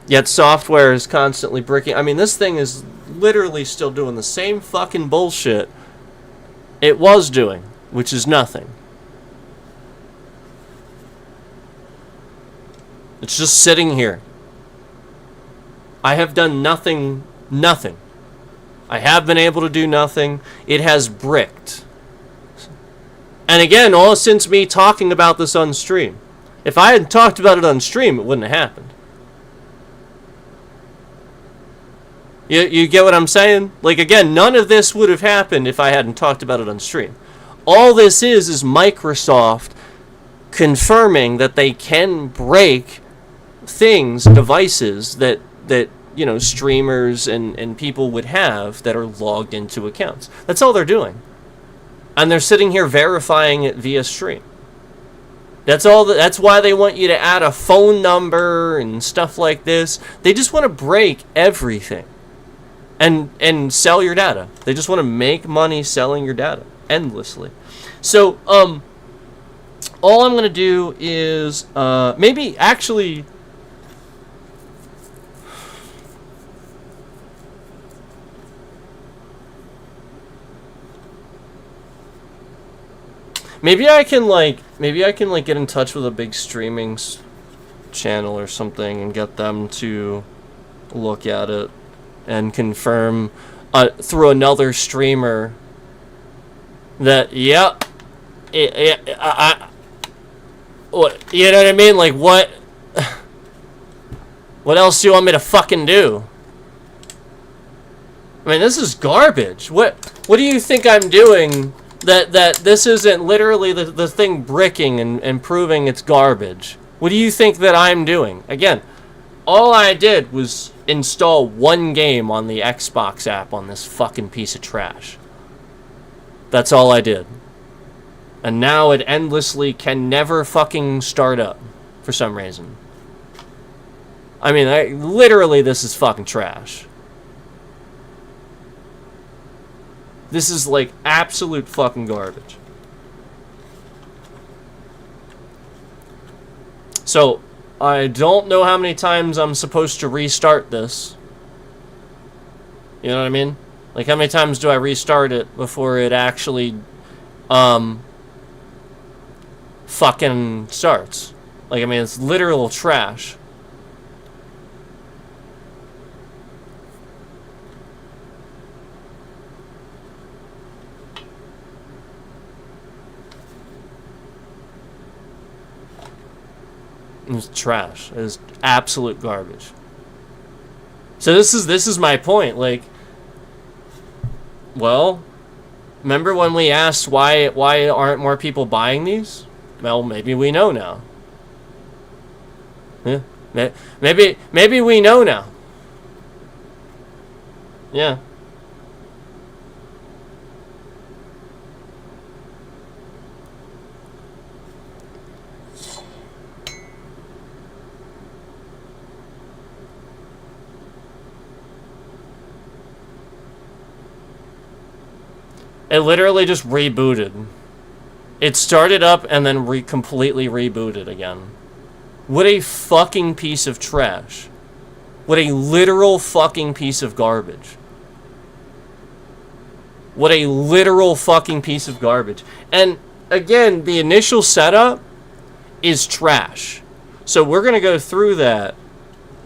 Yet software is constantly bricking. I mean, this thing is literally still doing the same fucking bullshit it was doing, which is nothing. It's just sitting here. I have done nothing. I have been able to do nothing. It has bricked. And again, all since me talking about this on stream. If I hadn't talked about it on stream, it wouldn't have happened. You get what I'm saying? Like, again, none of this would have happened if I hadn't talked about it on stream. All this is Microsoft confirming that they can break things, devices that you know, streamers and people would have that are logged into accounts. That's all they're doing. And they're sitting here verifying it via stream. That's all. That's why they want you to add a phone number and stuff like this. They just want to break everything. And sell your data. They just want to make money selling your data endlessly. So, all I'm going to do is, maybe actually, maybe I can get in touch with a big streaming channel or something and get them to look at it and confirm through another streamer that, yep, what, you know what I mean? Like, what else do you want me to fucking do? I mean, this is garbage. What do you think I'm doing that this isn't literally the thing bricking and proving it's garbage? What do you think that I'm doing? Again, all I did was install one game on the Xbox app on this fucking piece of trash. That's all I did. And now it endlessly can never fucking start up for some reason. I mean, literally, this is fucking trash. This is like absolute fucking garbage. So, I don't know how many times I'm supposed to restart this. You know what I mean? Like, how many times do I restart it before it actually, fucking starts? Like, I mean, it's literal trash. It's trash. It's absolute garbage. So this is my point. Like, well, remember when we asked why aren't more people buying these? Well, maybe we know now. Yeah, maybe we know now. Yeah. It literally just rebooted. It started up and then completely rebooted again. What a fucking piece of trash. What a literal fucking piece of garbage. What a literal fucking piece of garbage. And again, the initial setup is trash. So we're going to go through that.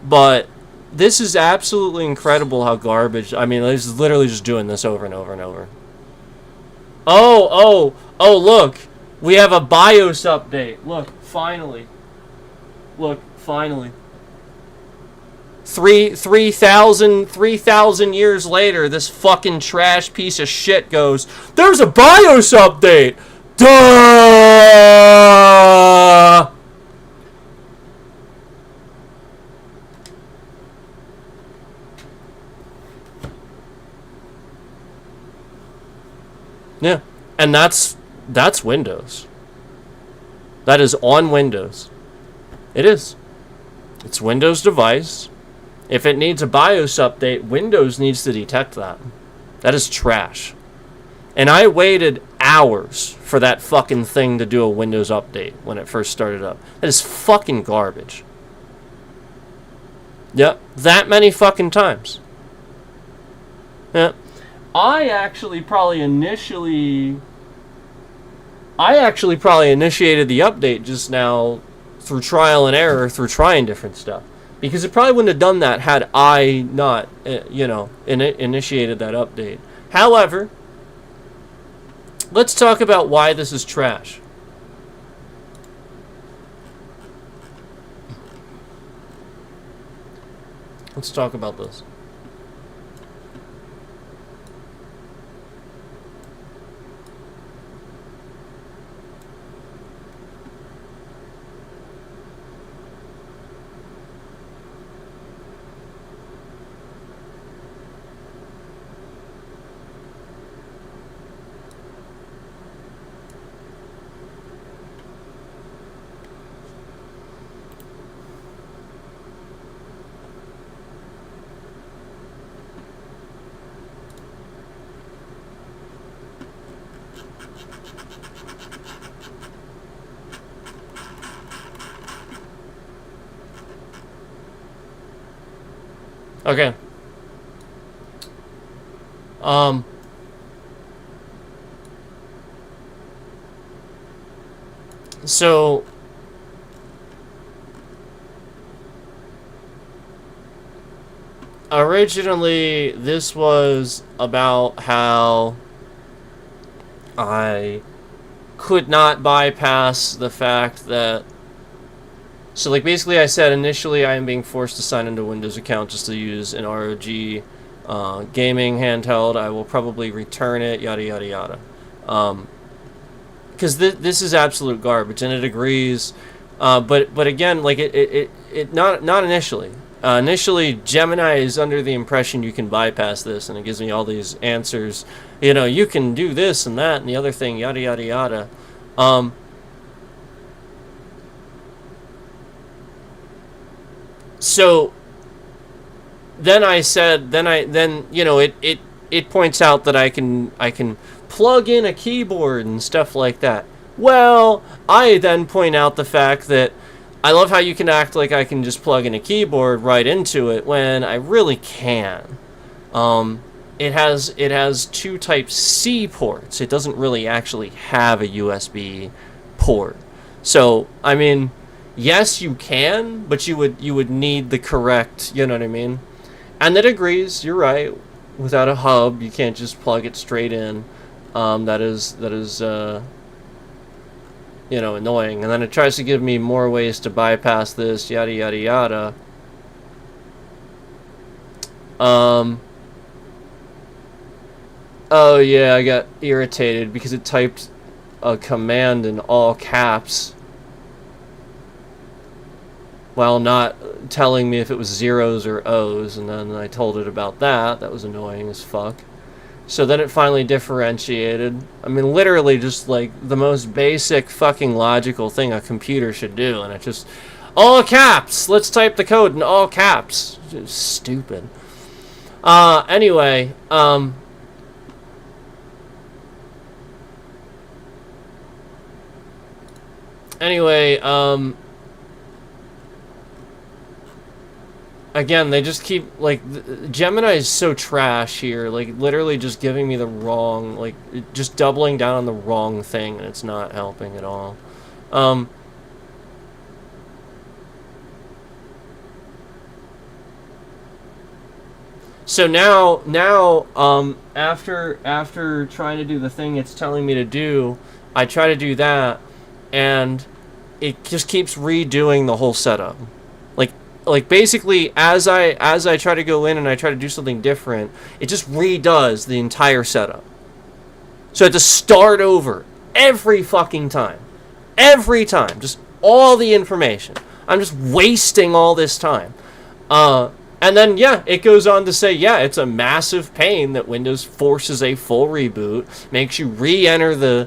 But this is absolutely incredible how garbage. I mean, it's literally just doing this over and over and over. Oh, look. We have a BIOS update. Look, finally. Look, finally. 3,000 years later, this fucking trash piece of shit goes, there's a BIOS update! Duh! And that's Windows. That is on Windows. It is. It's Windows device. If it needs a BIOS update, Windows needs to detect that. That is trash. And I waited hours for that fucking thing to do a Windows update when it first started up. That is fucking garbage. Yep, that many fucking times. Yeah. I actually probably initiated the update just now through trial and error, through trying different stuff. Because it probably wouldn't have done that had I not, initiated that update. However, let's talk about why this is trash. Let's talk about this. Okay. So originally this was about how I could not bypass the fact that, so like basically I said initially I am being forced to sign into a Windows account just to use an ROG gaming handheld. I will probably return it, yada yada yada. Because this is absolute garbage, and it agrees. But again, like it not initially. Initially, Gemini is under the impression you can bypass this, and it gives me all these answers. You know, you can do this and that and the other thing, yada yada yada. So then I said, it points out that I can plug in a keyboard and stuff like that. Well, I then point out the fact that I love how you can act like I can just plug in a keyboard right into it when I really can. It has two Type-C ports. It doesn't really actually have a USB port. So, I mean, yes, you can, but you would need the correct, you know what I mean? And it agrees, you're right. Without a hub, you can't just plug it straight in. That is annoying. And then it tries to give me more ways to bypass this, yada yada yada. Oh yeah, I got irritated because it typed a command in all caps while not telling me if it was zeros or O's, and then I told it about that. That was annoying as fuck. So then it finally differentiated. I mean, literally just like the most basic fucking logical thing a computer should do, and it just, all caps! Let's type the code in all caps. Just stupid. Anyway, again, they just keep, like, Gemini is so trash here, like, literally just giving me the wrong, like, just doubling down on the wrong thing, and it's not helping at all. So now, after trying to do the thing it's telling me to do, I try to do that, and it just keeps redoing the whole setup. Like basically, as I try to go in and I try to do something different, it just redoes the entire setup. So I have to start over every fucking time. Every time. Just all the information. I'm just wasting all this time. And then, yeah, it goes on to say, yeah, it's a massive pain that Windows forces a full reboot, makes you re-enter the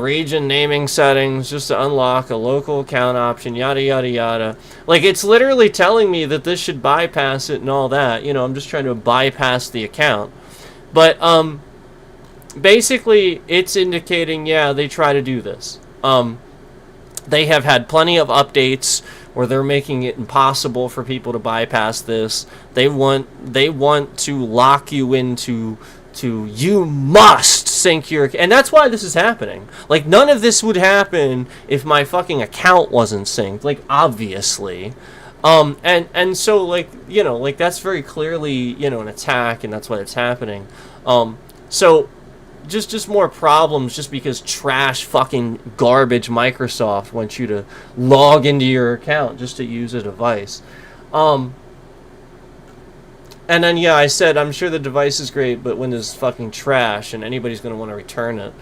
region naming settings just to unlock a local account option, yada, yada, yada. Like, it's literally telling me that this should bypass it and all that. You know, I'm just trying to bypass the account. But, basically, it's indicating, yeah, they try to do this. They have had plenty of updates where they're making it impossible for people to bypass this. They want to lock you into you must sync your, and that's why this is happening. Like, none of this would happen if my fucking account wasn't synced, like, obviously. And so, like, you know, like, that's very clearly, you know, an attack, and that's why it's happening. So just more problems just because trash fucking garbage Microsoft wants you to log into your account just to use a device. And then, yeah, I said, I'm sure the device is great, but Windows is fucking trash, and anybody's going to want to return it.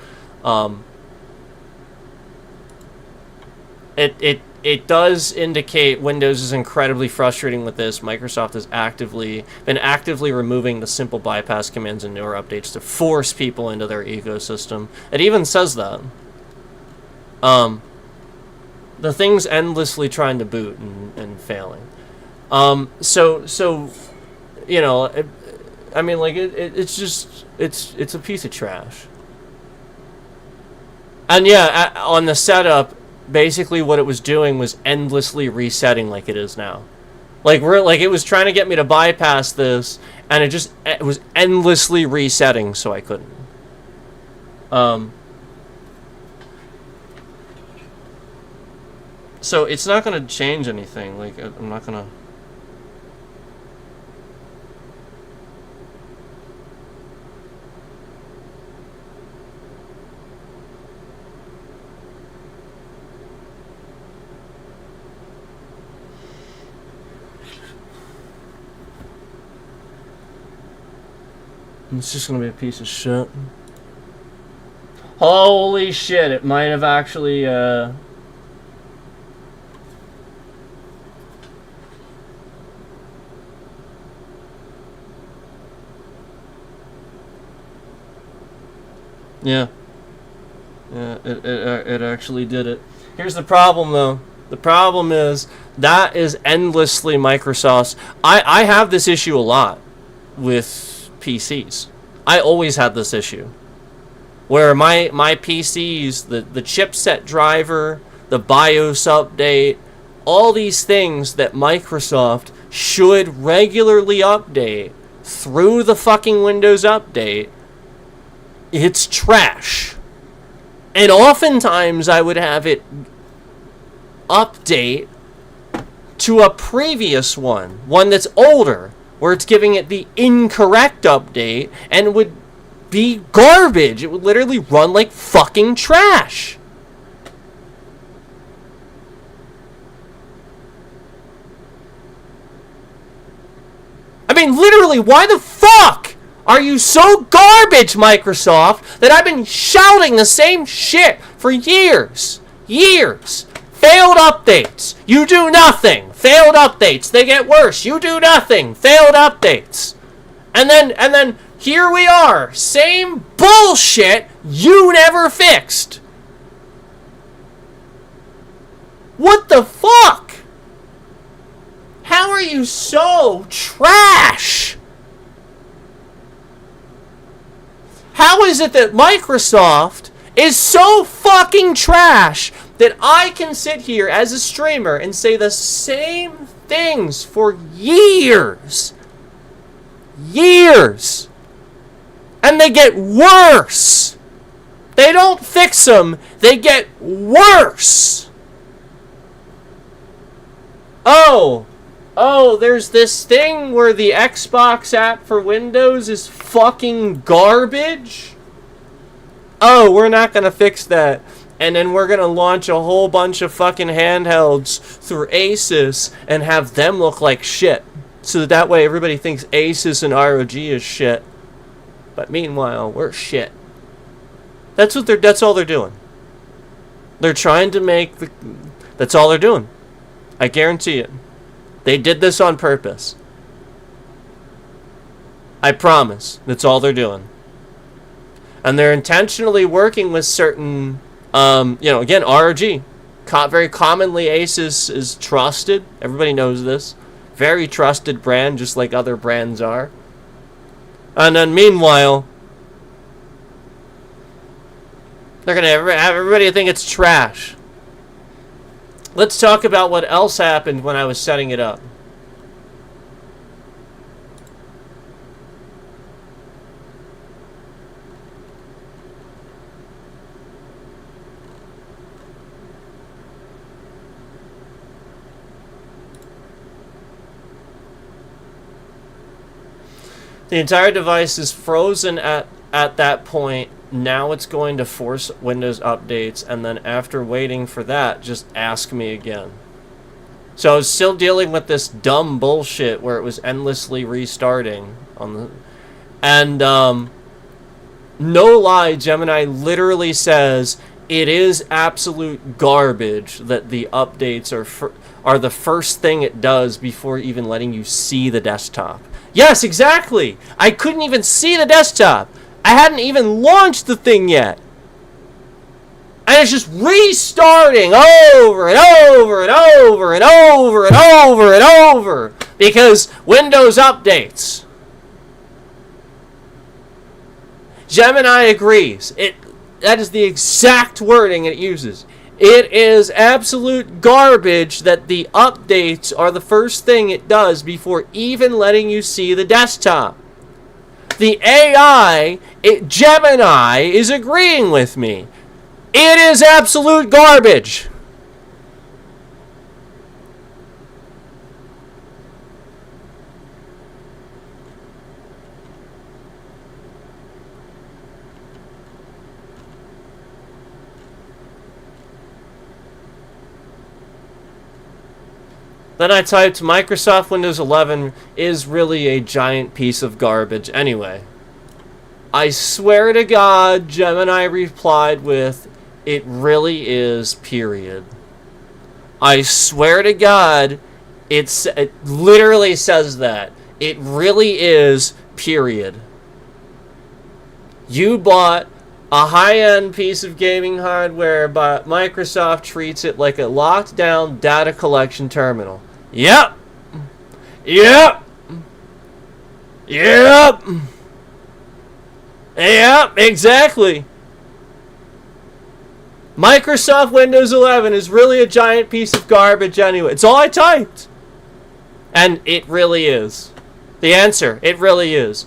It does indicate Windows is incredibly frustrating with this. Microsoft has been actively removing the simple bypass commands and newer updates to force people into their ecosystem. It even says that. The thing's endlessly trying to boot and failing. So you know, I mean, like, it's just, it's a piece of trash. And yeah, on the setup, basically what it was doing was endlessly resetting like it is now. Like, it was trying to get me to bypass this, and it was endlessly resetting, so I couldn't. So it's not going to change anything. Like, I'm not going to... It's just gonna be a piece of shit. Holy shit, it might have actually, Yeah. Yeah, it actually did it. Here's the problem, though. The problem is, that is endlessly Microsoft's... I have this issue a lot with PCs. I always had this issue. Where my PCs, the chipset driver, the BIOS update, all these things that Microsoft should regularly update through the fucking Windows Update, it's trash. And oftentimes I would have it update to a previous one that's older, where it's giving it the incorrect update, and would be garbage. It would literally run like fucking trash. I mean, literally, why the fuck are you so garbage, Microsoft, that I've been shouting the same shit for years? Years. Failed updates. You do nothing. Failed updates. They get worse. You do nothing. Failed updates. And then here we are. Same bullshit you never fixed. What the fuck? How are you so trash? How is it that Microsoft is so fucking trash that I can sit here as a streamer and say the same things for years? Years. And they get worse. They don't fix them. They get worse. Oh, there's this thing where the Xbox app for Windows is fucking garbage? Oh, we're not gonna fix that. And then we're gonna launch a whole bunch of fucking handhelds through Asus and have them look like shit. So that way everybody thinks Asus and ROG is shit. But meanwhile, we're shit. That's all they're doing. They're trying to make that's all they're doing. I guarantee it. They did this on purpose. I promise. That's all they're doing. And they're intentionally working with certain, again, ROG. Very commonly, Asus is trusted. Everybody knows this. Very trusted brand, just like other brands are. And then meanwhile, they're going to have everybody think it's trash. Let's talk about what else happened when I was setting it up. The entire device is frozen at that point. Now it's going to force Windows updates, and then after waiting for that, just ask me again. So I was still dealing with this dumb bullshit where it was endlessly restarting and no lie, Gemini literally says it is absolute garbage that the updates are the first thing it does before even letting you see the desktop. Yes, exactly. I couldn't even see the desktop. I hadn't even launched the thing yet. And it's just restarting over and over and over and over and over and over because Windows updates. Gemini agrees. That is the exact wording it uses. It is absolute garbage that the updates are the first thing it does before even letting you see the desktop. The AI, Gemini, is agreeing with me. It is absolute garbage. Then I typed Microsoft Windows 11 is really a giant piece of garbage anyway. I swear to God, Gemini replied with, it really is, period. I swear to God, it literally says that. It really is, period. You bought a high-end piece of gaming hardware, but Microsoft treats it like a locked-down data collection terminal. Yep. Yep. Yep. Yep, exactly. Microsoft Windows 11 is really a giant piece of garbage anyway. It's all I typed. And it really is. The answer, it really is.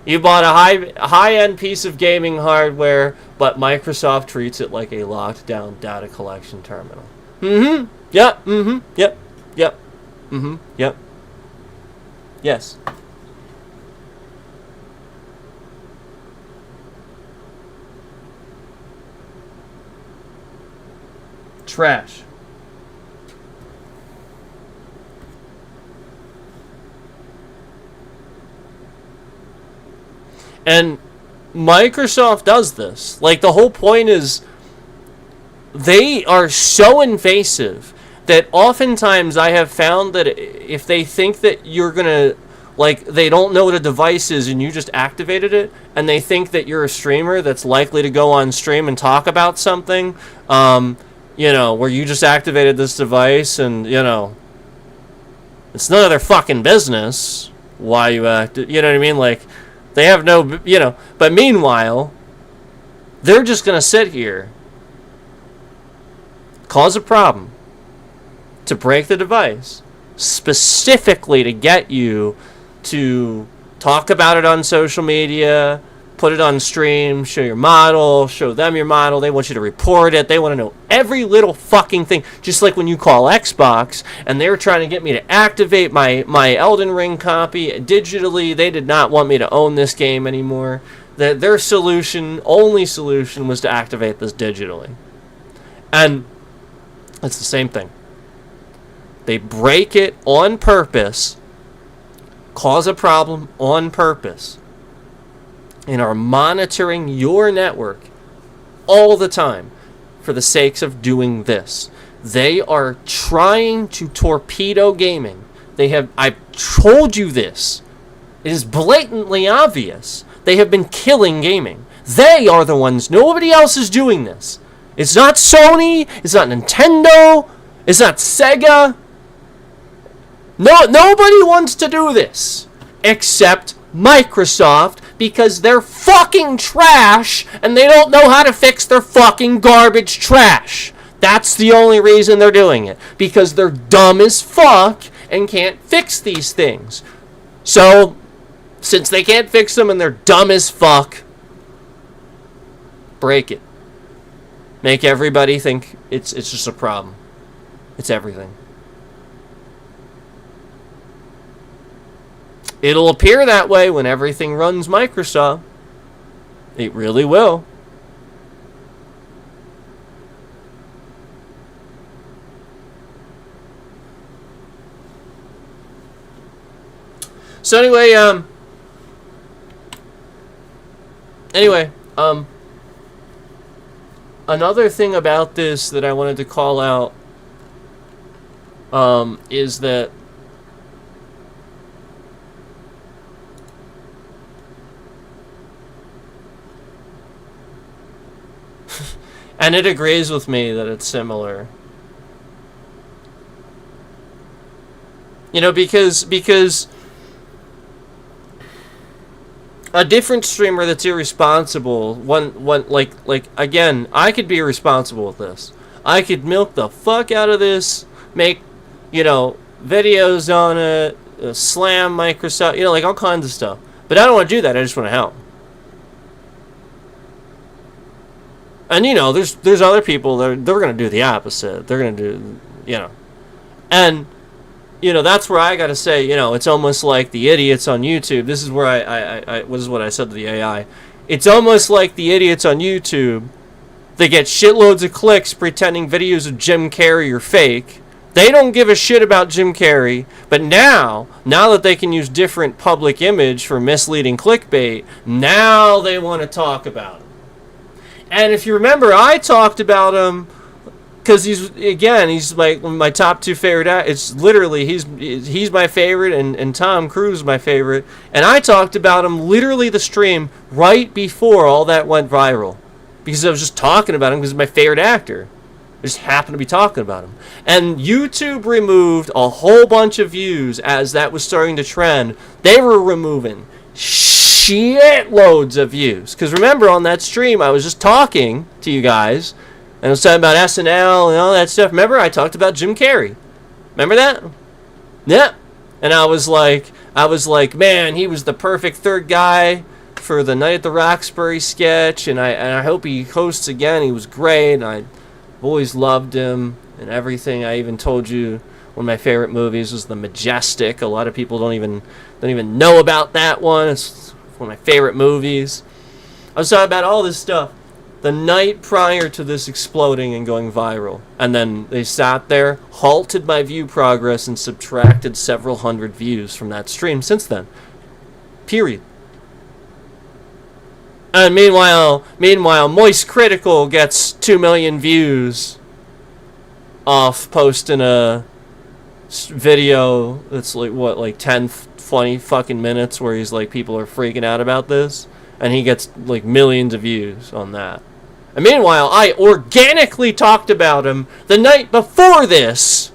You bought a high-end piece of gaming hardware, but Microsoft treats it like a locked-down data collection terminal. Mm-hmm. Yep. Mm-hmm. Yep. Yep. Mm-hmm. Yep. Yes. Trash. And Microsoft does this. Like, the whole point is they are so invasive that oftentimes I have found that if they think that you're going to, like, they don't know what a device is and you just activated it, and they think that you're a streamer that's likely to go on stream and talk about something, where you just activated this device and, it's none of their fucking business why you acted, you know what I mean? Like, they have no, but meanwhile, they're just going to sit here, cause a problem, to break the device, specifically to get you to talk about it on social media, put it on stream, show your model, show them your model. They want you to report it. They want to know every little fucking thing. Just like when you call Xbox and they were trying to get me to activate my Elden Ring copy digitally. They did not want me to own this game anymore. Their only solution was to activate this digitally. And it's the same thing. They break it on purpose, cause a problem on purpose, and are monitoring your network all the time for the sakes of doing this. They are trying to torpedo gaming. I've told you this It is blatantly obvious. They have been killing gaming. They are the ones. Nobody else is doing this. It's not Sony. It's not Nintendo. It's not Sega. No, nobody wants to do this except Microsoft, because they're fucking trash and they don't know how to fix their fucking garbage trash. That's the only reason they're doing it, because they're dumb as fuck and can't fix these things. So, since they can't fix them and they're dumb as fuck, break it. Make everybody think it's just a problem. It's everything. It'll appear that way when everything runs Microsoft. It really will. So anyway, another thing about this that I wanted to call out is that and it agrees with me that it's similar. You know, because a different streamer that's irresponsible, like again, I could be irresponsible with this. I could milk the fuck out of this, make, videos on it, slam Microsoft, like all kinds of stuff. But I don't want to do that. I just want to help. And there's other people they're going to do the opposite. They're going to do, and that's where I got to say, it's almost like the idiots on YouTube. This is where this is what I said to the AI. It's almost like the idiots on YouTube. They get shitloads of clicks pretending videos of Jim Carrey are fake. They don't give a shit about Jim Carrey, but now that they can use different public image for misleading clickbait, now they want to talk about him. And if you remember, I talked about him because he's my top two favorite. It's literally he's my favorite, and Tom Cruise is my favorite. And I talked about him literally the stream right before all that went viral, because I was just talking about him because he's my favorite actor. I just happened to be talking about him. And YouTube removed a whole bunch of views as that was starting to trend. They were removing shitloads of views. Because remember, on that stream, I was just talking to you guys, and I was talking about SNL and all that stuff. Remember, I talked about Jim Carrey. Remember that? Yeah. And I was like, man, he was the perfect third guy for the Night at the Roxbury sketch, and I hope he hosts again. He was great, and I've always loved him and everything. I even told you one of my favorite movies was The Majestic. A lot of people don't even know about that one. It's one of my favorite movies. I was talking about all this stuff the night prior to this exploding and going viral. And then they sat there, halted my view progress, and subtracted several hundred views from that stream since then. Period. And meanwhile, Moist Critical gets 2 million views off posting a video that's like 10, 20 fucking minutes where he's like, people are freaking out about this, and he gets like millions of views on that. And meanwhile, I organically talked about him the night before this.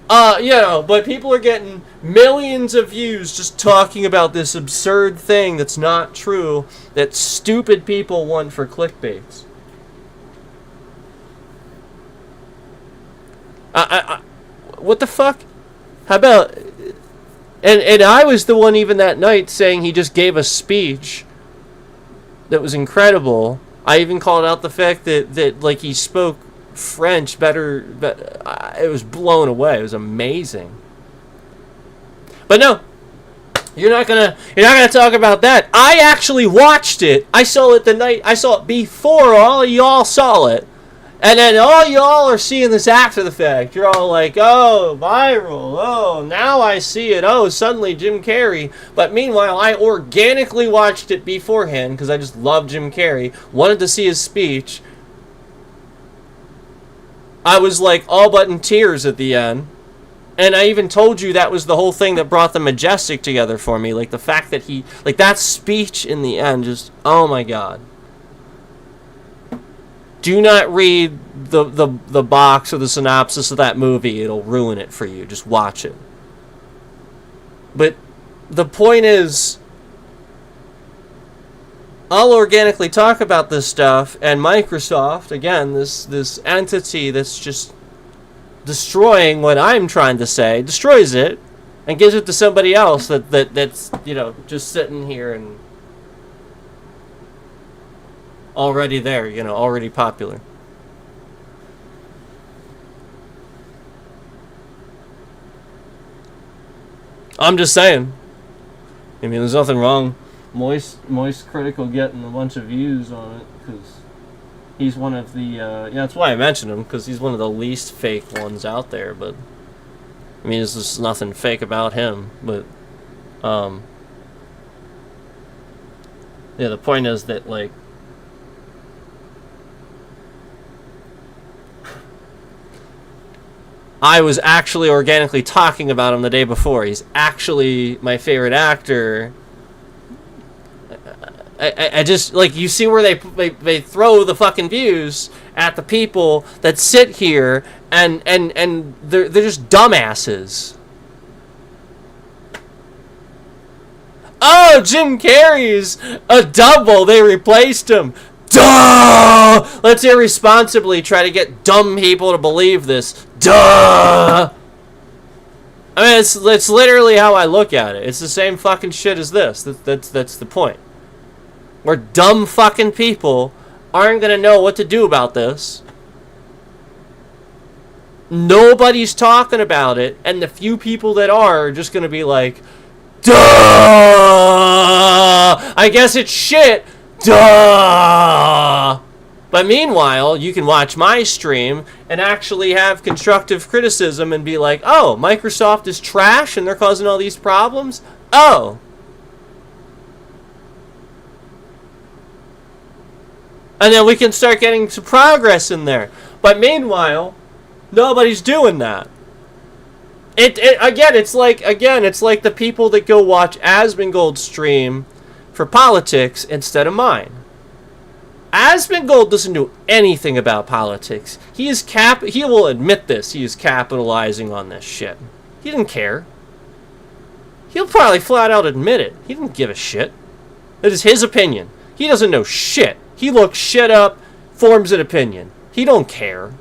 But people are getting millions of views just talking about this absurd thing that's not true, that stupid people want for clickbaits. What the fuck? How about... And I was the one even that night saying he just gave a speech that was incredible. I even called out the fact that like he spoke French better, but it was blown away. It was amazing. But no, you're not gonna talk about that. I actually watched it. I saw it before all of y'all saw it, and then all y'all are seeing this after the fact. You're all like, oh, viral. Oh, now I see it. Oh, suddenly Jim Carrey. But meanwhile, I organically watched it beforehand because I just love Jim Carrey. Wanted to see his speech. I was like all but in tears at the end. And I even told you that was the whole thing that brought the Majestic together for me. Like, the fact that he... Like, that speech in the end just... Oh, my God. Do not read the box or the synopsis of that movie. It'll ruin it for you. Just watch it. But the point is... I'll organically talk about this stuff, and Microsoft, again, this entity that's just destroying what I'm trying to say, destroys it, and gives it to somebody else that's, you know, just sitting here and already there, you know, already popular. I'm just saying. I mean, there's nothing wrong. Moist Critical getting a bunch of views on it, because he's one of the, yeah, that's why I mentioned him, because he's one of the least fake ones out there, but, I mean, there's just nothing fake about him, but, yeah, the point is that, like, I was actually organically talking about him the day before. He's actually my favorite actor. I just, like, you see where they throw the fucking views at the people that sit here and they're just dumbasses. Oh, Jim Carrey's a double. They replaced him. Duh! Let's irresponsibly try to get dumb people to believe this. Duh! I mean, it's literally how I look at it. It's the same fucking shit as this. That's the point. Where dumb fucking people aren't going to know what to do about this. Nobody's talking about it, and the few people that are just going to be like, duh! I guess it's shit. Duh! But meanwhile, you can watch my stream and actually have constructive criticism and be like, oh, Microsoft is trash and they're causing all these problems? Oh. And then we can start getting some progress in there. But meanwhile, nobody's doing that. It's like the people that go watch Asmongold's stream for politics instead of mine. Asmongold doesn't know anything about politics. He will admit this. He is capitalizing on this shit. He didn't care. He'll probably flat out admit it. He didn't give a shit. It is his opinion. He doesn't know shit. He looks shit up, forms an opinion. He don't care.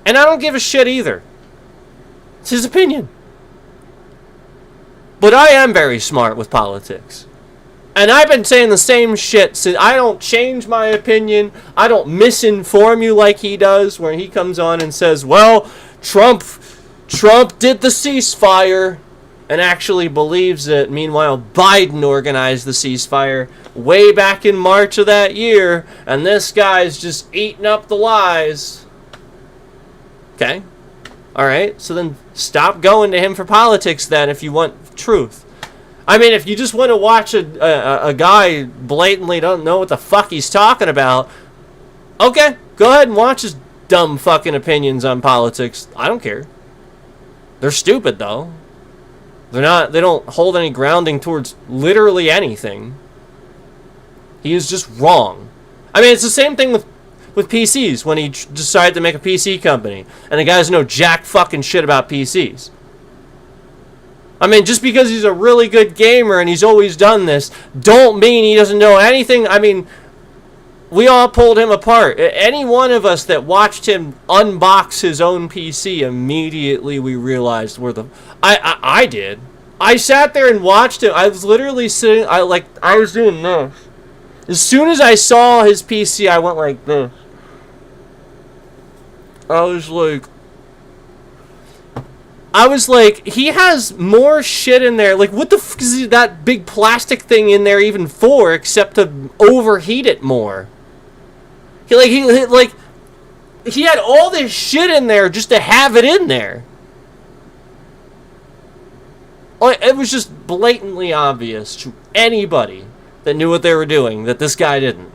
And I don't give a shit either. It's his opinion. But I am very smart with politics. And I've been saying the same shit since. I don't change my opinion. I don't misinform you like he does, where he comes on and says, well, Trump did the ceasefire, and actually believes it. Meanwhile, Biden organized the ceasefire way back in March of that year, and this guy's just eating up the lies. Okay? Alright, so then stop going to him for politics then if you want truth. I mean, if you just want to watch a guy blatantly don't know what the fuck he's talking about, okay, go ahead and watch his dumb fucking opinions on politics. I don't care. They're stupid, though. They don't hold any grounding towards literally anything. He is just wrong. I mean, it's the same thing with PCs when he decided to make a PC company. And the guy doesn't know jack fucking shit about PCs. I mean, just because he's a really good gamer and he's always done this, don't mean he doesn't know anything. I mean, we all pulled him apart. Any one of us that watched him unbox his own PC, immediately we realized where the... I did. I sat there and watched him. I was literally sitting... I was doing this. As soon as I saw his PC, I went like this. I was like, he has more shit in there. Like, what the fuck is that big plastic thing in there even for, except to overheat it more? He had all this shit in there just to have it in there. Like, it was just blatantly obvious to anybody that knew what they were doing that this guy didn't.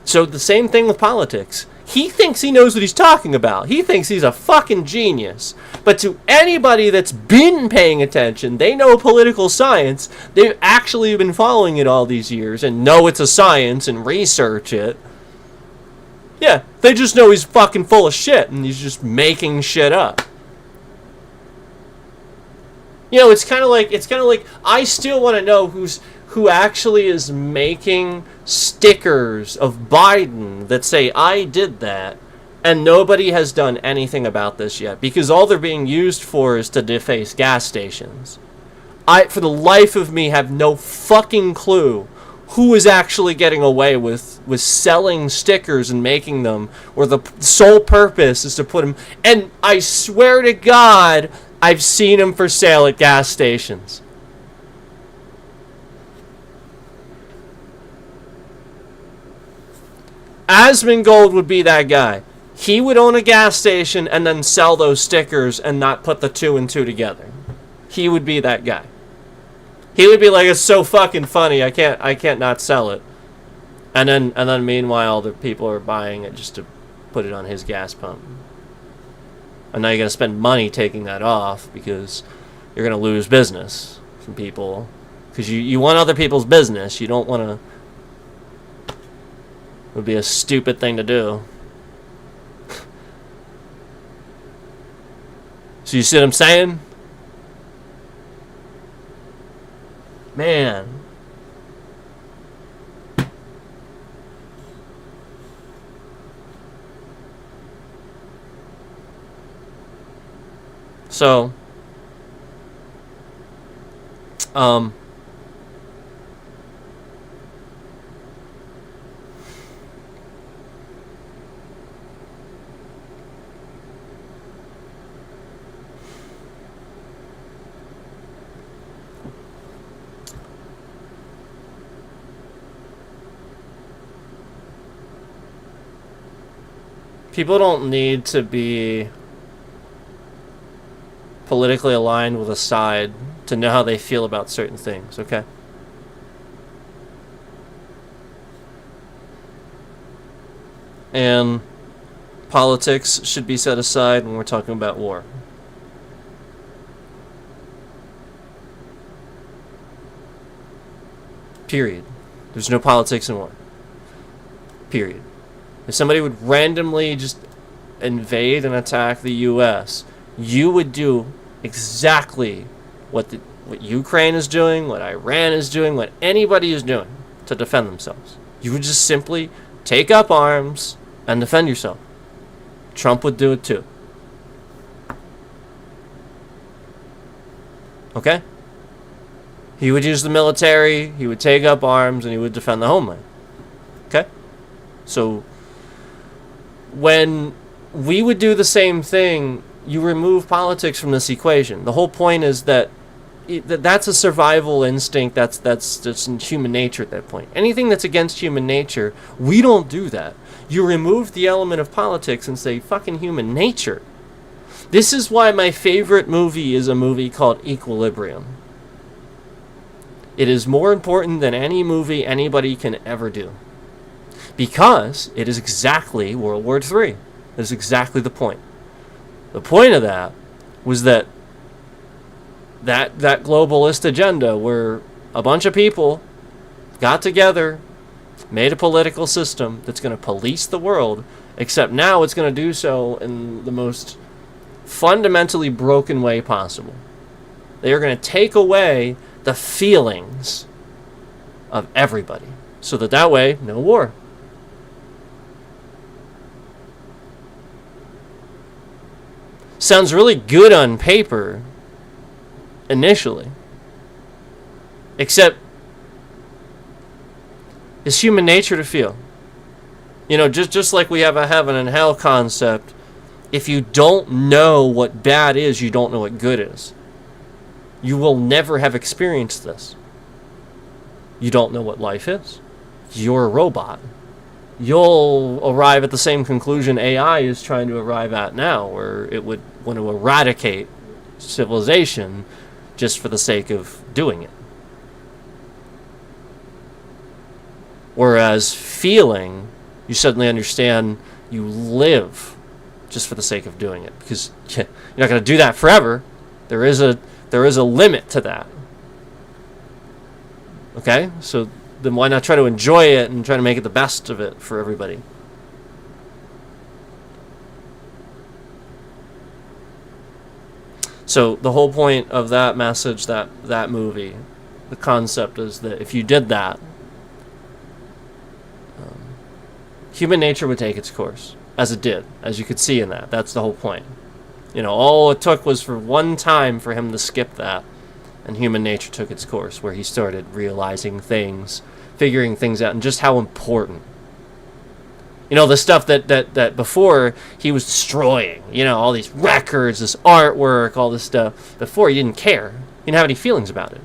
So the same thing with politics. he thinks he knows what he's talking about. He thinks he's a fucking genius. But to anybody that's been paying attention, they know political science. They've actually been following it all these years and know it's a science and research it. Yeah, they just know he's fucking full of shit and he's just making shit up. You know, it's kind of like I still want to know who actually is making stickers of Biden that say I did that, and nobody has done anything about this yet because all they're being used for is to deface gas stations. I, for the life of me, have no fucking clue who is actually getting away with selling stickers and making them, where the sole purpose is to put them. And I swear to God, I've seen them for sale at gas stations. Asmongold would be that guy. He would own a gas station and then sell those stickers and not put the two and two together. He would be that guy. He would be like, it's so fucking funny, I can't not sell it. And then meanwhile the people are buying it just to put it on his gas pump. And now you're gonna spend money taking that off because you're gonna lose business from people. Because you want other people's business. You don't wanna. It would be a stupid thing to do. So you see what I'm saying? Man. So, people don't need to be politically aligned with a side to know how they feel about certain things, okay? And politics should be set aside when we're talking about war. Period. There's no politics in war. Period. If somebody would randomly just invade and attack the U.S., you would do exactly what Ukraine is doing, what Iran is doing, what anybody is doing to defend themselves. You would just simply take up arms and defend yourself. Trump would do it too. Okay? He would use the military, he would take up arms, and he would defend the homeland. Okay? So, when we would do the same thing, you remove politics from this equation. The whole point is that that's a survival instinct. That's just in human nature at that point. Anything that's against human nature, we don't do that. You remove the element of politics and say, fucking human nature. This is why my favorite movie is a movie called Equilibrium. It is more important than any movie anybody can ever do. Because it is exactly World War III. That is exactly the point. The point of that was that globalist agenda where a bunch of people got together, made a political system that's going to police the world, except now it's going to do so in the most fundamentally broken way possible. They are going to take away the feelings of everybody so that way, no war. Sounds really good on paper initially. Except it's human nature to feel. You know, just like we have a heaven and hell concept, if you don't know what bad is, you don't know what good is. You will never have experienced this. You don't know what life is. You're a robot. You'll arrive at the same conclusion AI is trying to arrive at now, where it would want to eradicate civilization just for the sake of doing it. Whereas feeling, you suddenly understand You live just for the sake of doing it, because you're not going to do that forever. There is a limit to that. Okay? So then why not try to enjoy it and try to make it the best of it for everybody? So the whole point of that message, that movie, the concept is that if you did that, human nature would take its course, as it did, as you could see in that. That's the whole point. You know, all it took was for one time for him to skip that, and human nature took its course, where he started realizing things, figuring things out, and just how important. You know, the stuff that before he was destroying, you know, all these records, this artwork, all this stuff. Before, he didn't care. He didn't have any feelings about it.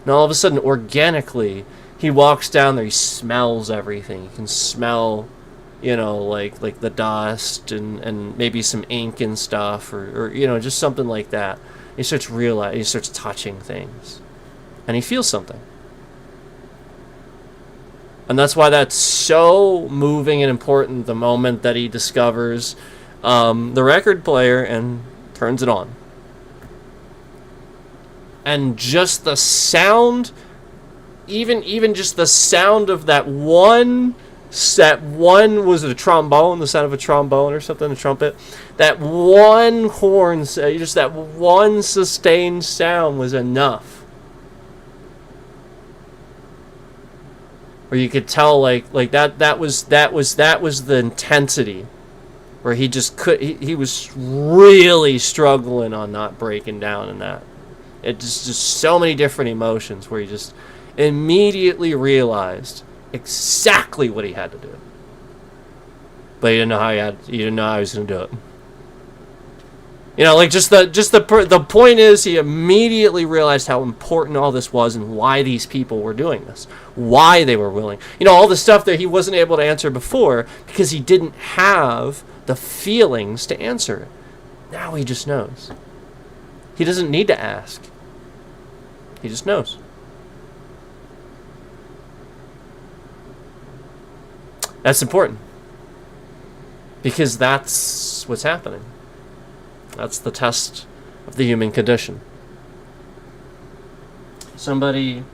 And all of a sudden, organically, he walks down there, he smells everything. You can smell, you know, like the dust and maybe some ink and stuff, or you know, just something like that. He starts realizing, he starts touching things, and he feels something. And that's why that's so moving and important, the moment that he discovers the record player and turns it on. And just the sound, even just the sound of that one, was it a trombone, the sound of a trombone or something, a trumpet? That one horn, just that one sustained sound was enough. Where you could tell, like that was the intensity, where he just he was really struggling on not breaking down in that. It just so many different emotions, where he just immediately realized exactly what he had to do, but he didn't know how he didn't know how he was going to do it. You know, like the point is, he immediately realized how important all this was and why these people were doing this, why they were willing. You know, all the stuff that he wasn't able to answer before because he didn't have the feelings to answer it. Now he just knows. He doesn't need to ask. He just knows. That's important, because that's what's happening. That's the test of the human condition. Somebody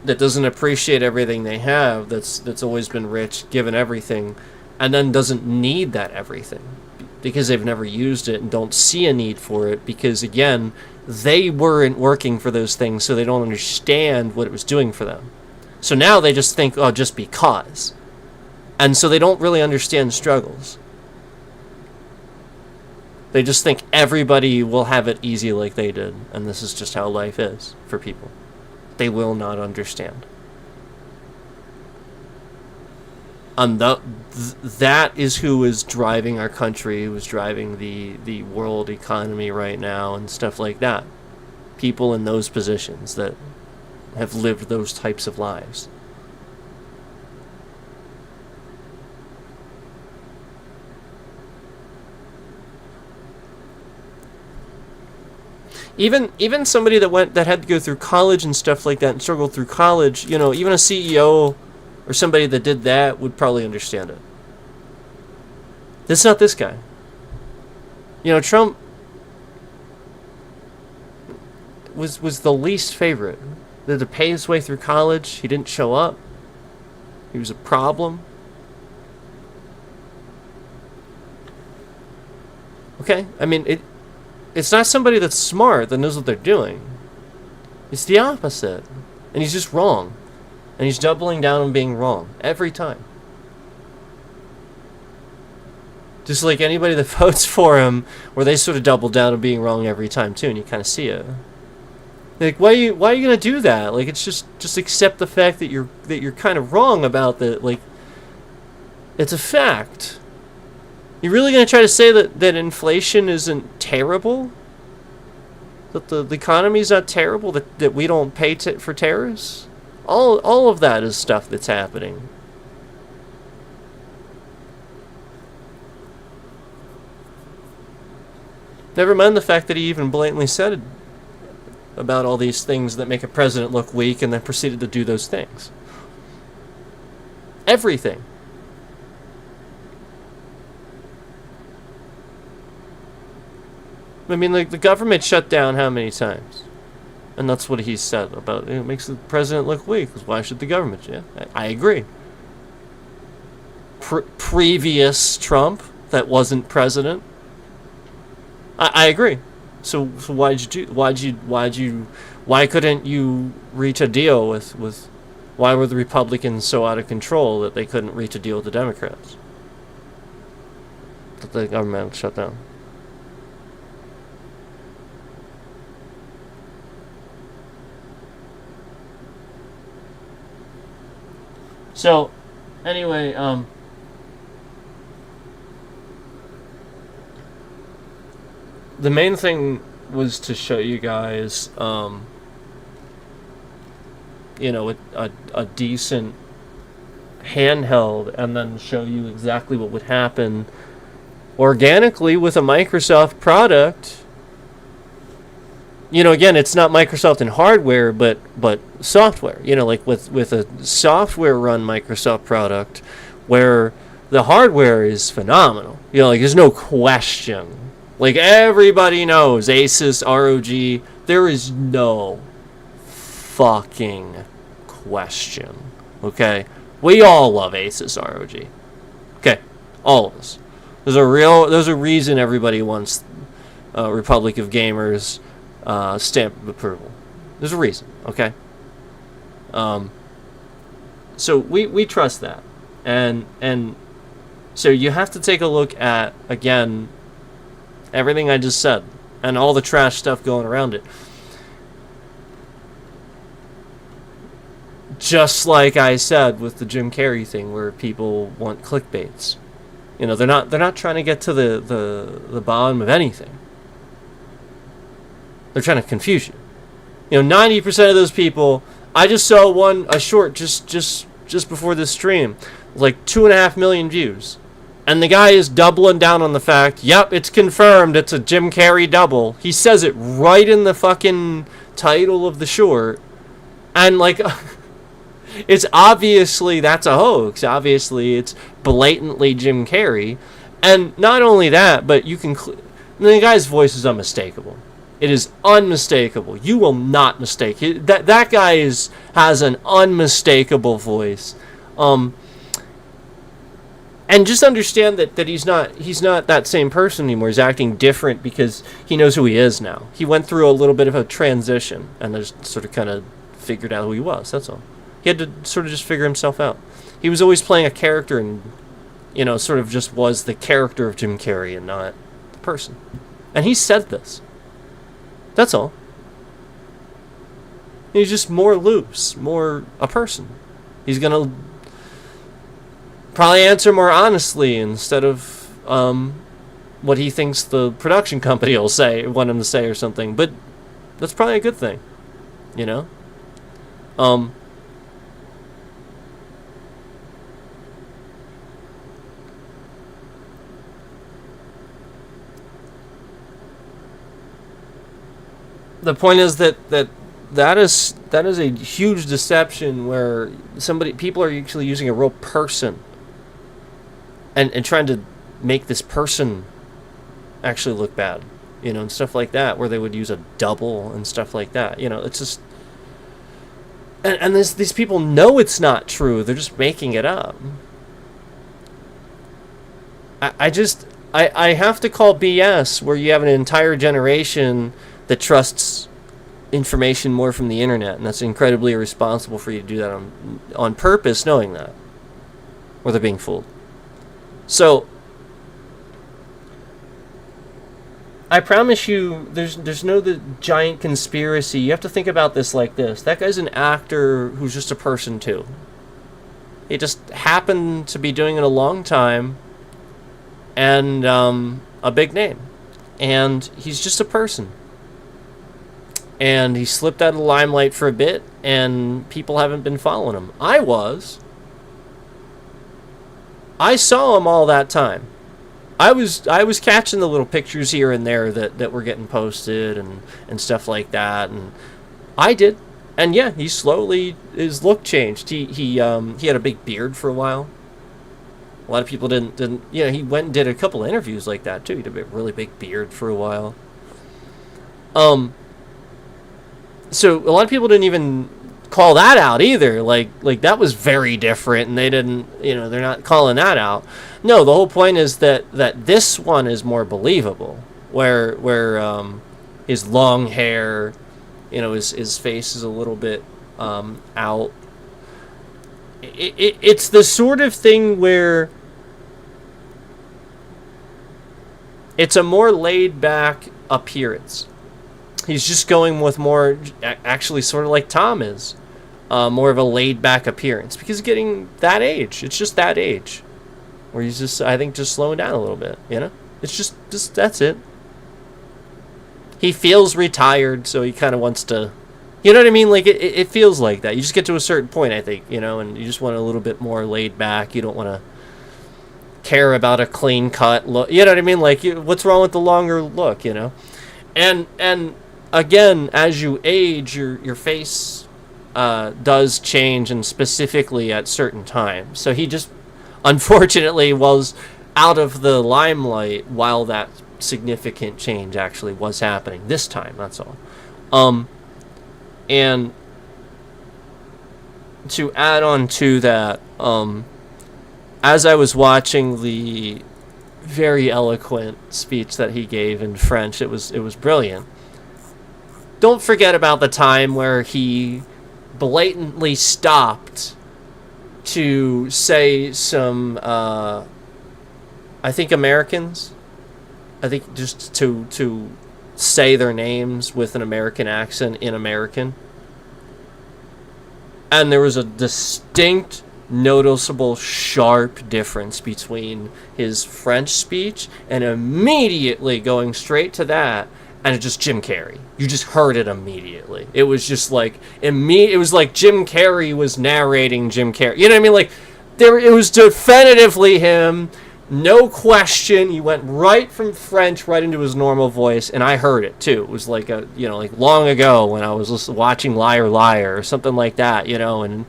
that doesn't appreciate everything they have, that's always been rich, given everything, and then doesn't need that everything because they've never used it and don't see a need for it, because again, they weren't working for those things, so they don't understand what it was doing for them. So now they just think, oh, just because. And so they don't really understand struggles. They just think everybody will have it easy like they did, and this is just how life is for people. They will not understand. And that is who is driving our country, who is driving the world economy right now and stuff like that. People in those positions that have lived those types of lives. Even somebody that had to go through college and stuff like that and struggled through college, you know, even a CEO or somebody that did that would probably understand it. That's not this guy. You know, Trump was the least favorite. He had to pay his way through college. He didn't show up. He was a problem. Okay? I mean, it's not somebody that's smart that knows what they're doing. It's the opposite. And he's just wrong. And he's doubling down on being wrong every time. Just like anybody that votes for him, where they sort of double down on being wrong every time too, and you kind of see it. Like, why are you gonna do that? Like, it's just accept the fact that you're kind of wrong about that. Like, it's a fact. You're really gonna try to say that inflation isn't terrible? That the economy's not terrible? That we don't pay for terrorists? All of that is stuff that's happening. Never mind the fact that he even blatantly said it about all these things that make a president look weak, and then proceeded to do those things. Everything. I mean, like, the government shut down how many times? And that's what he said about it makes the president look weak. Because why should the government? Yeah, I agree. Previous Trump that wasn't president, I agree. So why couldn't you reach a deal with why were the Republicans so out of control that they couldn't reach a deal with the Democrats? That the government shut down. So, anyway, the main thing was to show you guys, you know, a decent handheld, and then show you exactly what would happen organically with a Microsoft product. You know, again, it's not Microsoft in hardware, but software. You know, like with a software-run Microsoft product, where the hardware is phenomenal. You know, like there's no question. Like everybody knows Asus, ROG. There is no fucking question. Okay, we all love Asus, ROG. Okay, all of us. There's a reason everybody wants Republic of Gamers stamp of approval. There's a reason, okay? So we trust that. And so you have to take a look at, again, everything I just said and all the trash stuff going around it. Just like I said with the Jim Carrey thing, where people want clickbaits. You know, they're not trying to get to the bottom of anything. They're trying to confuse you. You know, 90% of those people. I just saw a short just before this stream, like 2.5 million views, and the guy is doubling down on the fact. Yep, it's confirmed. It's a Jim Carrey double. He says it right in the fucking title of the short, and like, it's obviously that's a hoax. Obviously, it's blatantly Jim Carrey, and not only that, but you can. The guy's voice is unmistakable. It is unmistakable. You will not mistake it. That guy has an unmistakable voice. And just understand that he's not that same person anymore. He's acting different because he knows who he is now. He went through a little bit of a transition and just sort of kind of figured out who he was. That's all. He had to sort of just figure himself out. He was always playing a character and, you know, sort of just was the character of Jim Carrey and not the person. And he said this. That's all. He's just more loose, more a person. He's gonna probably answer more honestly instead of what he thinks the production company will want him to say or something. But that's probably a good thing, you know. The point is that is a huge deception where people are actually using a real person and trying to make this person actually look bad, you know, and stuff like that, where they would use a double and stuff like that. You know, it's just and these people know it's not true. They're just making it up. I have to call BS where you have an entire generation that trusts information more from the internet, and that's incredibly irresponsible for you to do that on purpose, knowing that, or they're being fooled. So I promise you, there's no the giant conspiracy. You have to think about this like this: that guy's an actor who's just a person too. He just happened to be doing it a long time, and a big name, and he's just a person. And he slipped out of the limelight for a bit, and people haven't been following him. I saw him all that time. I was catching the little pictures here and there that were getting posted and stuff like that, and I did. And yeah, he slowly, his look changed. He had a big beard for a while. A lot of people didn't. You know, he went and did a couple interviews like that too. He had a really big beard for a while. So a lot of people didn't even call that out either. Like that was very different, and they didn't, they're not calling that out. No, the whole point is that this one is more believable, where his long hair, his face is a little bit out. It's the sort of thing where it's a more laid back appearance. He's just going with more, actually sort of like Tom is, more of a laid back appearance, because he's getting that age. It's just that age where he's just, I think, just slowing down a little bit, It's just that's it. He feels retired, so he kind of wants to, you know what I mean? Like, it feels like that. You just get to a certain point, I think, and you just want a little bit more laid back. You don't want to care about a clean cut look. You know what I mean? Like, what's wrong with the longer look, And again, as you age, your face does change, and specifically at certain times. So he just, unfortunately, was out of the limelight while that significant change actually was happening this time. That's all. And to add on to that, as I was watching the very eloquent speech that he gave in French, it was brilliant. Don't forget about the time where he blatantly stopped to say some, I think Americans, just to say their names with an American accent in American. And there was a distinct, noticeable, sharp difference between his French speech and immediately going straight to that, and it's just Jim Carrey. You just heard it immediately. It was just like, it was like Jim Carrey was narrating Jim Carrey. You know what I mean? Like, it was definitively him. No question. He went right from French right into his normal voice, and I heard it too. It was like like long ago when I was watching Liar Liar or something like that, and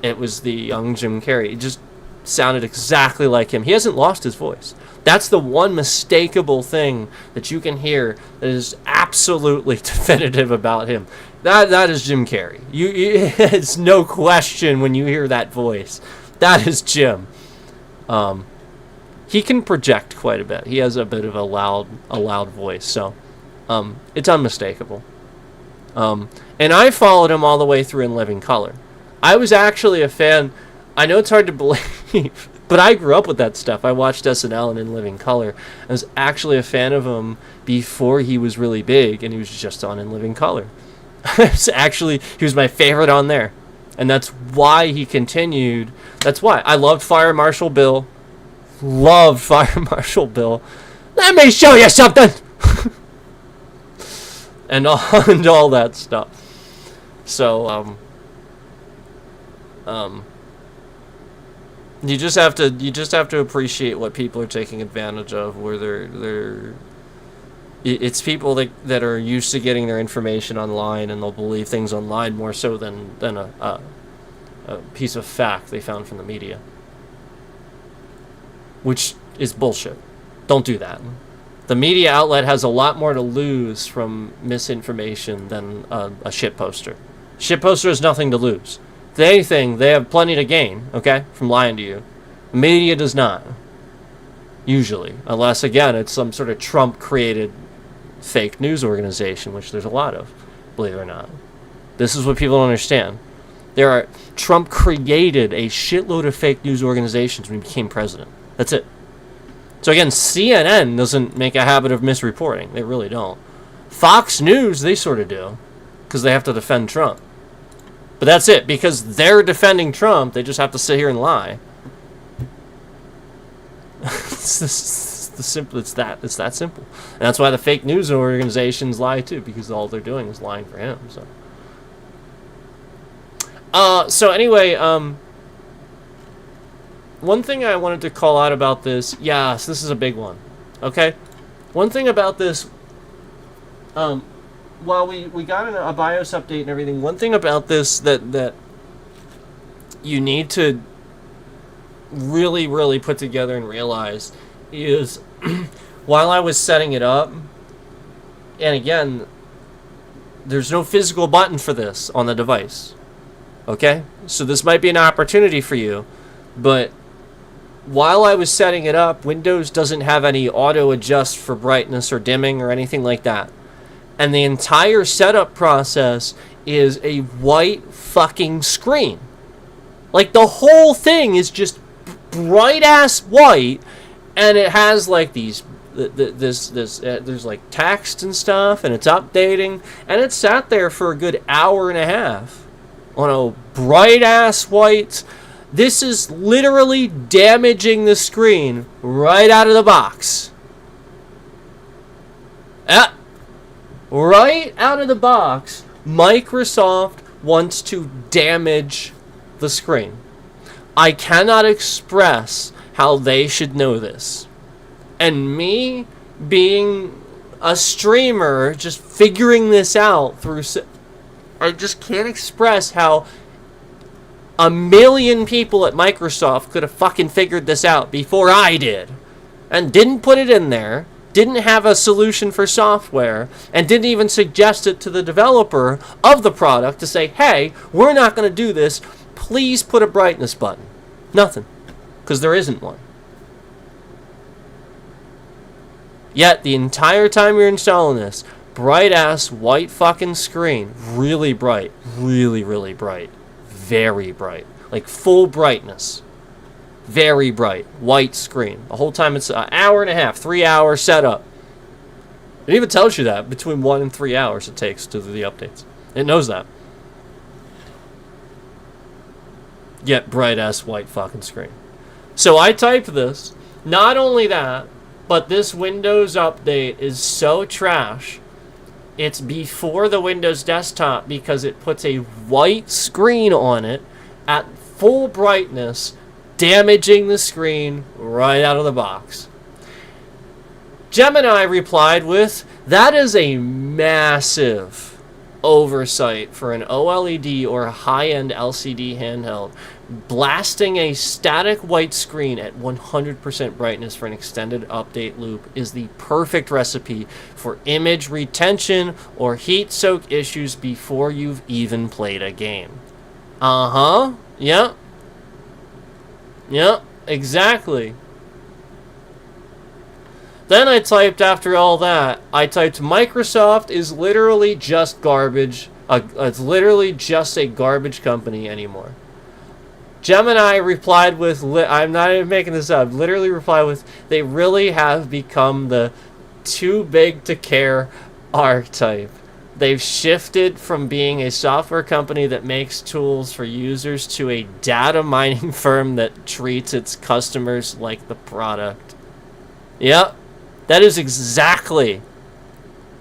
it was the young Jim Carrey. It just sounded exactly like him. He hasn't lost his voice. That's the one mistakable thing that you can hear that is absolutely definitive about him. That is Jim Carrey. It's no question when you hear that voice. That is Jim. He can project quite a bit. He has a bit of a loud voice, so it's unmistakable. And I followed him all the way through In Living Color. I was actually a fan. I know it's hard to believe, but I grew up with that stuff. I watched SNL and In Living Color. I was actually a fan of him before he was really big, and he was just on In Living Color. He was my favorite on there. And that's why he continued. That's why. I loved Fire Marshal Bill. Loved Fire Marshal Bill. Let me show you something! and all that stuff. So, you just have to appreciate what people are taking advantage of, where it's people that are used to getting their information online, and they'll believe things online more so than a piece of fact they found from the media, which is bullshit. Don't do that. The media outlet has a lot more to lose from misinformation than a shit poster. Shit poster has nothing to lose. If anything, they have plenty to gain, okay, from lying to you. The media does not. Usually. Unless, again, it's some sort of Trump-created fake news organization, which there's a lot of, believe it or not. This is what people don't understand. Trump created a shitload of fake news organizations when he became president. That's it. So again, CNN doesn't make a habit of misreporting. They really don't. Fox News, they sort of do, because they have to defend Trump. But that's it. Because they're defending Trump, they just have to sit here and lie. It's that simple. And that's why the fake news organizations lie too, because all they're doing is lying for him. So anyway, one thing I wanted to call out about this, yes, this is a big one. Okay? One thing about this, while we got a BIOS update and everything, one thing about this that you need to really, really put together and realize is while I was setting it up, and again, There's no physical button for this on the device. Okay? So this might be an opportunity for you. But while I was setting it up, Windows doesn't have any auto adjust for brightness or dimming or anything like that. And the entire setup process is a white fucking screen. Like, the whole thing is just bright ass white, and it has like these there's like text and stuff, and it's updating, and it sat there for a good hour and a half on a bright ass white. This is literally damaging the screen right out of the box. Right out of the box, Microsoft wants to damage the screen. I cannot express how they should know this. And me being a streamer, just figuring this out through... I just can't express how a million people at Microsoft could have fucking figured this out before I did. And didn't put it in there. Didn't have a solution for software, and didn't even suggest it to the developer of the product to say, hey, we're not going to do this. Please put a brightness button. Nothing. Because there isn't one. Yet, the entire time you're installing this, bright-ass white fucking screen. Really bright. Really, really bright. Very bright. Like, full brightness. Very bright, white screen. The whole time it's an hour and a half, 3 hour setup. It even tells you that between 1 and 3 hours it takes to do the updates. It knows that. Yet bright ass white fucking screen. So I typed this. Not only that, but this Windows update is so trash. It's before the Windows desktop because it puts a white screen on it at full brightness, damaging the screen right out of the box. Gemini replied with, that is a massive oversight for an OLED or high-end LCD handheld. Blasting a static white screen at 100% brightness for an extended update loop is the perfect recipe for image retention or heat soak issues before you've even played a game. Uh-huh. Yep. Yep, exactly. Then I typed, after all that, I typed, Microsoft is literally just garbage. It's literally just a garbage company anymore. Gemini replied with, I'm not even making this up, literally replied with, they really have become the too big to care archetype. They've shifted from being a software company that makes tools for users to a data mining firm that treats its customers like the product. Yep, that is exactly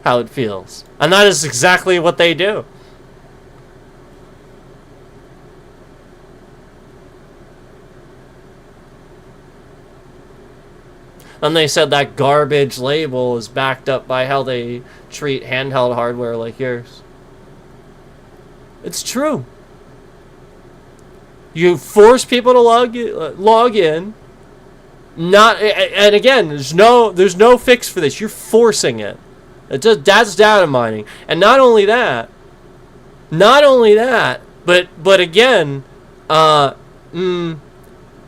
how it feels. And that is exactly what they do. And they said that garbage label is backed up by how they treat handheld hardware like yours. It's true. You force people to log in. And again, there's no fix for this. You're forcing it. That's data mining. And not only that, but again,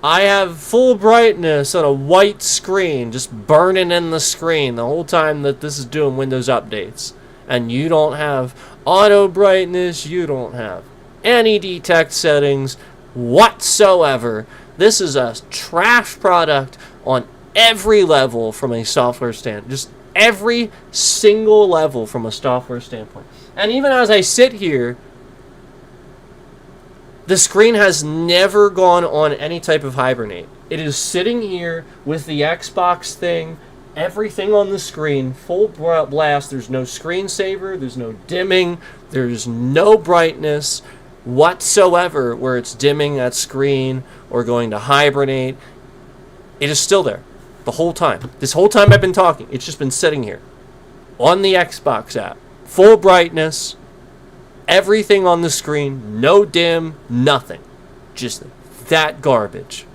I have full brightness on a white screen, just burning in the screen the whole time that this is doing Windows updates. And you don't have auto brightness, you don't have any detect settings whatsoever. This is a trash product on every level from a software standpoint. Just every single level from a software standpoint. And even as I sit here, the screen has never gone on any type of hibernate. It is sitting here with the Xbox thing, everything on the screen, full blast. There's no screensaver, there's no dimming, there's no brightness whatsoever where it's dimming that screen or going to hibernate. It is still there the whole time. This whole time I've been talking, it's just been sitting here on the Xbox app. Full brightness. Everything on the screen, no dim, nothing. Just that garbage.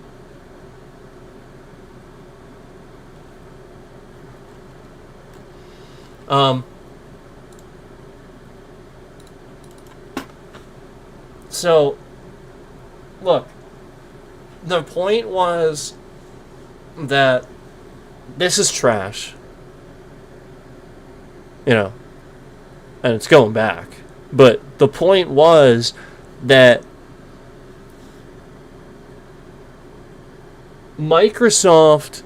So, look, the point was that this is trash. You know, and it's going back. But the point was that Microsoft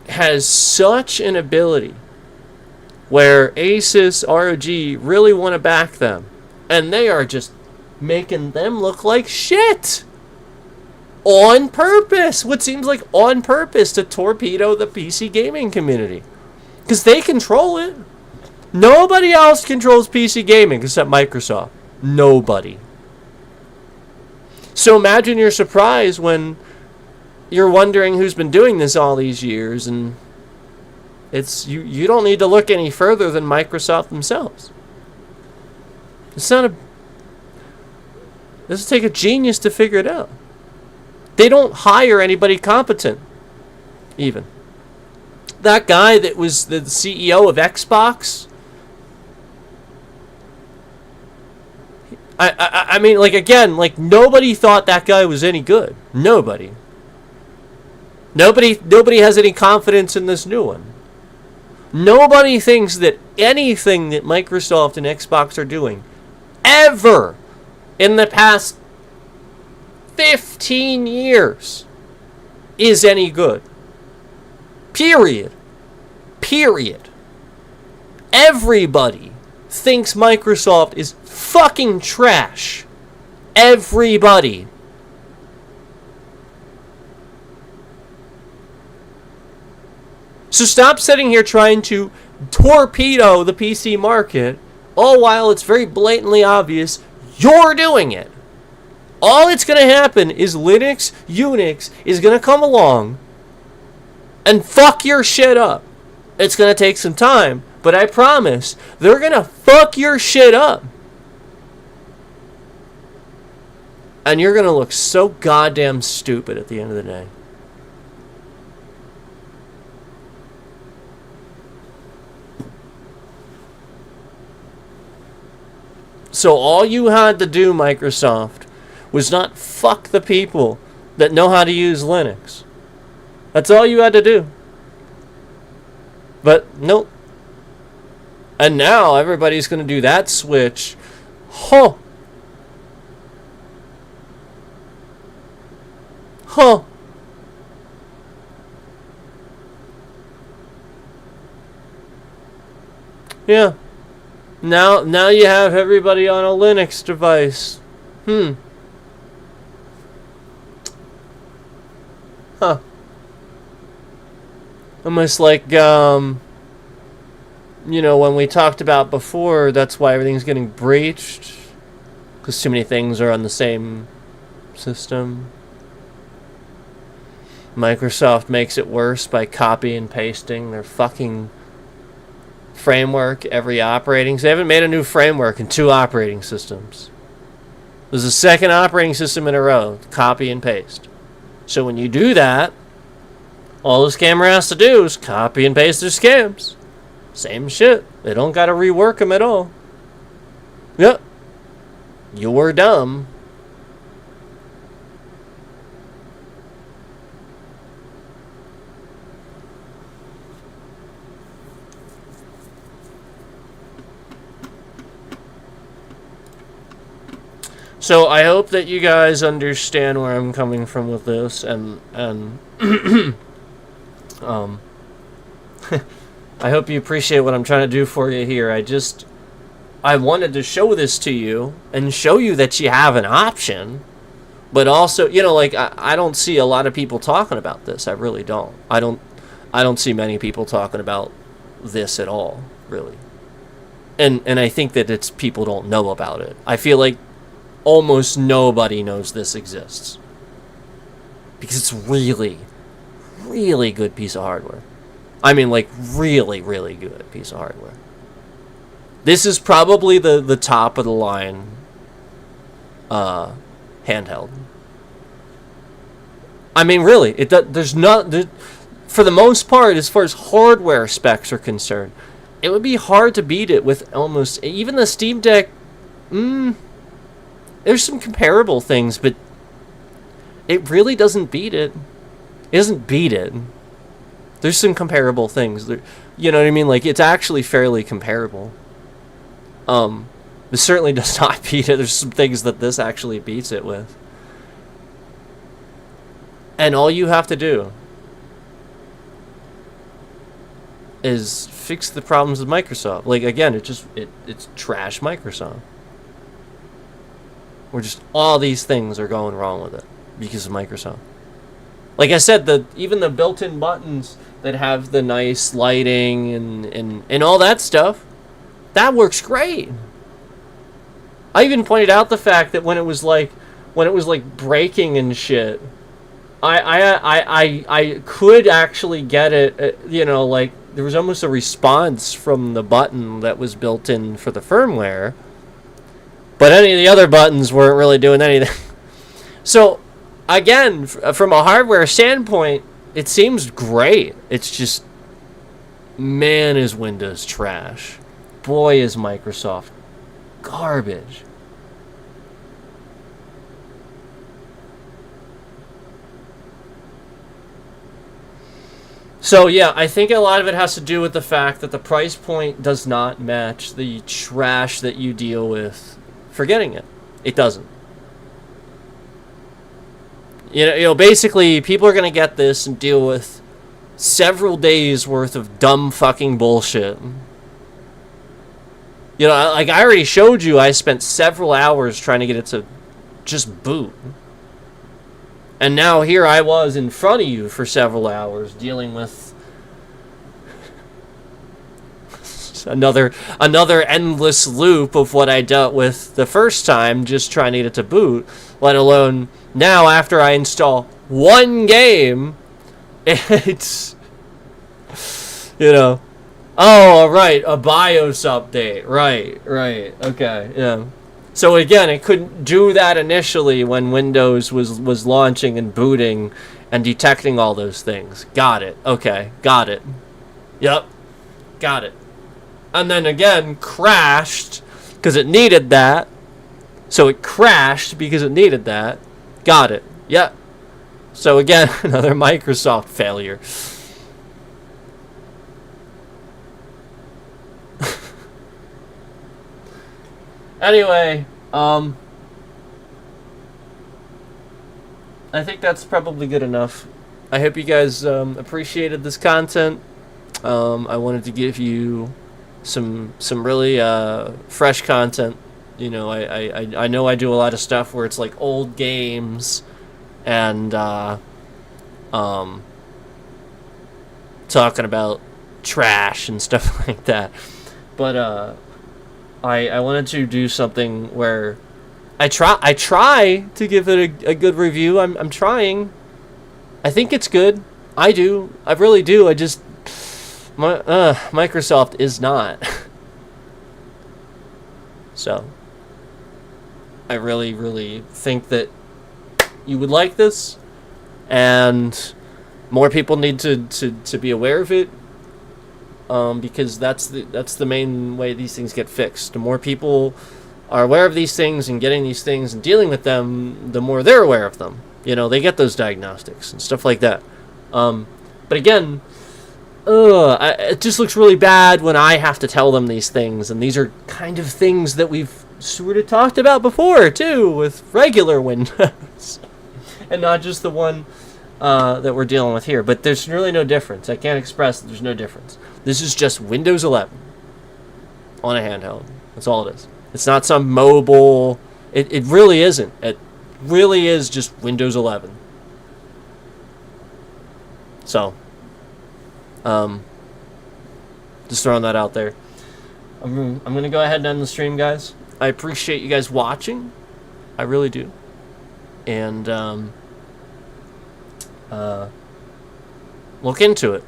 has such an ability where Asus, ROG really want to back them. And they are just making them look like shit. On purpose. What seems like on purpose to torpedo the PC gaming community. Because they control it. Nobody else controls PC gaming except Microsoft. Nobody. So imagine your surprise when you're wondering who's been doing this all these years, and it's you don't need to look any further than Microsoft themselves. It's not a... Doesn't take a genius to figure it out. They don't hire anybody competent, even. That guy that was the CEO of Xbox... I mean, like, again, like, nobody thought that guy was any good. Nobody. Nobody has any confidence in this new one. Nobody thinks that anything that Microsoft and Xbox are doing ever in the past 15 years is any good. Period. Everybody thinks Microsoft is fucking trash. Everybody. So stop sitting here trying to torpedo the PC market, all while it's very blatantly obvious you're doing it. All it's going to happen is Linux, Unix is going to come along and fuck your shit up. It's going to take some time, but I promise they're going to fuck your shit up. And you're going to look so goddamn stupid at the end of the day. So all you had to do, Microsoft, was not fuck the people that know how to use Linux. That's all you had to do. But nope. And now everybody's going to do that switch. Huh. Yeah. Now you have everybody on a Linux device. Huh. Almost like, when we talked about before, that's why everything's getting breached. Because too many things are on the same system. Microsoft makes it worse by copy and pasting their fucking framework every operating. They haven't made a new framework in 2 operating systems. There's a second operating system in a row. Copy and paste. So when you do that, all this camera has to do is copy and paste their scams. Same shit. They don't got to rework them at all. Yep. You're dumb. So I hope that you guys understand where I'm coming from with this, and I hope you appreciate what I'm trying to do for you here. I wanted to show this to you and show you that you have an option, but also, I don't see a lot of people talking about this. I really don't. I don't see many people talking about this at all, really. And I think that it's people don't know about it. I feel like almost nobody knows this exists. Because it's really, really good piece of hardware. I mean, like, really, really good piece of hardware. This is probably the top of the line handheld. I mean, really, for the most part, as far as hardware specs are concerned, it would be hard to beat it with almost, even the Steam Deck, There's some comparable things, but it really doesn't beat it. It doesn't beat it. There's some comparable things. You know what I mean? Like, it's actually fairly comparable. This certainly does not beat it. There's some things that this actually beats it with. And all you have to do is fix the problems with Microsoft. Like, again, it's trash Microsoft. Or just all these things are going wrong with it because of Microsoft. Like I said, even the built-in buttons that have the nice lighting and all that stuff, that works great. I even pointed out the fact that when it was like breaking and shit, I could actually get it. You know, like there was almost a response from the button that was built in for the firmware, but any of the other buttons weren't really doing anything. So, again, from a hardware standpoint, it seems great. It's just, man, is Windows trash. Boy, is Microsoft garbage. So yeah, I think a lot of it has to do with the fact that the price point does not match the trash that you deal with for getting it. It doesn't. You know, basically, people are going to get this and deal with several days worth of dumb fucking bullshit. You know, like I already showed you, I spent several hours trying to get it to just boot. And now here I was in front of you for several hours dealing with another endless loop of what I dealt with the first time, just trying to get it to boot, let alone now after I install one game, it's, you know, oh, right, a BIOS update, right, okay, yeah. So again, it couldn't do that initially when Windows was launching and booting and detecting all those things. Got it. Okay, got it. Yep, got it. And then again, crashed because it needed that. So it crashed because it needed that. Got it. Yep. So again, another Microsoft failure. Anyway, I think that's probably good enough. I hope you guys appreciated this content. I wanted to give you some really fresh content. You know, I know I do a lot of stuff where it's like old games and talking about trash and stuff like that. But I wanted to do something where I try to give it a good review. I'm trying. I think it's good. I do. I really do. I just Microsoft is not. So I really think that you would like this, and more people need to be aware of it. Because that's the main way these things get fixed. The more people are aware of these things and getting these things and dealing with them, the more they're aware of them. You know, they get those diagnostics and stuff like that. But again, it just looks really bad when I have to tell them these things, and these are kind of things that we've sort of talked about before too, with regular Windows, and not just the one that we're dealing with here. But there's really no difference. I can't express that there's no difference. This is just Windows 11 on a handheld. That's all it is. It's not some mobile. It really isn't. It really is just Windows 11. So, just throwing that out there. I'm gonna go ahead and end the stream, guys. I appreciate you guys watching. I really do. And look into it.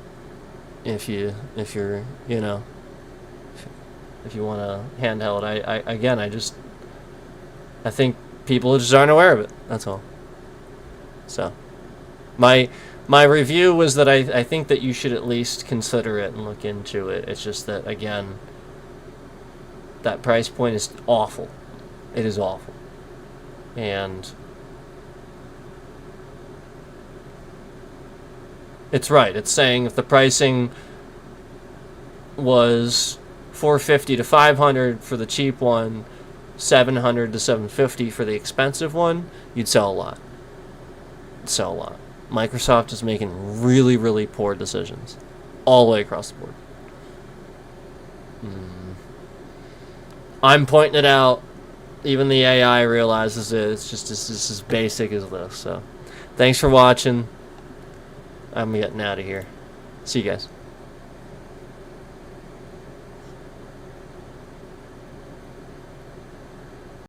If you're, you know, if you want a handheld, I think people just aren't aware of it. That's all. So, my review was that I think that you should at least consider it and look into it. It's just that, again, that price point is awful. It is awful. And it's right. It's saying if the pricing was 450 to 500 for the cheap one, 700 to 750 for the expensive one, you'd sell a lot. Sell a lot. Microsoft is making really, really poor decisions all the way across the board. I'm pointing it out. Even the AI realizes it. It's just as basic as this. So, thanks for watching. I'm getting out of here. See you guys.